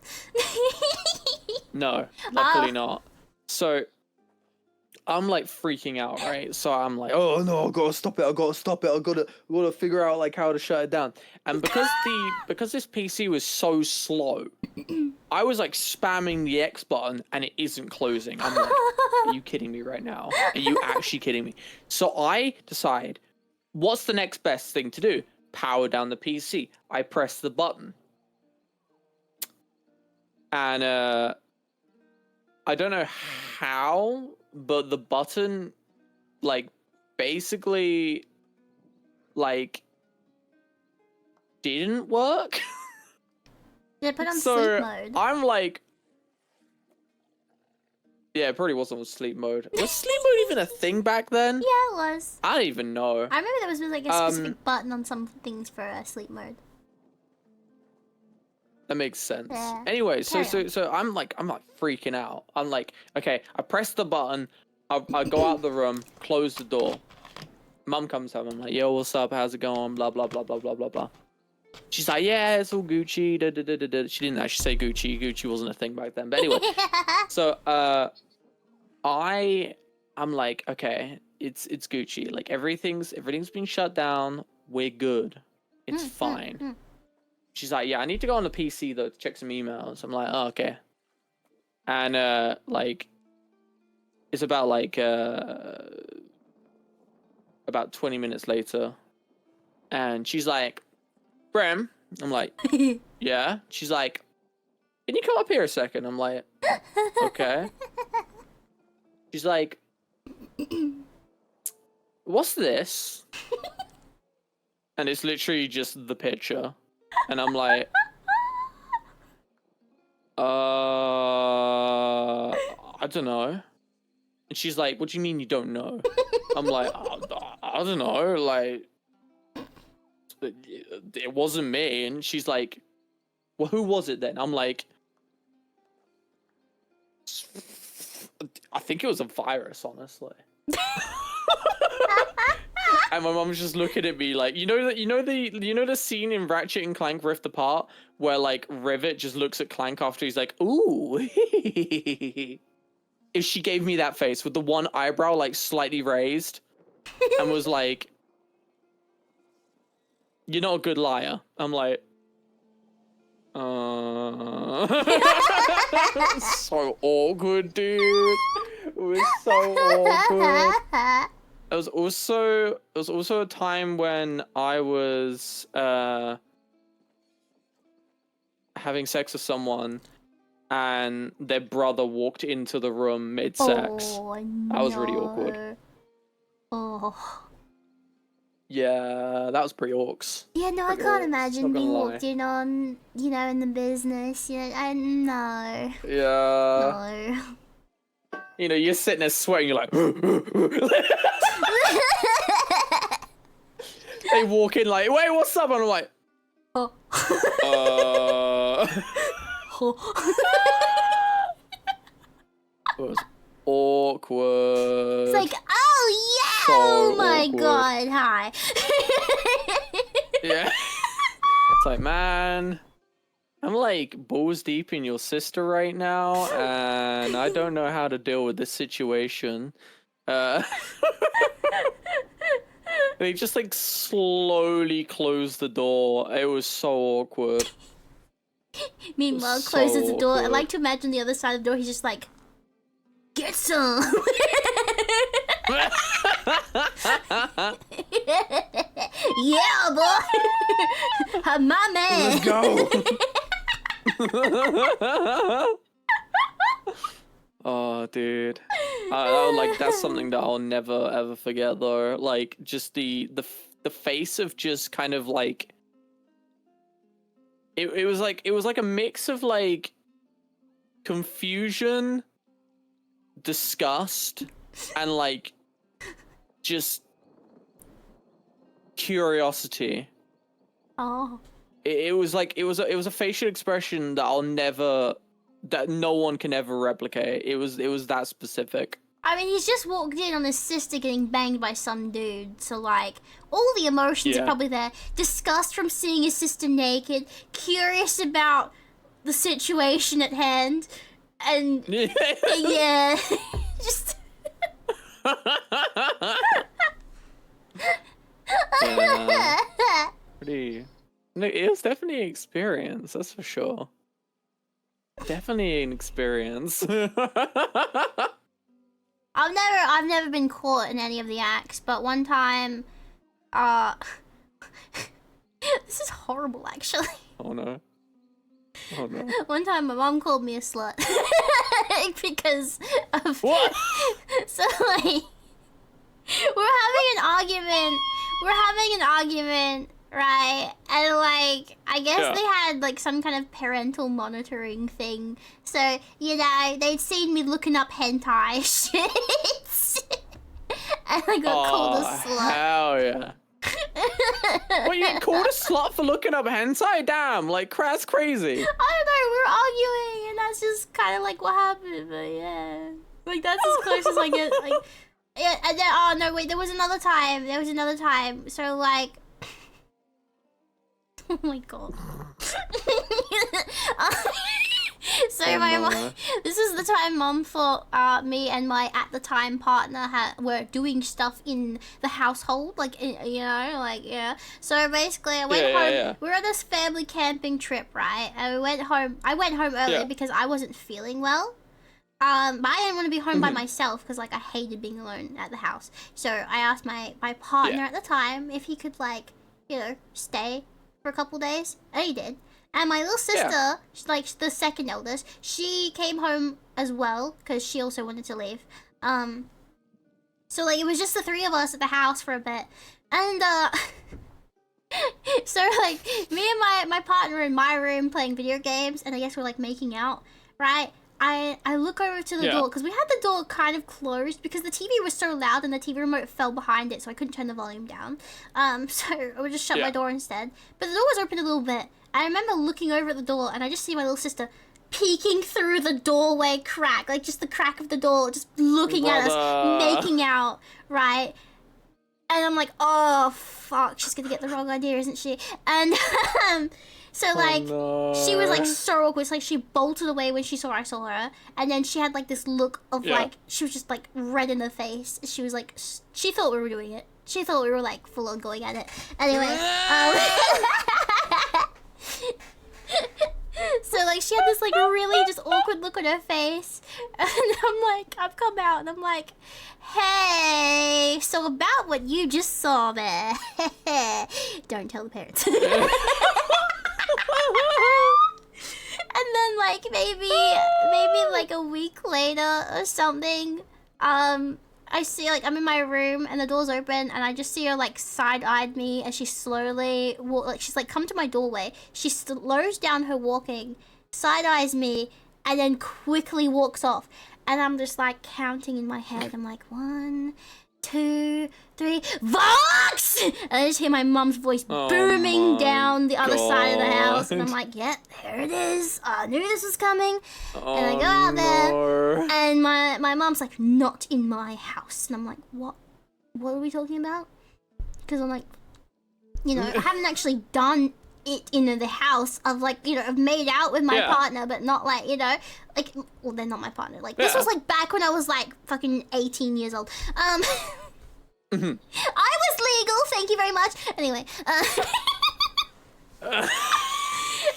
No, luckily not. So I'm like freaking out, right? So I'm like, oh no, I gotta stop it, I gotta figure out like how to shut it down. And because this PC was so slow, I was like spamming the X button and it isn't closing. I'm like, are you kidding me right now? Are you actually kidding me? So I decide, what's the next best thing to do? Power down the PC. I press the button. And I don't know how, but the button like basically like didn't work. Did it put on sleep mode? I'm like, yeah, it probably wasn't on sleep mode. Was sleep mode even a thing back then? Yeah, it was. I don't even know. I remember there was like a specific button on some things for sleep mode. That makes sense. Yeah. Anyway, so I'm like freaking out. I'm like, okay, I press the button, I go out the room, close the door. Mum comes home. I'm like, yo, what's up? How's it going? Blah blah blah blah blah blah blah. She's like, yeah, it's all Gucci. Da, da, da, da, da. She didn't actually say Gucci. Gucci wasn't a thing back then. But anyway, so I'm like, okay, it's Gucci. Like everything's been shut down. We're good. It's fine. She's like, yeah, I need to go on the PC though to check some emails. I'm like, oh, okay. And like, it's about like about 20 minutes later, and she's like, Bram. I'm like, yeah. She's like, can you come up here a second? I'm like, okay. She's like, what's this? And it's literally just the picture. And I'm like, I don't know. And she's like, what do you mean you don't know? I'm like, I don't know, like, it wasn't me. And she's like, well, who was it then? I'm like, I think it was a virus, honestly. And my mom's just looking at me like, you know the scene in Ratchet and Clank Rift Apart where like Rivet just looks at Clank after he's like, ooh. If she gave me that face with the one eyebrow like slightly raised and was like, you're not a good liar. I'm like, so awkward, dude. It was so awkward. It was also a time when I was having sex with someone and their brother walked into the room mid-sex. Oh, that was really awkward. Oh. Yeah, that was pretty orcs. Yeah, no, I can't imagine being walked in on, you know, in the business. You know, no. Yeah. No. You know, you're sitting there sweating, you're like... They walk in like, wait, what's up? And I'm like... Oh. It was awkward. It's like, oh yeah! So oh my awkward. god, hi. Yeah. It's like, man... I'm like balls deep in your sister right now, and I don't know how to deal with this situation. They just like slowly closed the door. It was so awkward. Meanwhile, So closes the door. I awkward. like to imagine the other side of the door. He's just like, get some. Yeah, boy. My man. Let's go. Oh, dude. That's something that I'll never ever forget, though. Like, just the face of just kind of like. It was like a mix of like confusion, disgust, and like just curiosity. Oh. It was a facial expression that no one can ever replicate. It was that specific. I mean, he's just walked in on his sister getting banged by some dude, so like, all the emotions are probably there. Disgust from seeing his sister naked, curious about the situation at hand, and yeah, just. Pretty. No, it was definitely an experience. That's for sure. Definitely an experience. I've never been caught in any of the acts, but one time, this is horrible, actually. Oh no. Oh no. One time my mom called me a slut. Because of... What? So, like, we're having an argument, right? And, like, I guess they had, like, some kind of parental monitoring thing. So, you know, they'd seen me looking up hentai shit. And I got called a slut. Hell yeah. What, you get called a slut for looking up hentai? Damn, like, that's crazy. I don't know, we were arguing, and that's just kind of like what happened, but yeah. Like, that's as close as I get, like... Yeah, and then, oh no, wait, there was another time, so like... Oh my god. So my mom, this is the time Mom thought me and my at the time partner were doing stuff in the household, like, you know, like, yeah. So basically I went home. Yeah. We were on this family camping trip, right? And we went home. I went home early because I wasn't feeling well. But I didn't want to be home by myself because, like, I hated being alone at the house. So I asked my partner at the time if he could, like, you know, stay for a couple days, and he did. And my little sister, like the second eldest, she came home as well because she also wanted to leave. So like it was just the three of us at the house for a bit, and so like me and my partner in my room playing video games, and I guess we're like making out, right? I look over to the door because we had the door kind of closed because the TV was so loud and the TV remote fell behind it, so I couldn't turn the volume down. So I would just shut my door instead. But the door was open a little bit. I remember looking over at the door and I just see my little sister peeking through the doorway crack, like just the crack of the door, just looking at us, making out, right? And I'm like, oh fuck, she's gonna get the wrong idea, isn't she? And so like she was like so awkward. It's like she bolted away when I saw her, and then she had like this look of like she was just like red in the face. She was like she thought we were doing it. She thought we were like full on going at it. Anyway, so like she had this like really just awkward look on her face, and I've come out and I'm like, hey, so about what you just saw there, don't tell the parents. And then like maybe like a week later or something, I see like I'm in my room and the door's open and I just see her like side-eyed me as she slowly she's like come to my doorway. She slows down her walking, side-eyes me, and then quickly walks off. And I'm just like counting in my head. I'm like 1, 2, 3, Vox! And I just hear my mom's voice booming down the other side of the house. And I'm like, yep, there it is. I knew this was coming. And I go out there. And my mom's like, not in my house. And I'm like, what? What are we talking about? Because I'm like, you know, I haven't actually done it in the house. I've like, you know, I've made out with my partner, but not like, you know, like, well, they're not my partner. Like, this was like back when I was like fucking 18 years old. I was legal, thank you very much. Anyway, and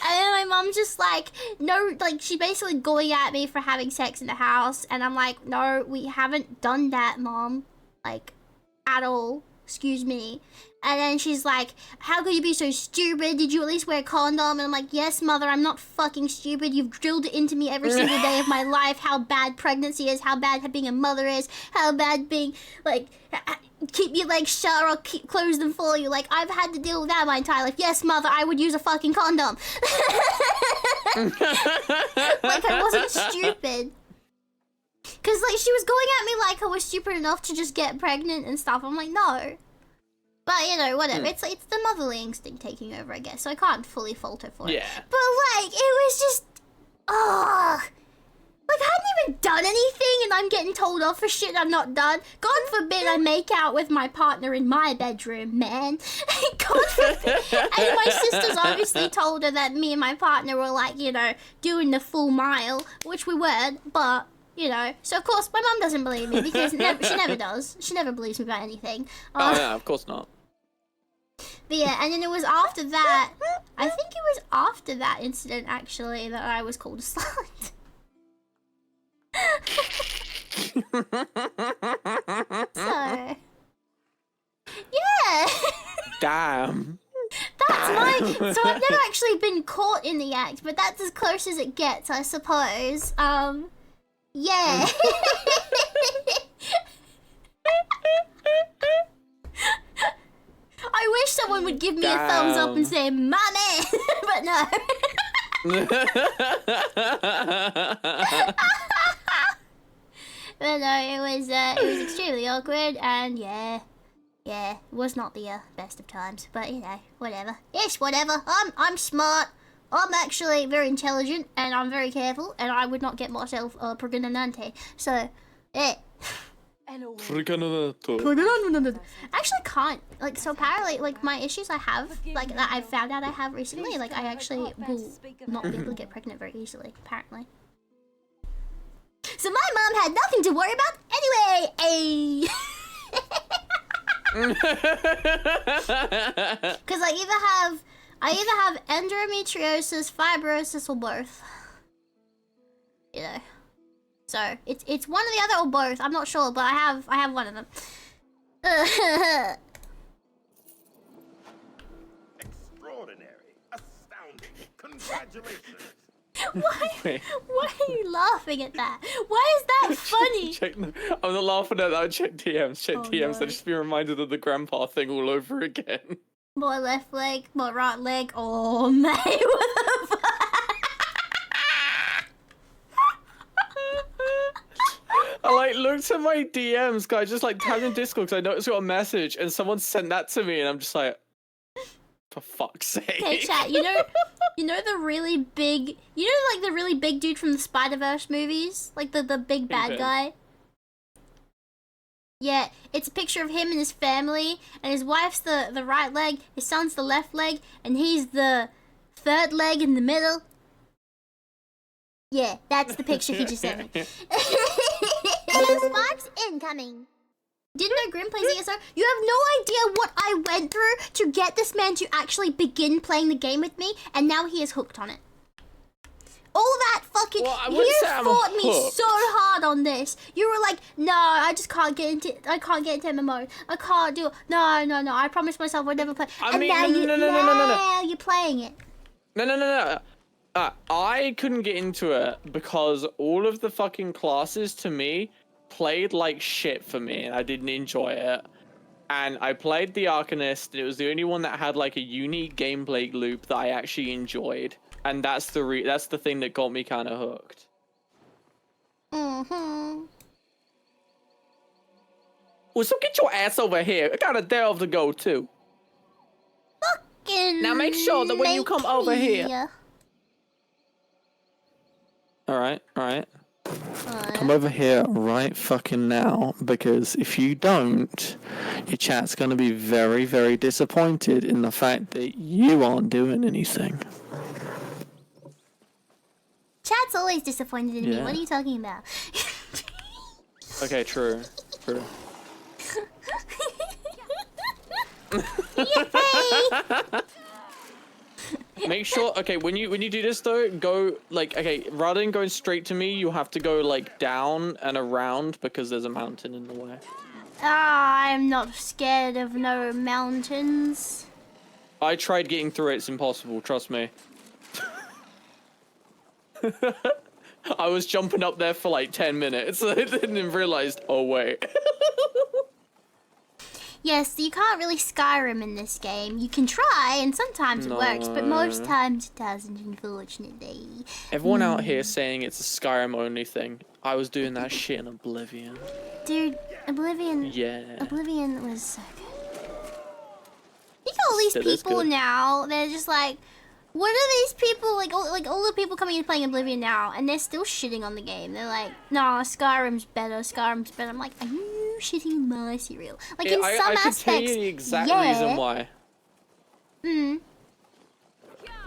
then my mom's just like, no, like, she's basically going at me for having sex in the house. And I'm like, no, we haven't done that, Mom. Like, at all. Excuse me. And then she's like, how could you be so stupid? Did you at least wear a condom? And I'm like, yes, mother, I'm not fucking stupid. You've drilled it into me every single day of my life, how bad pregnancy is, how bad being a mother is, how bad being, like, keep your legs shut or I'll close them for you. Like, I've had to deal with that my entire life. Yes, mother, I would use a fucking condom. Like, I wasn't stupid. Because, like, she was going at me like I was stupid enough to just get pregnant and stuff. I'm like, no. But, you know, whatever. It's the motherly instinct taking over, I guess. So I can't fully fault her for it. Yeah. But, like, it was just... Ugh. Like, I hadn't even done anything and I'm getting told off for shit I've not done. God forbid I make out with my partner in my bedroom, man. God forbid. And my sisters obviously told her that me and my partner were, like, you know, doing the full mile, which we weren't, but... You know, so of course my mum doesn't believe me because she never does. She never believes me about anything. Oh yeah, of course not. But yeah, and then it was after that, I think it was after that incident actually that I was called a slut. So, yeah. Damn. So I've never actually been caught in the act, but that's as close as it gets, I suppose. Yeah. I wish someone would give me a thumbs up and say, "Mommy," but no. But no, it was extremely awkward, and yeah, it was not the best of times. But you know, whatever. Yes, whatever. I'm smart. I'm actually very intelligent, and I'm very careful, and I would not get myself pregnant. So, yeah. Actually can't. Like, so apparently, like, my issues I have, like, that I've found out I have recently, like, I actually will not be able to get pregnant very easily, apparently. So my mom had nothing to worry about anyway, Because I either have endometriosis, fibrosis, or both. You know. So it's one or the other or both. I'm not sure, but I have one of them. Extraordinary. Astounding. Congratulations. Why are you laughing at that? Why is that funny? I'm not laughing at that. Check DMs. Check DMs. No. I just be reminded of the grandpa thing all over again. More left leg, more right leg. Oh, mate, what the fuck? I like looked at my DMs, guys. Just like tagged in Discord because I noticed I got a message and someone sent that to me, and I'm just like, for fuck's sake. Okay, chat. You know the really big, like the really big dude from the Spider-Verse movies, like the big bad guy. Yeah, it's a picture of him and his family, and his wife's the right leg, his son's the left leg, and he's the third leg in the middle. Yeah, that's the picture he just sent me. Sparks incoming. Didn't know Grim plays ESO? You have no idea what I went through to get this man to actually begin playing the game with me, and now he is hooked on it. All that fucking... Well, you fought me so hard on this. You were like, no, I just can't get into MMO. I can't do it. No, I promised myself I'd never play. No. Now you're playing it. No. I couldn't get into it because all of the fucking classes to me played like shit for me, and I didn't enjoy it. And I played the Arcanist, and it was the only one that had like a unique gameplay loop that I actually enjoyed. And that's the thing that got me kind of hooked. Mm-hmm. Well, so get your ass over here. I got a delve to go too. Fucking now make sure that when you come over here. All right. Come over here right fucking now, because if you don't, your chat's gonna be very, very disappointed in the fact that you aren't doing anything. Chat's always disappointed in me. What are you talking about? Okay, true. Make sure, okay, when you do this though, go like, okay, rather than going straight to me, you have to go like down and around because there's a mountain in the way. I'm not scared of no mountains. I tried getting through it. It's impossible. Trust me. I was jumping up there for like 10 minutes. I didn't realize. Oh wait. Yes, you can't really Skyrim in this game. You can try, and sometimes it works, but most times it doesn't, unfortunately. Everyone out here saying it's a Skyrim only thing. I was doing that shit in Oblivion. Dude, Oblivion. Yeah. Oblivion was so good. You got all these Still is people good. now. They're just like, what are these people like? All the people coming in playing Oblivion now, and they're still shitting on the game. They're like, nah, Skyrim's better. Skyrim's better. I'm like, are you shitting my cereal? Like in some I aspects, can tell you the exact yeah. reason why.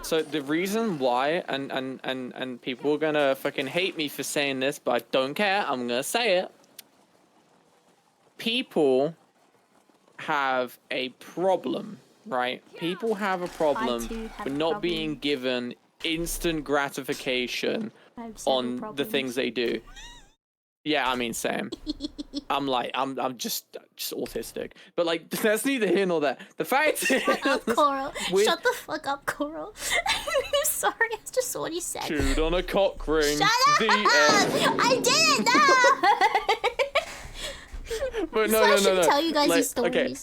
So the reason why, and people are gonna fucking hate me for saying this, but I don't care. I'm gonna say it. People have a problem, right? People have a problem too have with a not problem. being given instant gratification I have several on the problems. things they do. Yeah, I mean, same. I'm just autistic, but like that's neither here nor there. The fact Shut up, is, Coral. with- Shut the fuck up, Coral. I'm sorry, I just saw what you said. chewed on a cock ring. Shut up! The end. I didn't know. But So I shouldn't tell you guys like, these okay,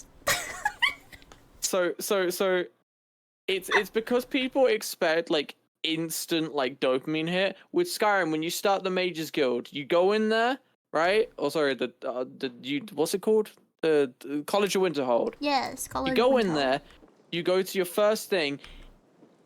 stories. So it's because people expect like instant like dopamine hit with Skyrim. When you start the Mages Guild, you go in there, right? Oh, sorry, what's it called? The College of Winterhold. Yes, College You go in Winter. there, you go to your first thing.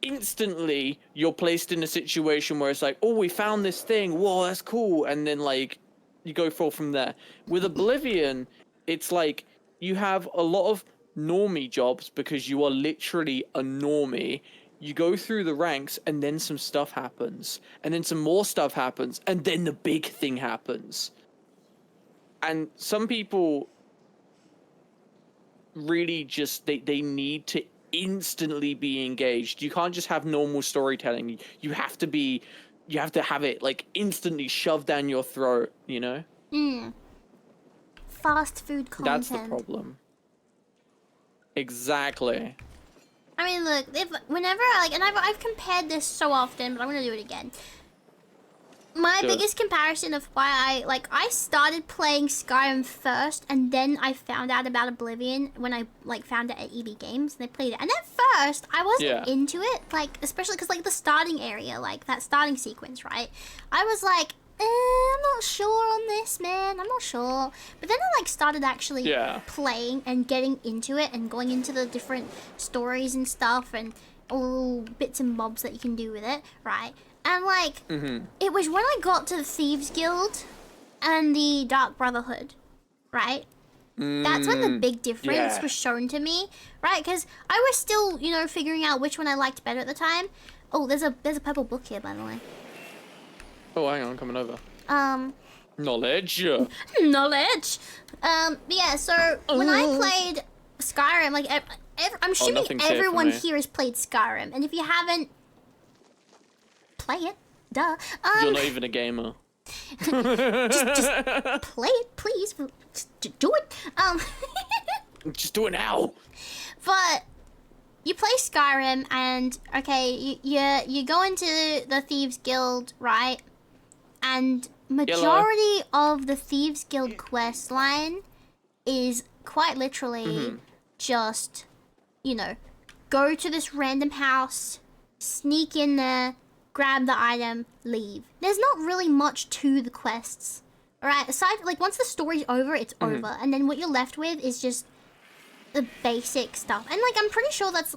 Instantly, you're placed in a situation where it's like, oh, we found this thing. Whoa, that's cool. And then like, you go forward from there. With Oblivion, it's like you have a lot of normie jobs because you are literally a normie. You go through the ranks and then some stuff happens. And then some more stuff happens. And then the big thing happens. And some people really just, they need to instantly be engaged. You can't just have normal storytelling. You have to have it like instantly shoved down your throat, you know? Fast food content. That's the problem. Exactly. I mean, look, whenever I've compared this so often, but I'm gonna do it again. My Do it. biggest comparison of why I started playing Skyrim first, and then I found out about Oblivion when I found it at EB Games and they played it. And at first, I wasn't into it, especially because the starting area, that starting sequence, right? I was like, I'm not sure on this, man. I'm not sure. But then I started actually playing and getting into it and going into the different stories and stuff and all bits and bobs that you can do with it, right? And it was when I got to the Thieves Guild and the Dark Brotherhood, right? That's when the big difference was shown to me, right? Because I was still, figuring out which one I liked better at the time. Oh, there's a purple book here, by the way. Oh, hang on, I'm coming over. Knowledge. Knowledge. Yeah. So when I played Skyrim, I'm assuming nothing's here for everyone me. here has played Skyrim, and if you haven't, play it. Duh. You're not even a gamer. just play it, please. Just do it. Just do it now. But you play Skyrim, and okay, you go into the Thieves Guild, right? And majority of the Thieves Guild quest line is quite literally just, go to this random house, sneak in there, grab the item, leave. There's not really much to the quests. Alright, aside once the story's over, it's over. And then what you're left with is just the basic stuff. And I'm pretty sure that's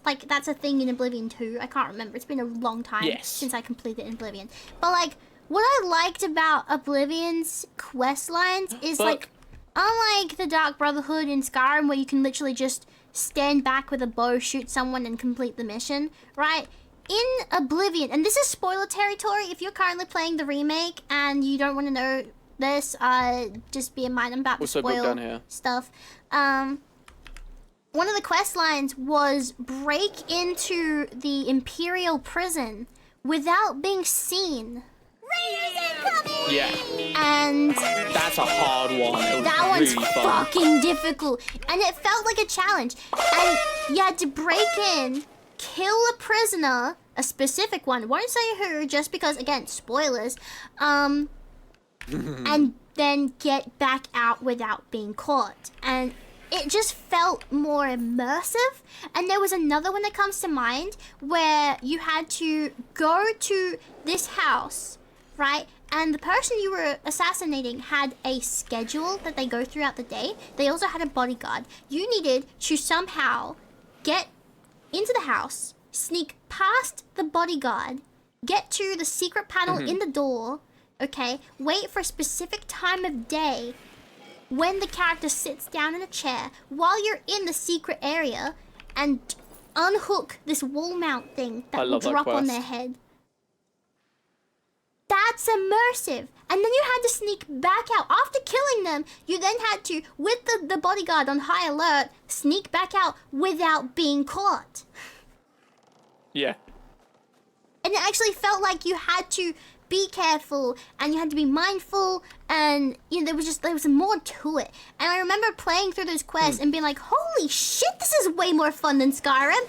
a thing in Oblivion too. I can't remember. It's been a long time since I completed Oblivion. But what I liked about Oblivion's quest lines is unlike the Dark Brotherhood in Skyrim where you can literally just stand back with a bow, shoot someone and complete the mission, right? In Oblivion, and this is spoiler territory, if you're currently playing the remake and you don't want to know this, just be in mind, I'm about to spoil stuff. One of the quest lines was break into the Imperial prison without being seen. Yeah. And that's a hard one. It was that one's really fun. fucking difficult. And it felt like a challenge. And you had to break in, kill a prisoner, a specific one. Won't say who, just because, again, spoilers. And then get back out without being caught. And it just felt more immersive. And there was another one that comes to mind where you had to go to this house, right? And the person you were assassinating had a schedule that they go throughout the day. They also had a bodyguard. You needed to somehow get into the house, sneak past the bodyguard, get to the secret panel in the door, okay? Wait for a specific time of day when the character sits down in a chair while you're in the secret area and unhook this wall mount thing that will drop on their head. That's immersive. And then you had to sneak back out. After killing them, you then had to, with the bodyguard on high alert, sneak back out without being caught. Yeah. And it actually felt like you had to be careful and you had to be mindful, and you know there was more to it. And I remember playing through those quests and being like, holy shit, this is way more fun than Skyrim.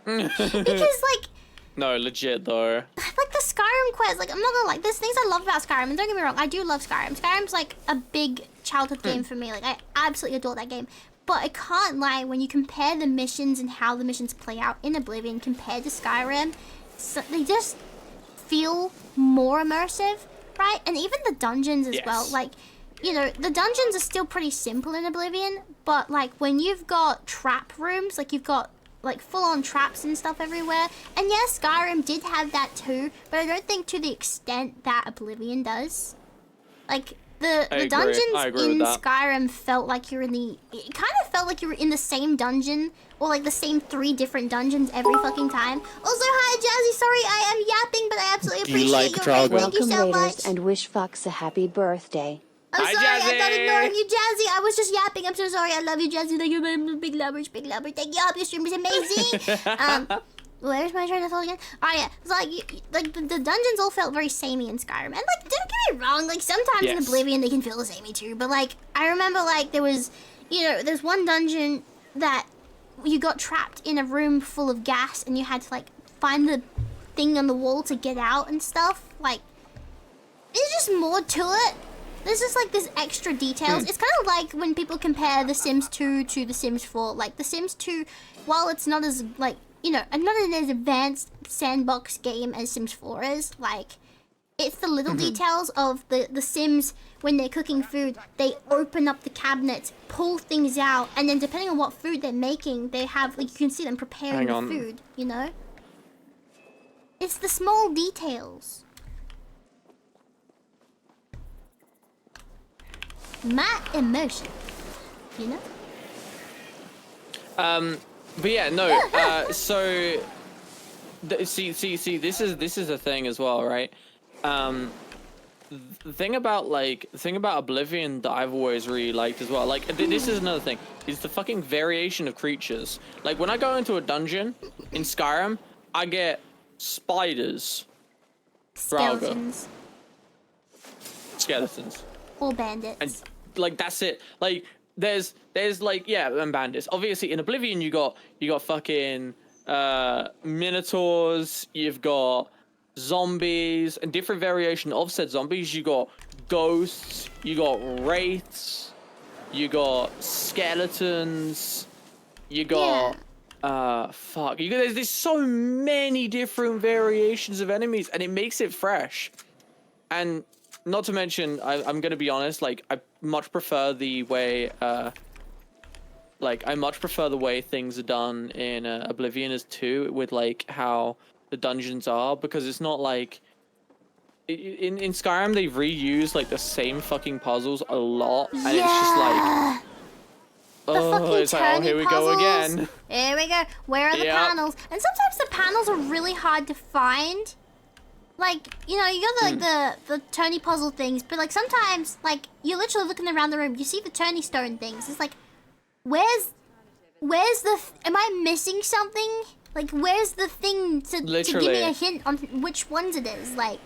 Because like, no, legit though. like the Skyrim quest, like I'm not gonna there's things I love about Skyrim, and don't get me wrong, I do love Skyrim. Skyrim's like a big childhood game for me. Like I absolutely adore that game. But I can't lie, when you compare the missions and how the missions play out in Oblivion compared to Skyrim, so they just feel more immersive, right? And even the dungeons as well. Like, you know, the dungeons are still pretty simple in Oblivion, but like when you've got trap rooms, like you've got like full-on traps and stuff everywhere. And yes, Skyrim did have that too, but I don't think to the extent that Oblivion does. Like the dungeons in Skyrim felt like you're in it kind of felt like you were in the same dungeon, or like the same 3 different dungeons every fucking time. Also, hi Jazzy, sorry I am yapping, but I absolutely appreciate your raid. Thank you so much. And wish Fox a happy birthday. I'm Hi, sorry, Jazzy. I'm not ignoring you, Jazzy. I was just yapping. I'm so sorry. I love you, Jazzy. Thank you, big lovers, big lover. Thank you. I hope your stream is amazing. Where's my train of thought again? Oh yeah, it's like the dungeons all felt very samey in Skyrim, and like don't get me wrong, like sometimes in Oblivion they can feel samey too. But like I remember like there was, you know, there's one dungeon that you got trapped in a room full of gas, and you had to like find the thing on the wall to get out and stuff. Like there's just more to it. There's just like this extra details. It's kind of like when people compare The Sims 2 to The Sims 4. Like The Sims 2, while it's not as like, you know, not as advanced sandbox game as Sims 4 is, like it's the little details of the Sims when they're cooking food. They open up the cabinets, pull things out, and then depending on what food they're making, they have like you can see them preparing the food. You know, it's the small details. My emotion, you know. But yeah, no. So, see, this is a thing as well, right? The thing about Oblivion that I've always really liked as well. Like, this is another thing. Is the fucking variation of creatures. Like when I go into a dungeon in Skyrim, I get spiders, Skeletons, or bandits. And like that's it. Like there's like and bandits. Obviously in Oblivion you got fucking minotaurs, you've got zombies and different variation of said zombies. You got ghosts, you got wraiths, you got skeletons, you got there's so many different variations of enemies, and it makes it fresh. And not to mention, I'm gonna be honest, like I much prefer the way things are done in Oblivion as 2, with like how the dungeons are, because it's not like in Skyrim they reuse like the same fucking puzzles a lot, and it's just like it's like, oh, here we go again. Here we go. Where are the panels? And sometimes the panels are really hard to find. Like, you know, you got the Tony puzzle things, but like sometimes, like, you're literally looking around the room, you see the Tony stone things. It's like, where's the? Am I missing something? Like, where's the thing to give me a hint on which ones it is? Like,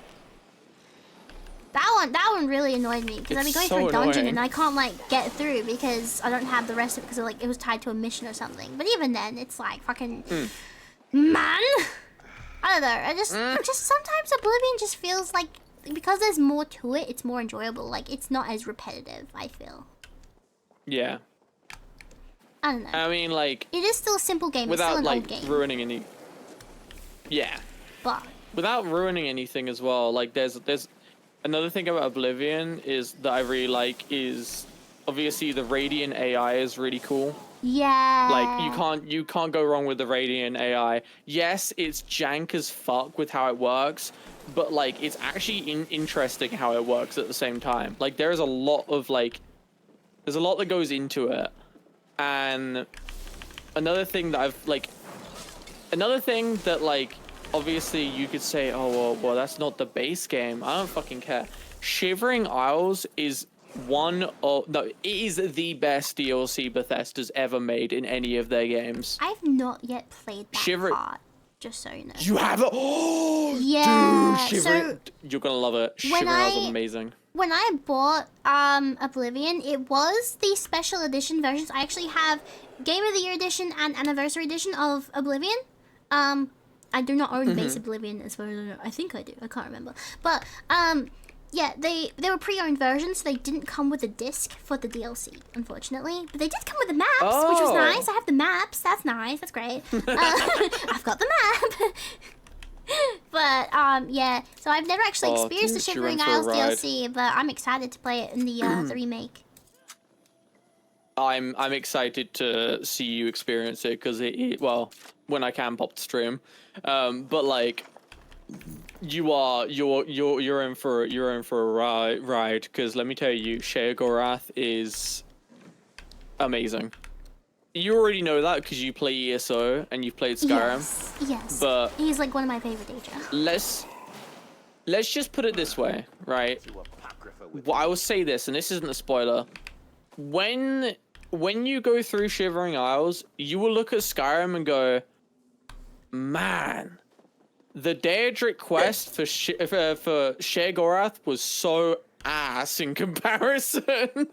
that one really annoyed me because I'd be going through a dungeon and I can't like get through because I don't have the rest of it because like it was tied to a mission or something. But even then, it's like fucking man. I don't know. I just sometimes Oblivion just feels like because there's more to it, it's more enjoyable. Like it's not as repetitive. I feel. Yeah. I don't know. I mean, like it is still a simple game. Without it's still an like old game. ruining any. Yeah. But without ruining anything as well, like there's another thing about Oblivion is that I really like is obviously the Radiant AI is really cool. Yeah. Like you can't go wrong with the Radiant AI. Yes, it's jank as fuck with how it works, but like it's actually interesting how it works at the same time. Like there's a lot that goes into it. And another thing that obviously you could say, oh well that's not the base game. I don't fucking care. Shivering Isles is it is the best DLC Bethesda's ever made in any of their games. I've not yet played that part, just so you know. You haven't? Oh, yeah. Dude, Shivering, you're gonna love it. Shivering Isles is amazing. When I bought Oblivion, it was the special edition versions. I actually have Game of the Year edition and Anniversary edition of Oblivion. I do not own base Oblivion as far as I know. I think I do. I can't remember. But yeah, they were pre-owned versions, so they didn't come with a disc for the DLC, unfortunately. But they did come with the maps, which was nice. I have the maps. That's nice. That's great. I've got the map. But yeah, so I've never actually experienced the Shivering Isles DLC, but I'm excited to play it in the remake. I'm excited to see you experience it because well, when I can pop the stream, but like you're in for a ride because let me tell you, Sheogorath is amazing. You already know that because you play ESO and you've played Skyrim. Yes. But he's like one of my favorite Daedra. Let's just put it this way, right? Well, I will say this, and this isn't a spoiler. When you go through Shivering Isles, you will look at Skyrim and go, man, the Daedric quest for Sheogorath was so ass in comparison.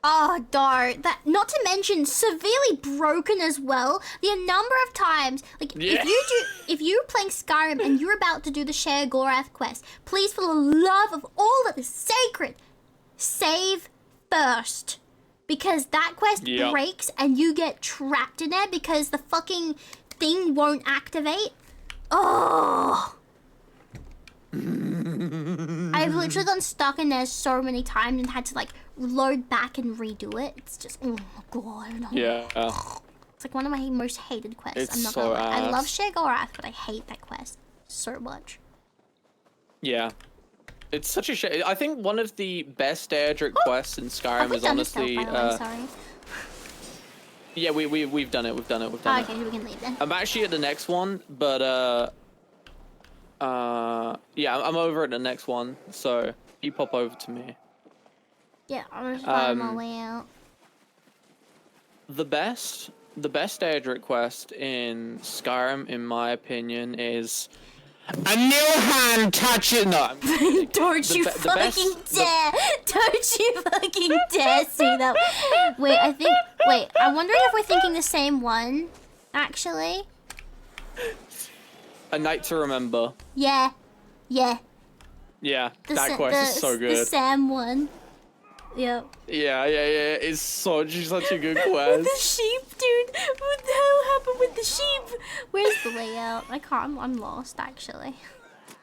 Oh, darn. That, not to mention, severely broken as well. The number of times, like, if you're playing Skyrim and you're about to do the Sheogorath quest, please, for the love of all that is sacred, save first. Because that quest breaks and you get trapped in it because the fucking thing won't activate. Oh. I've literally gotten stuck in there so many times and had to like load back and redo it. It's just, oh my god. Yeah. It's like one of my most hated quests. I'm not so gonna lie. ass. I love Sheogorath, but I hate that quest so much. Yeah. It's such a shame. I think one of the best Daedric quests in Skyrim is honestly. Sorry. Yeah, we've done it. We've done it. Okay, we can leave then. I'm actually at the next one, but yeah, I'm over at the next one. So you pop over to me. Yeah, I'm just finding my way out. The best Daedric quest in Skyrim, in my opinion, is a new hand touching. No, Don't you fucking dare say that. Wait, I'm wondering if we're thinking the same one, actually. A Night to Remember. Yeah. Yeah, that quest is so good. The Sam one. Yep. Yeah. It's such a good quest. The sheep, dude. What the hell happened with the sheep? Where's the layout? I'm lost, actually.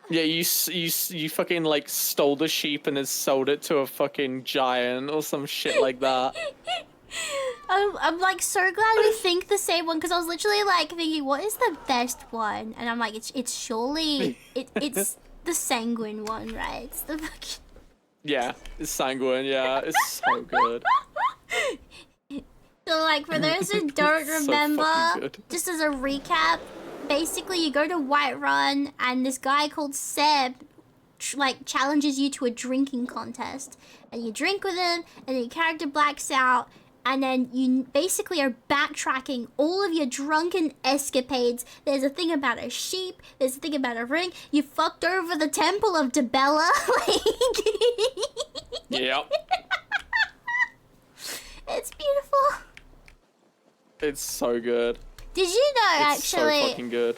Yeah, you fucking like stole the sheep and then sold it to a fucking giant or some shit like that. I'm like so glad we think the same one because I was literally like thinking, what is the best one? And I'm like, it's surely it's the sanguine one, right? It's the fucking. Yeah, it's sanguine. Yeah, it's so good. So like for those who don't remember, just as a recap, basically you go to Whiterun and this guy called Seb like challenges you to a drinking contest, and you drink with him, and then your character blacks out. and then you basically are backtracking all of your drunken escapades. There's a thing about a sheep. There's a thing about a ring. You fucked over the temple of Debella. Yep. It's beautiful. It's so good. Did you know, It's actually, so fucking good.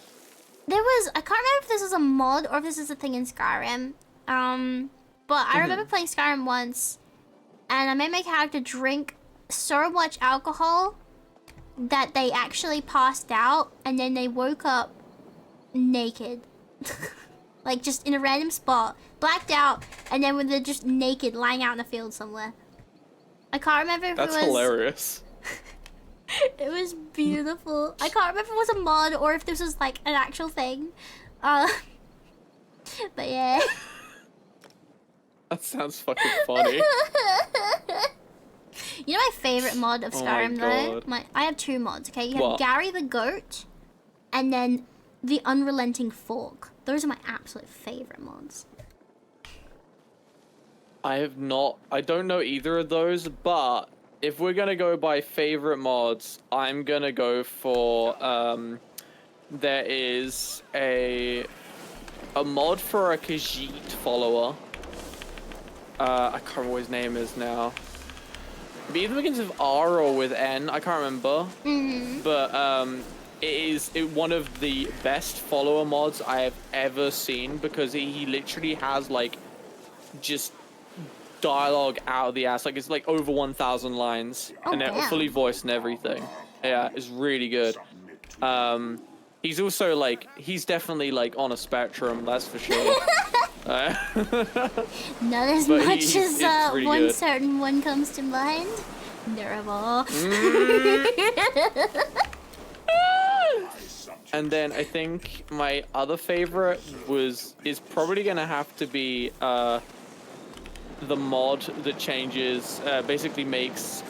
there was, I can't remember if this was a mod or if this is a thing in Skyrim. But I remember playing Skyrim once, and I made my character drink so much alcohol that they actually passed out, and then they woke up naked. Like, just in a random spot, blacked out, and then when they're just naked, lying out in a field somewhere. I can't remember if That's it was... hilarious. It was beautiful. I can't remember if it was a mod or if this was like an actual thing. But yeah. That sounds fucking funny. You know my favorite mod of Oh my Skyrim though? God. I have two mods, okay? You have What? Gary the Goat and then the Unrelenting Fork. Those are my absolute favorite mods. I don't know either of those, but if we're gonna go by favorite mods, I'm gonna go for, there is a mod for a Khajiit follower. I can't remember what his name is now. It either begins with R or with N, I can't remember. But, it is one of the best follower mods I have ever seen, because he literally has, like, just dialogue out of the ass. Like, it's like over 1,000 lines. Oh, and they're damn. fully voiced and everything. Yeah, it's really good. He's also, like, he's definitely, like, on a spectrum, that's for sure. Not as But much it's as pretty one good. certain one comes to mind. Terrible. And then I think my other favorite is probably gonna have to be the mod that changes, basically makes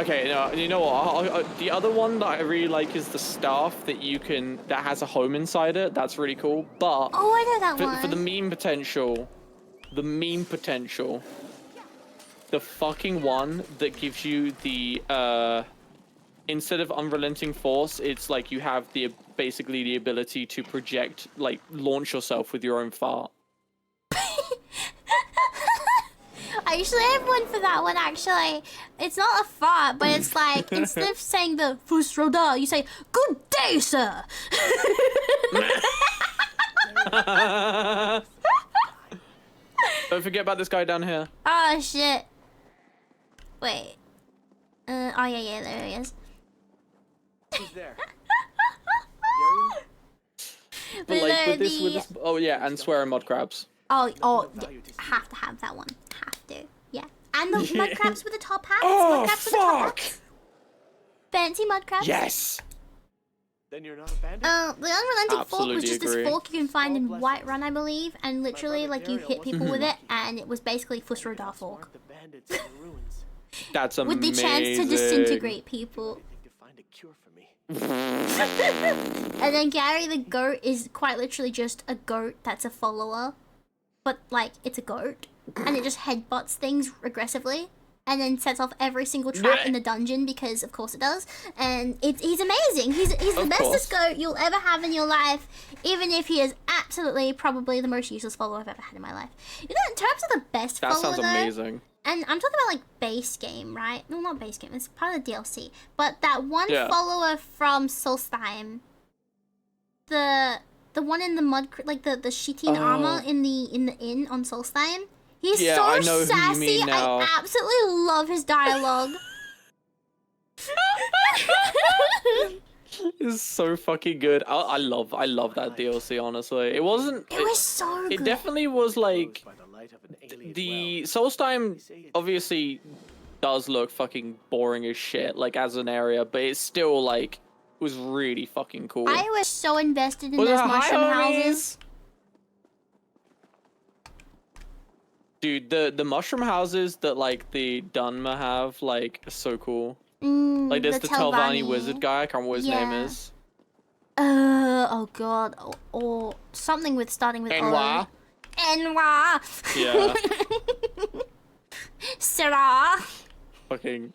okay, no, you know what? The other one that I really like is the staff that has a home inside it. That's really cool. But Oh, I know that one. for the meme potential, the fucking one that gives you the instead of unrelenting force, it's like you have basically the ability to project, like, launch yourself with your own fart. I usually have one for that one, actually. It's not a fart, but it's like, instead of saying the Fusroda, you say, "Good day, sir." Don't forget about this guy down here. Oh, shit. Wait. Oh, yeah, there he is. Who's there? But like with this, Melody. oh yeah, and swearing mud crabs. Oh, yeah. Have to have that one. Have to. Yeah. And the mud crabs with the top hats. Oh, Mud crabs with the top fuck! hats. Fancy mud crabs. Yes. Then you're not a bandit? The Unrelenting Fork was Absolutely just agree. this fork you can find in Whiterun, I believe, and literally, like, you hit people with it, and it was basically Fusrodar Fork. The bandits in the ruins. That's With amazing. the chance to disintegrate people. Think to find a cure for me. And then Gary the Goat is quite literally just a goat that's a follower. But, like, it's a goat. And it just headbutts things aggressively. And then sets off every single trap in the dungeon, because of course it does. And he's amazing. He's the bestest goat you'll ever have in your life. Even if he is absolutely probably the most useless follower I've ever had in my life. You know, in terms of the best That follower sounds though, amazing. and I'm talking about, like, base game, right? No, not base game. It's part of the DLC. But that one Yeah. follower from Solstheim, the one in the mud, like the shitting armor in the inn on Solstheim. He's Yeah, so I know who you sassy. mean now. I absolutely love his dialogue. It's so fucking good. I love that DLC. Honestly, it wasn't. It was so It good. definitely was like By the light of an alien the Solstheim obviously does look fucking boring as shit, like as an area, but it's still like was really fucking cool. I was so invested in Was those it mushroom hi, houses. Dude, the mushroom houses that like the Dunma have, like, are so cool. Like there's the Telvanni wizard guy, I can't remember what his name Yeah. is. Oh god, or something with starting with Enwa. O. Enwa. Yeah. Sarah. Fucking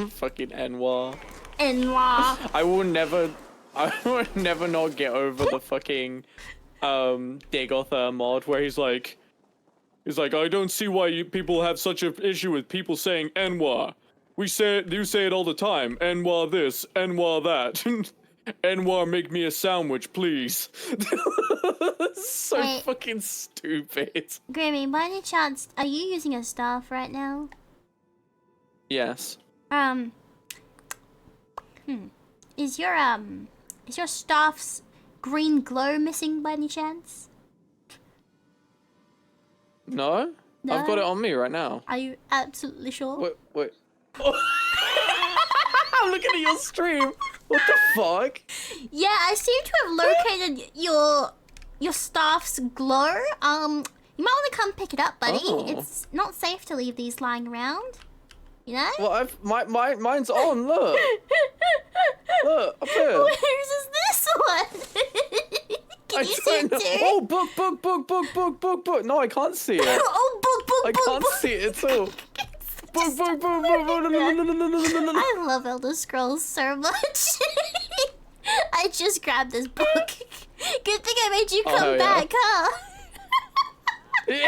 fucking Anwar. Enwa. I will never not get over the fucking Dagoth mod where he's like, I don't see why you people have such an issue with people saying Anwar. You say it all the time. Anwar this, Anwar that. Anwar, make me a sandwich, please. So Wait. fucking stupid. Grimmy, by any chance, are you using a staff right now? Yes. Is your staff's green glow missing by any chance? No? No? I've got it on me right now. Are you absolutely sure? Wait. I'm looking at your stream. What the fuck? Yeah, I seem to have located your staff's glow. You might want to come pick it up, buddy. Oh. It's not safe to leave these lying around. You know? Well, mine's on. Look, look up here. Where's this one? Can you see it too? Oh, book. No, I can't see it. Oh, book. I can't see it at all. Book. I love Elder Scrolls so much. I just grabbed this book. Good thing I made you Oh, hell come yeah. back, huh? Yeah.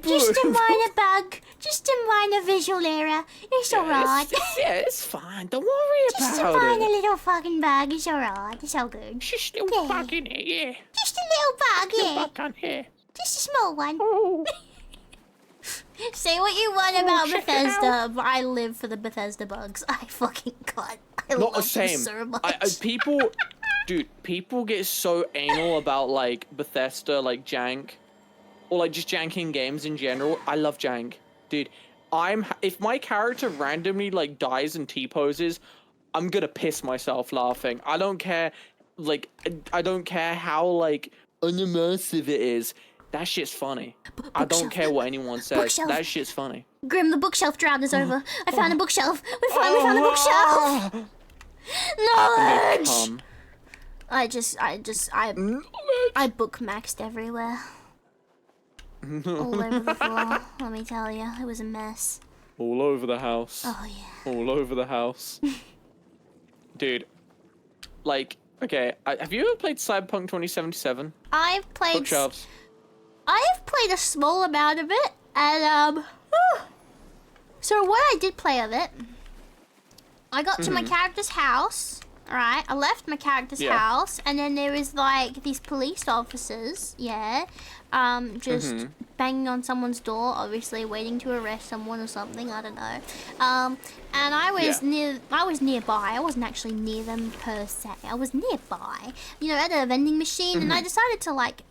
Just a minor bug. Just a minor visual error. It's alright. It's fine. Don't worry Just a about minor it. little fucking bug. It's alright. It's all good. Just a little bug in it, yeah. Just a little bug, yeah. Bug on here. Just a small one. Oh. Say what you want about check it Bethesda, but I live for the Bethesda bugs. I fucking can't. I Not love the same. them so much. People get so anal about like Bethesda, like jank, or like just janking games in general. I love jank, dude. If my character randomly like dies and T-poses, I'm gonna piss myself laughing. I don't care, like I don't care how like unimmersive it is. That shit's funny. I don't care what anyone says. Bookshelf. That shit's funny. Grim, the bookshelf drown is over. I found a bookshelf. We finally found a bookshelf. Knowledge. Come. I bookmarked everywhere. All over the floor. Let me tell you, it was a mess. All over the house. Oh yeah. All over the house. Dude, like, okay, have you ever played Cyberpunk 2077? I've played. Bookshelves. I've played a small amount of it, and so what I did play of it, I got to my character's house. Alright, I left my character's house, and then there was like these police officers, just banging on someone's door, obviously waiting to arrest someone or something, I don't know. And I was nearby. I wasn't actually near them per se. I was nearby, at a vending machine, and I decided to like,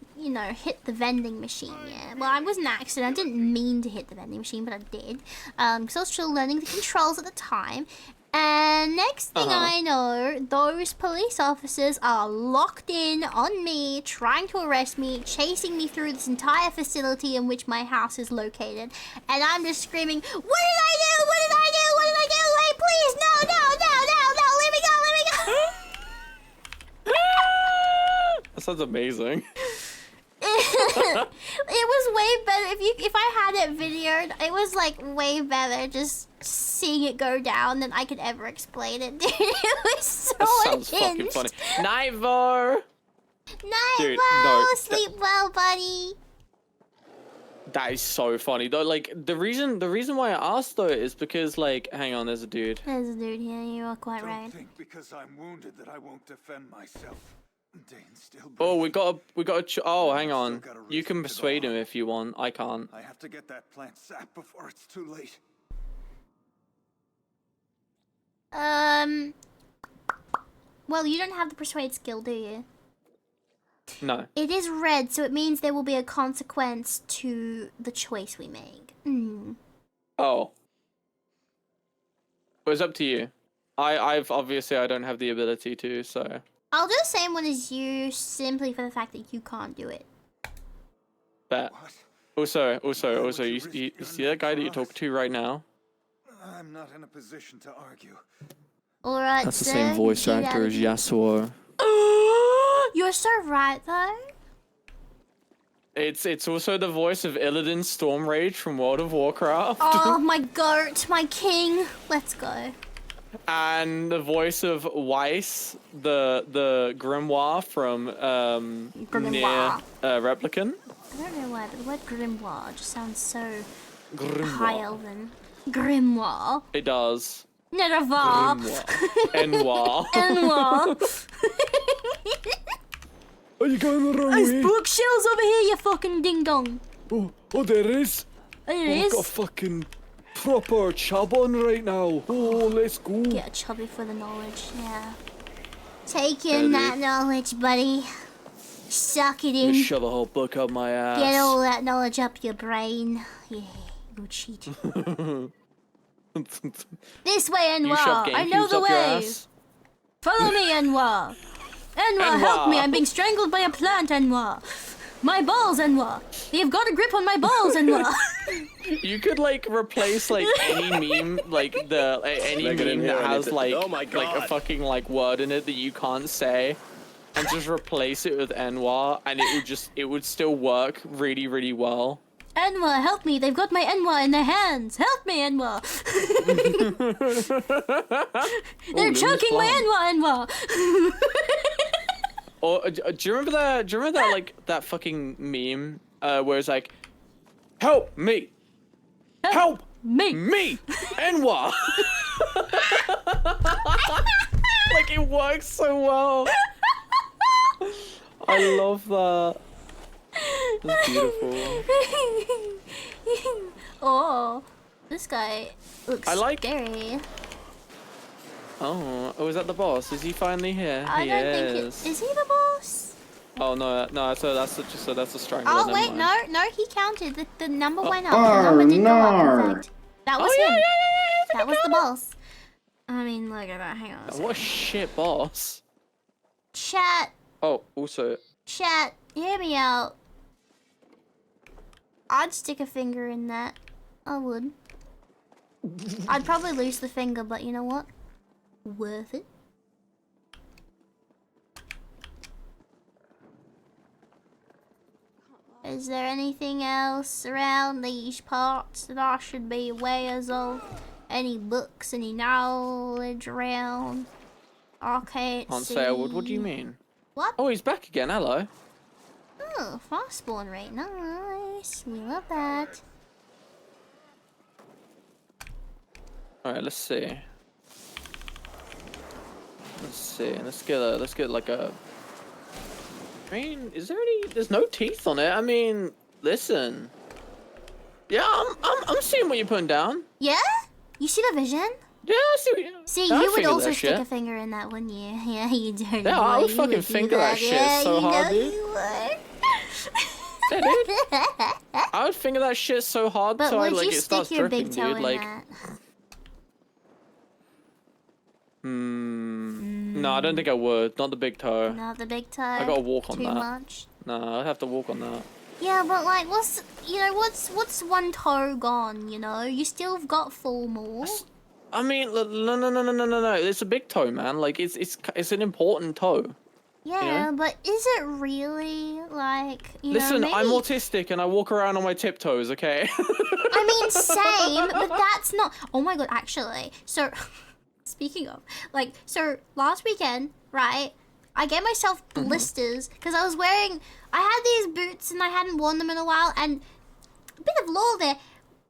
hit the vending machine, yeah. Well, it was an accident. I didn't mean to hit the vending machine, but I did. Because I was still learning the controls at the time. And next thing I know, those police officers are locked in on me, trying to arrest me, chasing me through this entire facility in which my house is located. And I'm just screaming, what did I do? What did I do? What did I do? Hey, please, no, let me go. That sounds amazing. It was way better if I had it videoed. It was like way better just seeing it go down than I could ever explain it. Dude, it was so That sounds fucking unhinged. funny. Nivo! Night, Dude, well, no, sleep well, buddy. That is so funny. Though, like, the reason why I asked though is because, like, hang on, there's a dude. There's a dude here. You are quite right. Don't think because I'm wounded that I won't defend myself. Dane's still Oh, breathing. we got a oh, hang on. Still got a You can reason to go persuade him on. if you want. I can't. I have to get that plant sapped before it's too late. Well, you don't have the persuade skill, do you? No. It is red, so it means there will be a consequence to the choice we make. Oh. It was up to you. I've obviously I don't have the ability to, so. I'll do the same one as you, simply for the fact that you can't do it. Bet. What? Also, you risk see your that guy that neck you for talk to right now? I'm not in a position to argue. Alright, That's the sir, same voice get actor out as of here. Yasuo. You're so right, though. It's also the voice of Illidan Stormrage from World of Warcraft. Oh, my goat, my king. Let's go. And the voice of Weiss, the grimoire from Grimoire. Replicant. I don't know why, but the word grimoire just sounds so high Grimoire. elven. Grimoire. It does. Nerevar. Grimoire. Enwar. Enwar. Are you going the wrong There's way? bookshelves over here, you fucking ding dong. Oh, there is. There it I've got a is. fucking proper chub on right now. Oh, let's go. Get chubby for the knowledge, yeah. Take in that knowledge, buddy. Suck it in. You shove a whole book up my ass. Get all that knowledge up your brain. Yeah, you cheat. This way, You shove Enwar. I know GameCubes the up your way. ass? Follow me, Enwar. Enwar, help me. I'm being strangled by a plant, Enwar. My balls, Enwar. You've got a grip on my balls, Enwar. You could like replace like any meme, like any Make it in meme here that and has it's- like oh my like a God. fucking like word in it that you can't say, and just replace it with Enwar, and it would still work really really well. Enwar, help me. They've got my Enwar in their hands. Help me, Enwar. They're choking my Enwar. Or do you remember that? Do you remember that like that fucking meme where it's like, "Help me, help me, Enwar." Like it works so well. I love that. That's beautiful. Oh, this guy looks I like- scary. Oh, is that the boss? Is he finally here? I He don't think it is. is. He the boss? Oh no, so that's a strangler. Oh never wait, mind. no, he counted. The number went up. The number did go up. In fact, that was him. That was the boss. I mean, look at that. Hang on. a What a second. shit boss. Chat, Oh, also, chat, hear me out. I'd stick a finger in that. I would. I'd probably lose the finger, but you know what? Worth it. Is there anything else around these parts that I should be aware of? Any books, any knowledge around? I can't can't see. say I would. What do you mean? What? Oh, he's back again. Hello. Oh, fast spawn rate. Nice. We love that. All right, let's see. Let's get like a. I mean, is there any? There's no teeth on it. I mean, listen. Yeah, I'm seeing what you're putting down. Yeah? You see the vision? Yeah, I see. What you See, I you would figured also that stick shit. a finger in that, wouldn't you? Yeah, you dirty Yeah, I boy, would you fucking do finger that shit yeah, so you hard, know dude. You would. Yeah, dude. I would finger that shit so hard But till would like you it starts stick your dripping, big toe dude. in Like, that? no, I don't think I would. Not the big toe. Not the big toe. I gotta walk on Too that. much. No, I'd have to walk on that. Yeah, but like, what's one toe gone? You know, you still have got 4 more. I mean, no. It's a big toe, man. Like, it's an important toe. Yeah, know? but is it really like? You Listen, know, maybe... I'm autistic and I walk around on my tiptoes. Okay. I mean, same, but that's not. Oh my god, actually. So, speaking of, like, so last weekend, right? I gave myself blisters because I was wearing. I had these boots and I hadn't worn them in a while, and a bit of lore there.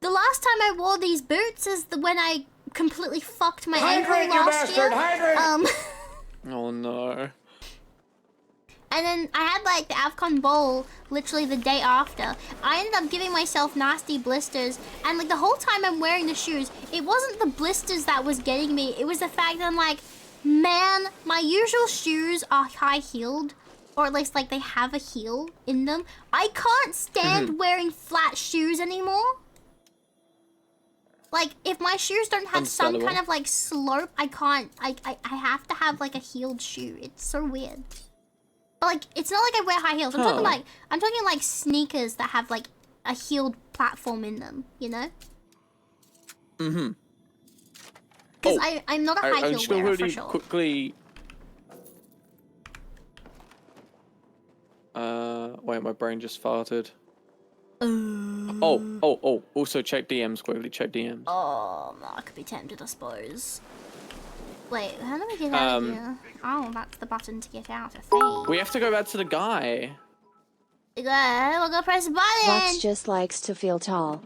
The last time I wore these boots is when I completely fucked my ankle last year. Oh no. And then I had like the AFCON bowl literally the day after. I ended up giving myself nasty blisters, and like the whole time I'm wearing the shoes, it wasn't the blisters that was getting me. It was the fact that I'm like, man, my usual shoes are high-heeled, or at least like they have a heel in them. I can't stand wearing flat shoes anymore. Like, if my shoes don't have some Understandable. kind of like slope, I can't. I have to have like a heeled shoe. It's so weird. But like, it's not like I wear high heels. I'm talking like sneakers that have like a heeled platform in them. You know? Mm-hmm. Because I'm not a high I heel just wearer for really sure. quickly. Wait, my brain just farted. Oh. Also, check DMs quickly. Check DMs. I could be tempted, I suppose. Wait, how do we get out of here? Oh, that's the button to get out, I think. We have to go back to the guy. We'll go press the button. Vox just likes to feel tall.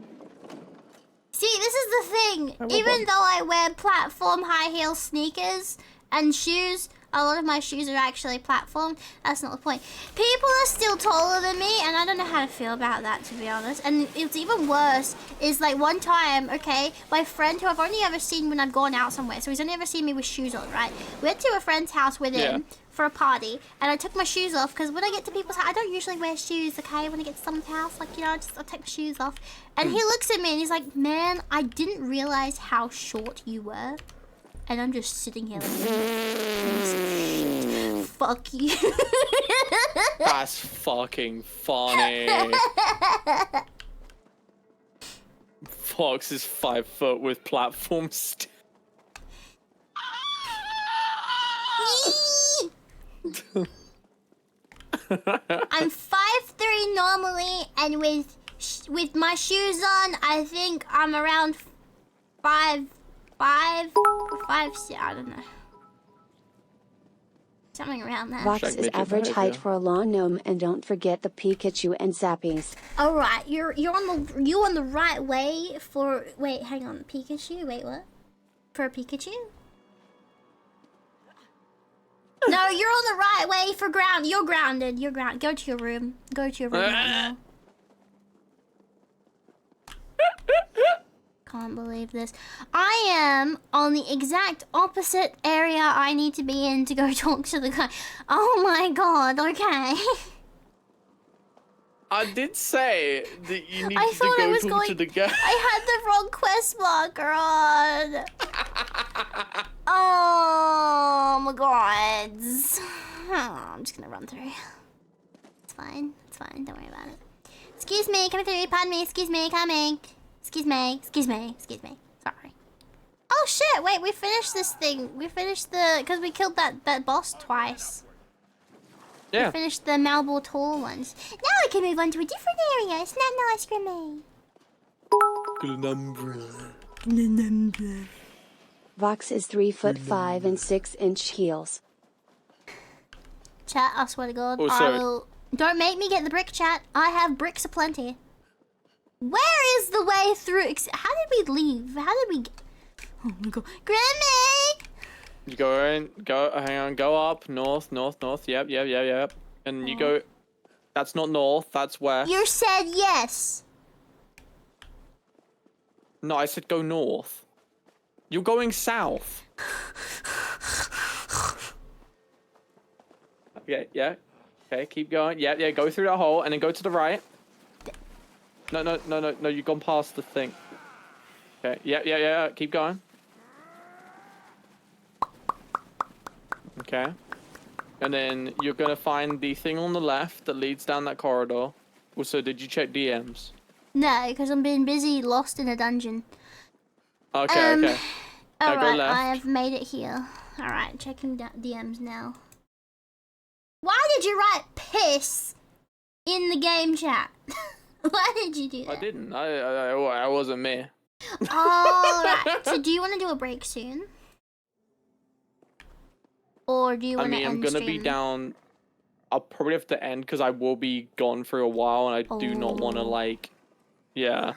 See, this is the thing. Even though I wear platform high heel sneakers and shoes, a lot of my shoes are actually platform. That's not the point. People are still taller than me, and I don't know how to feel about that, to be honest. And it's even worse is like one time, okay, my friend who I've only ever seen when I've gone out somewhere, so he's only ever seen me with shoes on, right? We went to a friend's house with him for a party, and I took my shoes off because when I get to people's house, I don't usually wear shoes, okay? When I get to someone's house, like, you know, I take my shoes off. And he looks at me and he's like, man, I didn't realize how short you were. And I'm just sitting here like, fuck you. That's fucking funny. Fox is 5 foot with platforms. I'm 5'3" normally, and with my shoes on, I think I'm around 5'6", I don't know. Something around that. Vox is average height for a lawn gnome, and don't forget the Pikachu and Zappies. All right, you're on the right way for. Wait, hang on, Pikachu. Wait, what? For a Pikachu? No, you're on the right way for ground. You're grounded. You're grounded. Go to your room. Go to your room right now. Can't believe this. I am on the exact opposite area I need to be in to go talk to the guy. Oh my god, okay. I did say that you need to thought I go was talk to the guy. I had the wrong quest marker on. Oh my god. Oh, I'm just gonna run through. It's fine. It's fine. Don't worry about it. Excuse me, coming through. Pardon me. Excuse me, coming. Excuse me. Excuse me. Excuse me. Sorry. Oh shit! Wait, we finished this thing. We finished because we killed that boss twice. Yeah. We finished the Malbor tall ones. Now I can move on to a different area. It's not nice for me. Vox is 3'5" and 6" heels. Chat, I swear to God, Oh, I sorry. will. Don't make me get the brick, chat. I have bricks aplenty. Where is the way through? How did we leave? How did we? Oh my God, Grimmy! You go in, hang on, go up, north, yep. And you go, that's not north, that's west. You said yes. No, I said go north. You're going south. Okay, yeah. Okay, keep going. Yeah, go through that hole and then go to the right. No, you've gone past the thing. Okay, yeah, keep going. Okay. And then you're gonna find the thing on the left that leads down that corridor. Also, did you check DMs? No, because I'm being busy, lost in a dungeon. Okay. Now go Alright, left. I have made it here. Alright, checking DMs now. Why did you write piss in the game chat? Why did you do that? I didn't. I wasn't me. Alright, so do you want to do a break soon? Or do you want to end I'm gonna be stream? down. I'll probably have to end because I will be gone for a while, and I do not want to yeah,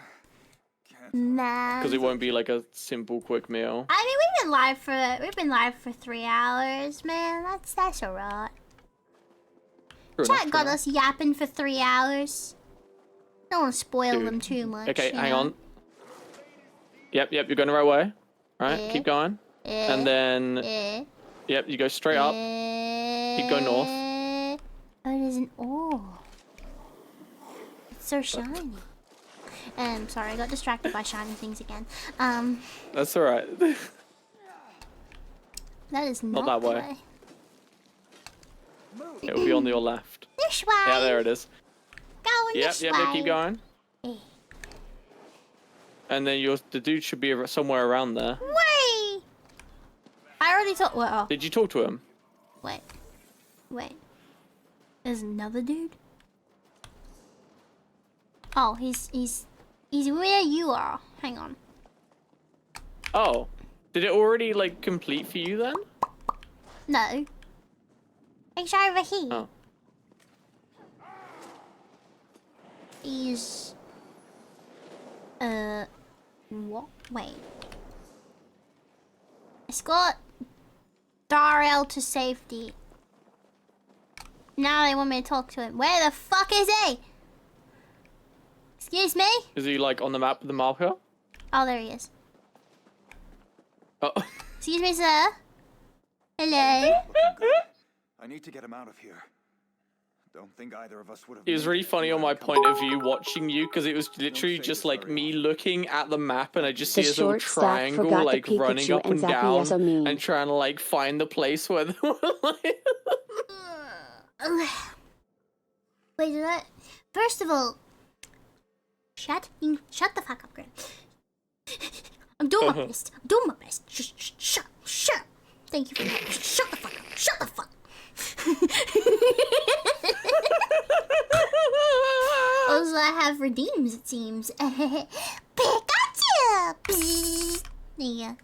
Nah. because it won't be like a simple quick meal. I mean, we've been live for 3 hours, man. That's alright. Chat got us yapping for 3 hours. Don't want to spoil them too much. Okay, you hang know? on. Yep, you're going the right way. Right, keep going. Yeah. And then, yep, you go straight up. Keep going north. Oh, it isn't. Oh, it's so shiny. Sorry, I got distracted by shiny things again. That's alright. That is not that the way. It will be on your left. This way. Yeah, there it is. Going this way. Yep, keep going. And then the dude should be somewhere around there. Wait! I already told. Well, Did you talk to him? Wait. There's another dude? Oh, he's where you are. Hang on. Oh, did it already like complete for you then? No. He's over here. Oh. He's... What? Wait. Escort Darrell to safety. Now they want me to talk to him. Where the fuck is he? Excuse me? Is he like on the map with the marker? Oh, there he is. Oh. Excuse me, sir. Hello. I need to get him out of here. Don't think either of us would have. It was really funny on my point of view watching you because it was literally just like me looking at the map and I just see The this little short staff triangle forgot like the running Pikachu up and and Zappy down as a meme. and trying to like find the place where they were like... Wait, did I... First of all... Shut the fuck up, Grim. I'm doing my best. I'm doing my best. Shut. Thank you for that. Shut the fuck up. Shut the fuck. Also, I have redeems, it seems. Pikachu! There you go.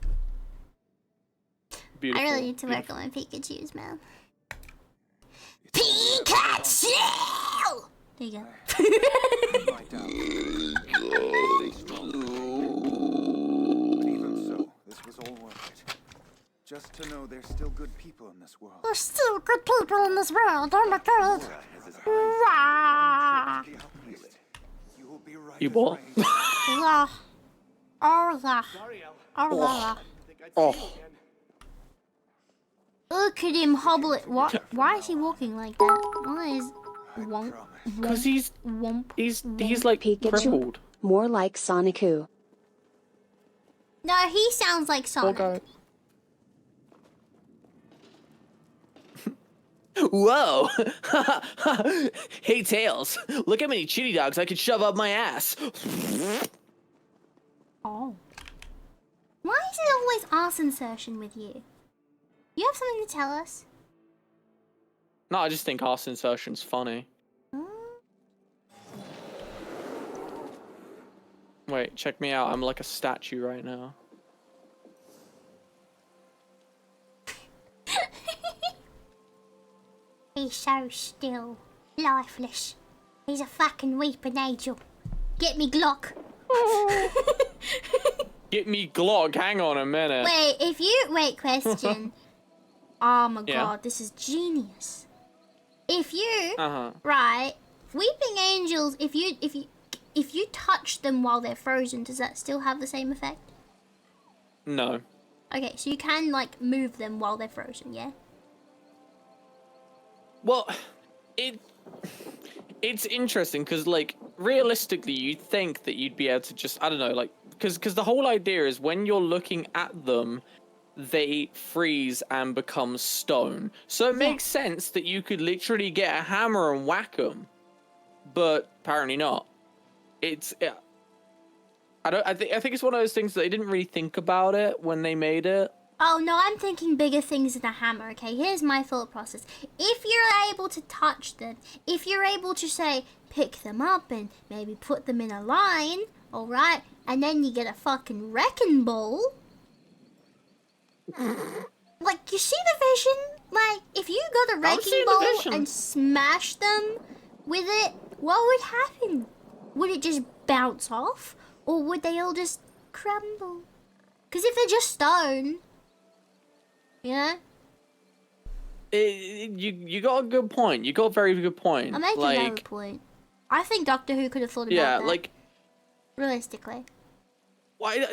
Beautiful. I really need to work on my Pikachus, man. Pikachu! There you go. Even so, this was all worth it. Just to know there's still good people in this world. There's still good people in this world. Oh my god. You will be right. You what? Yeah. Oh yeah. Oh yeah. Oh. Look at him hobble it. What? Why is he walking like that? Why is womp? Because he's womp. he's like Pikachu. crippled. More like Sonic-Who. No, he sounds like Sonic. Okay. Whoa! Hey Tails, look how many chitty dogs I could shove up my ass. Oh. Why is it always ass insertion with you? You have something to tell us? No, I just think arse insertion's funny. Wait, check me out. I'm like a statue right now. He's so still, lifeless. He's a fucking weeping angel. Get me Glock. Get me Glock. Hang on a minute. Wait, question. Oh my Yeah. god, this is genius. If you, Uh-huh. right, weeping angels, if you touch them while they're frozen, does that still have the same effect? No. Okay, so you can like move them while they're frozen, yeah? Well, it's interesting because, like, realistically, you'd think that you'd be able to just, I don't know, like, because the whole idea is when you're looking at them, they freeze and become stone. So it makes sense that you could literally get a hammer and whack them, but apparently not. I think it's one of those things that they didn't really think about it when they made it. Oh no, I'm thinking bigger things than a hammer, okay? Here's my thought process. If you're able to touch them, if you're able to, say, pick them up and maybe put them in a line, alright, and then you get a fucking wrecking ball. Like, you see the vision? Like, if you got a wrecking ball and smash them with it, what would happen? Would it just bounce off? Or would they all just crumble? Because if they're just stone... Yeah. You got a good point. You got a very good point. I'm making a valid point. I think Doctor Who could have thought about that. Yeah, like realistically. Why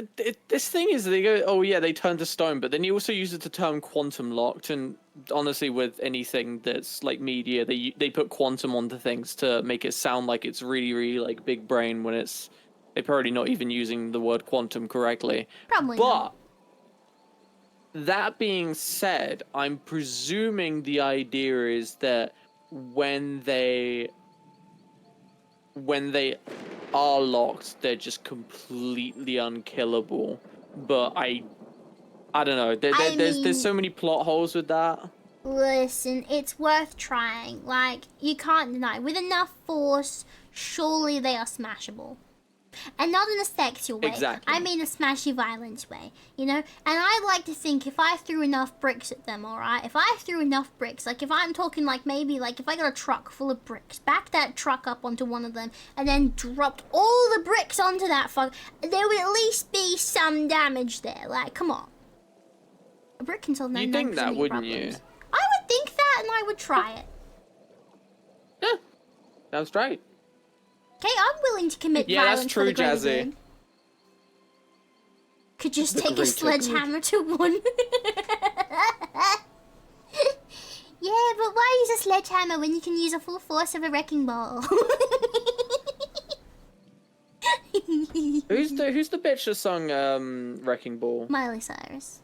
this thing is they go, oh yeah, they turn to stone, but then you also use the term quantum locked, and honestly, with anything that's like media, they put quantum onto things to make it sound like it's really, really like big brain when they're probably not even using the word quantum correctly. Probably but, not. That being said, I'm presuming the idea is that when they are locked, they're just completely unkillable. But I don't know. There's so many plot holes with that. Listen, it's worth trying. Like, you can't deny. With enough force, surely they are smashable. And not in a sexual way. Exactly. I mean a smashy violent way, you know? And I like to think if I threw enough bricks at them, alright? If I threw enough bricks, like if I'm talking like maybe like if I got a truck full of bricks, backed that truck up onto one of them, and then dropped all the bricks onto that fuck, there would at least be some damage there. Like, come on. A brick can solve 99% You'd think that, of your wouldn't you? problems. I would think that, and I would try it. Yeah. Sounds great. Okay, I'm willing to commit Yeah, violence that's for the true, greater Jazzy. good. Could just The take a greater sledgehammer to one. Yeah, but why use a sledgehammer when you can use a full force of a wrecking ball? Who's the bitch that sung Wrecking Ball? Miley Cyrus.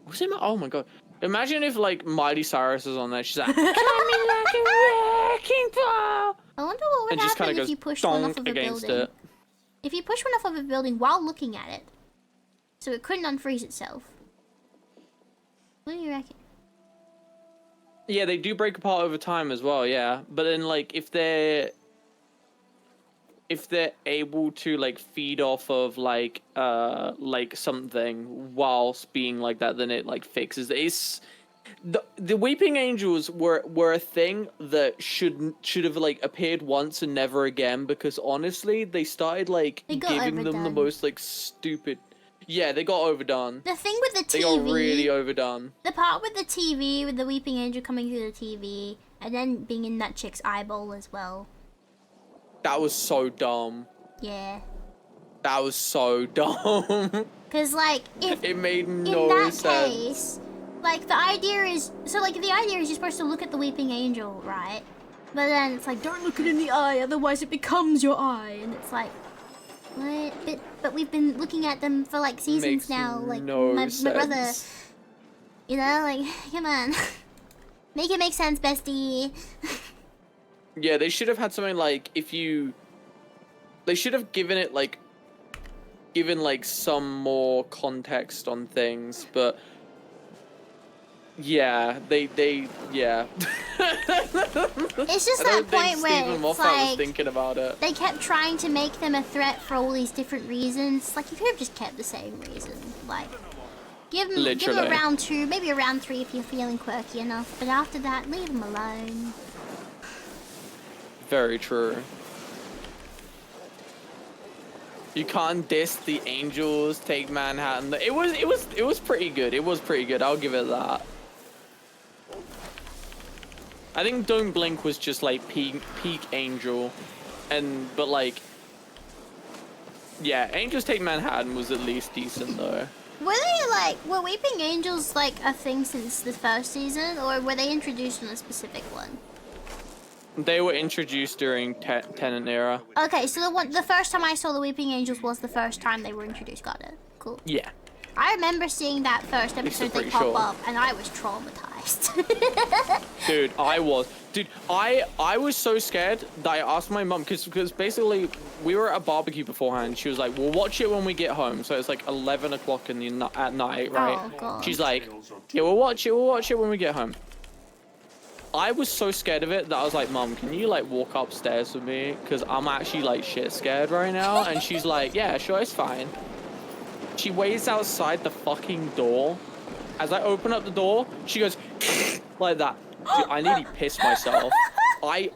Was it? Oh my god! Imagine if like Miley Cyrus is on there. She's like, "Coming like a wrecking ball," I wonder what would and just kind happen of if goes you pushed one off donk of a against building. it. If you push one off of a building while looking at it, so it couldn't unfreeze itself. What do you reckon? Yeah, they do break apart over time as well. Yeah, but then like if they're able to like feed off of like something whilst being like that, then it like fixes it. It's the Weeping Angels were a thing that should have like appeared once and never again, because honestly they started like They got giving them the overdone. most like stupid. Yeah, they got overdone. The thing with the TV, They got really overdone. the part with the TV, with the Weeping Angel coming through the TV, and then being in that chick's eyeball as well. That was so dumb. Yeah. That was so dumb. Cause like, if It made in no that sense. case, like the idea is, so like the idea is you're supposed to look at the Weeping Angel, right? But then it's like, don't look it in the eye, otherwise it becomes your eye. And it's like, what? But we've been looking at them for like seasons Makes now. Like no my brother, sense. you know, like come on, make it make sense, bestie. Yeah, they should have had something like they should have given some more context on things, but yeah, yeah. It's just I that don't think point where Stephen it's Moffat was like thinking about it. they kept trying to make them a threat for all these different reasons. Like you could have just kept the same reason. Like give them Literally. a round 2, maybe a round 3 if you're feeling quirky enough. But after that, leave them alone. Very true. You can't diss the Angels take Manhattan. It was pretty good. It was pretty good. I'll give it that. I think Don't Blink was just like peak Angel, but like, yeah, Angels Take Manhattan was at least decent though. Were Weeping Angels like a thing since the first season, or were they introduced in a specific one? They were introduced during Tenant era. Okay, so the first time I saw the Weeping Angels was the first time they were introduced. Got it. Cool. Yeah. I remember seeing that first episode they pretty pop sure. up, and I was traumatized. Dude, I was so scared that I asked my mum, because basically we were at a barbecue beforehand. She was like, "We'll watch it when we get home." So it's like 11 o'clock at night, right? Oh, God. She's like, "Yeah, we'll watch it when we get home." I was so scared of it that I was like, "Mum, can you like walk upstairs with me? Because I'm actually like shit scared right now." And she's like, "Yeah, sure, it's fine." She waits outside the fucking door. As I open up the door, she goes like that. Dude, I nearly pissed myself. I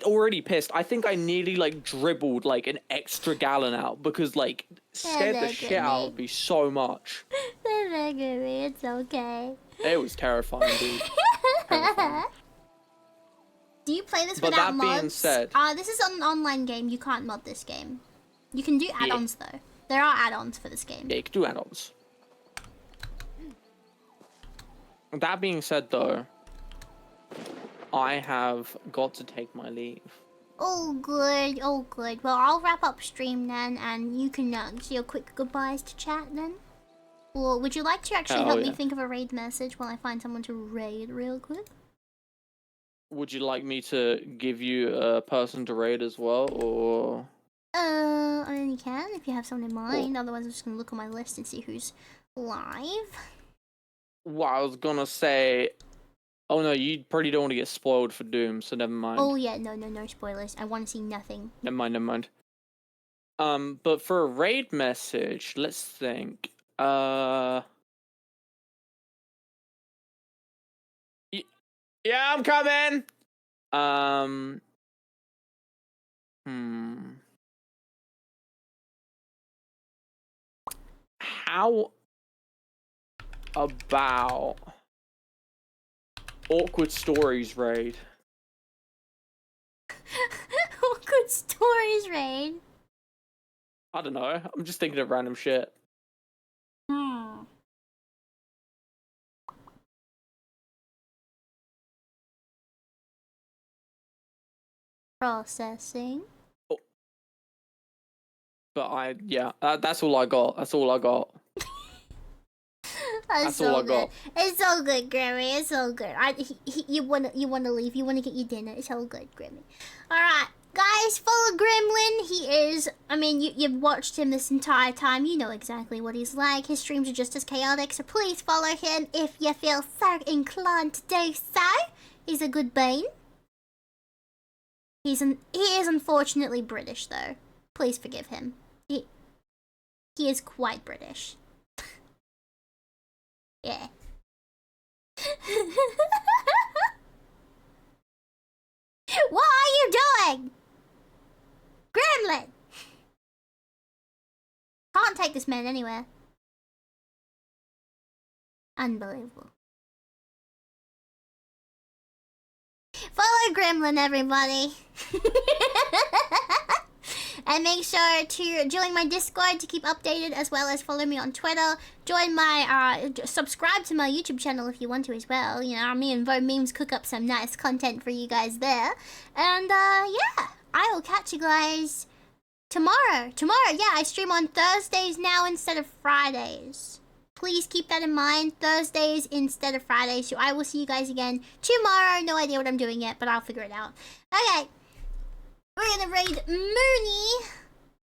already pissed. I think I nearly like dribbled like an extra gallon out because like scared the shit out of me so much. It's okay. It was terrifying, dude. Terrifying. Do you play this But without that mods? being said- This is an online game. You can't mod this game. You can do add-ons though. There are add-ons for this game. Yeah, you can do add-ons. That being said, though, I have got to take my leave. Oh good, oh good. Well, I'll wrap up stream then, and you can say your quick goodbyes to chat then. Or would you like to actually help me yeah. think of a raid message while I find someone to raid real quick? Would you like me to give you a person to raid as well, or...? I mean you can if you have someone in mind. Otherwise, I'm just gonna look on my list and see who's live. what I was gonna say. Oh no, you probably don't want to get spoiled for Doom, so never mind. Oh yeah, no spoilers. I want to see nothing. Never mind. But for a raid message, let's think. Yeah, I'm coming. How about awkward stories raid? Awkward stories raid. I don't know. I'm just thinking of random shit. Processing. But that's all I got. That's all I got. That's so all I got. It's so good, Grimmy. It's so good. You wanna leave. You wanna get your dinner. It's so good, Grimmy. All right, guys. Follow Grimnlyn. He is. I mean, you've watched him this entire time. You know exactly what he's like. His streams are just as chaotic. So please follow him if you feel so inclined to do so. He's a good bean. He is unfortunately British though. Please forgive him. He is quite British. Yeah. What are you doing? Grimnlyn! Can't take this man anywhere. Unbelievable. Follow Grimnlyn, everybody. And make sure to join my Discord to keep updated, as well as follow me on Twitter. Join my, subscribe to my YouTube channel if you want to as well. You know, me and Vo Memes cook up some nice content for you guys there. And, yeah, I will catch you guys tomorrow. Yeah, I stream on Thursdays now instead of Fridays. Please keep that in mind, Thursdays instead of Fridays. So I will see you guys again tomorrow. No idea what I'm doing yet, but I'll figure it out. Okay. We're gonna raid Mooney.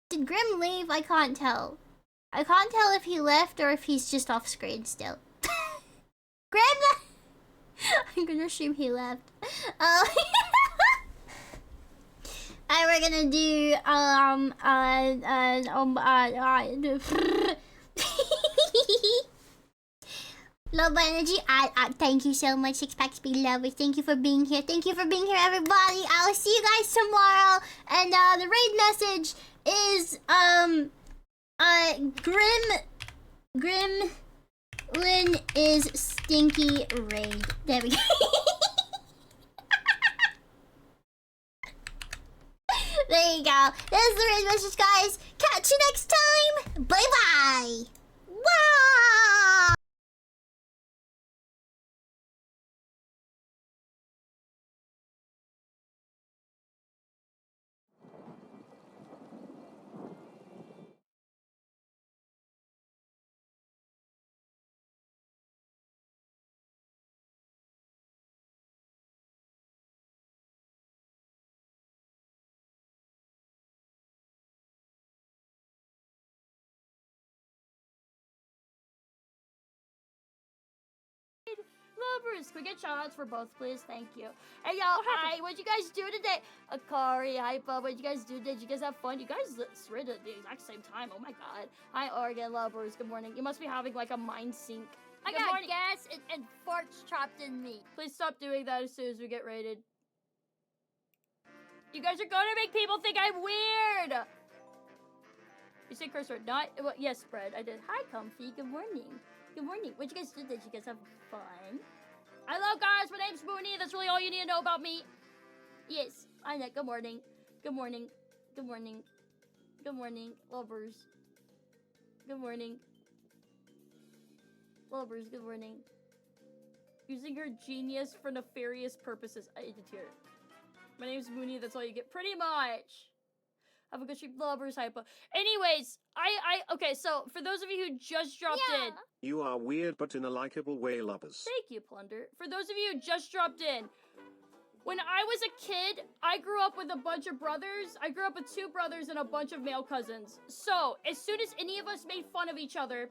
Did Grim leave? I can't tell. I can't tell if he left or if he's just off screen still. Grim! I'm gonna assume he left. Alright, we're gonna do, Love energy. Thank you so much, Six Packs Be Lovers. Thank you for being here. Thank you for being here, everybody. I'll see you guys tomorrow. And the raid message is Grimnlyn is stinky raid. There we go. There you go. There's the raid message, guys. Catch you next time. Bye bye. Wow. Lovers, can we get shoutouts for both, please? Thank you. Hey, y'all, hi, what'd you guys do today? Akari, Hypa, what'd you guys do today? Did you guys have fun? You guys read at the exact same time. Oh my god. Hi, Oregon Lovers, good morning. You must be having like a mind sync. I got gas and farts trapped in me. Please stop doing that as soon as we get raided. You guys are gonna make people think I'm weird. You say curse word, not, well, yes, spread. I did. Hi, Comfy, good morning. Good morning. What'd you guys do? Did you guys have fun? Hello, guys. My name's Mooney. That's really all you need to know about me. Yes. I know. Good morning. Good morning. Good morning. Good morning, lovers. Good morning. Lovers, good morning. Using her genius for nefarious purposes. I did hear it. My name's Mooney. That's all you get. Pretty much. Have a good stream, lovers, Hypa. Anyways, okay, so for those of you who just dropped in. You are weird, but in a likable way, lovers. Thank you, Plunder. For those of you who just dropped in, when I was a kid, I grew up with a bunch of brothers. I grew up with 2 brothers and a bunch of male cousins. So, as soon as any of us made fun of each other,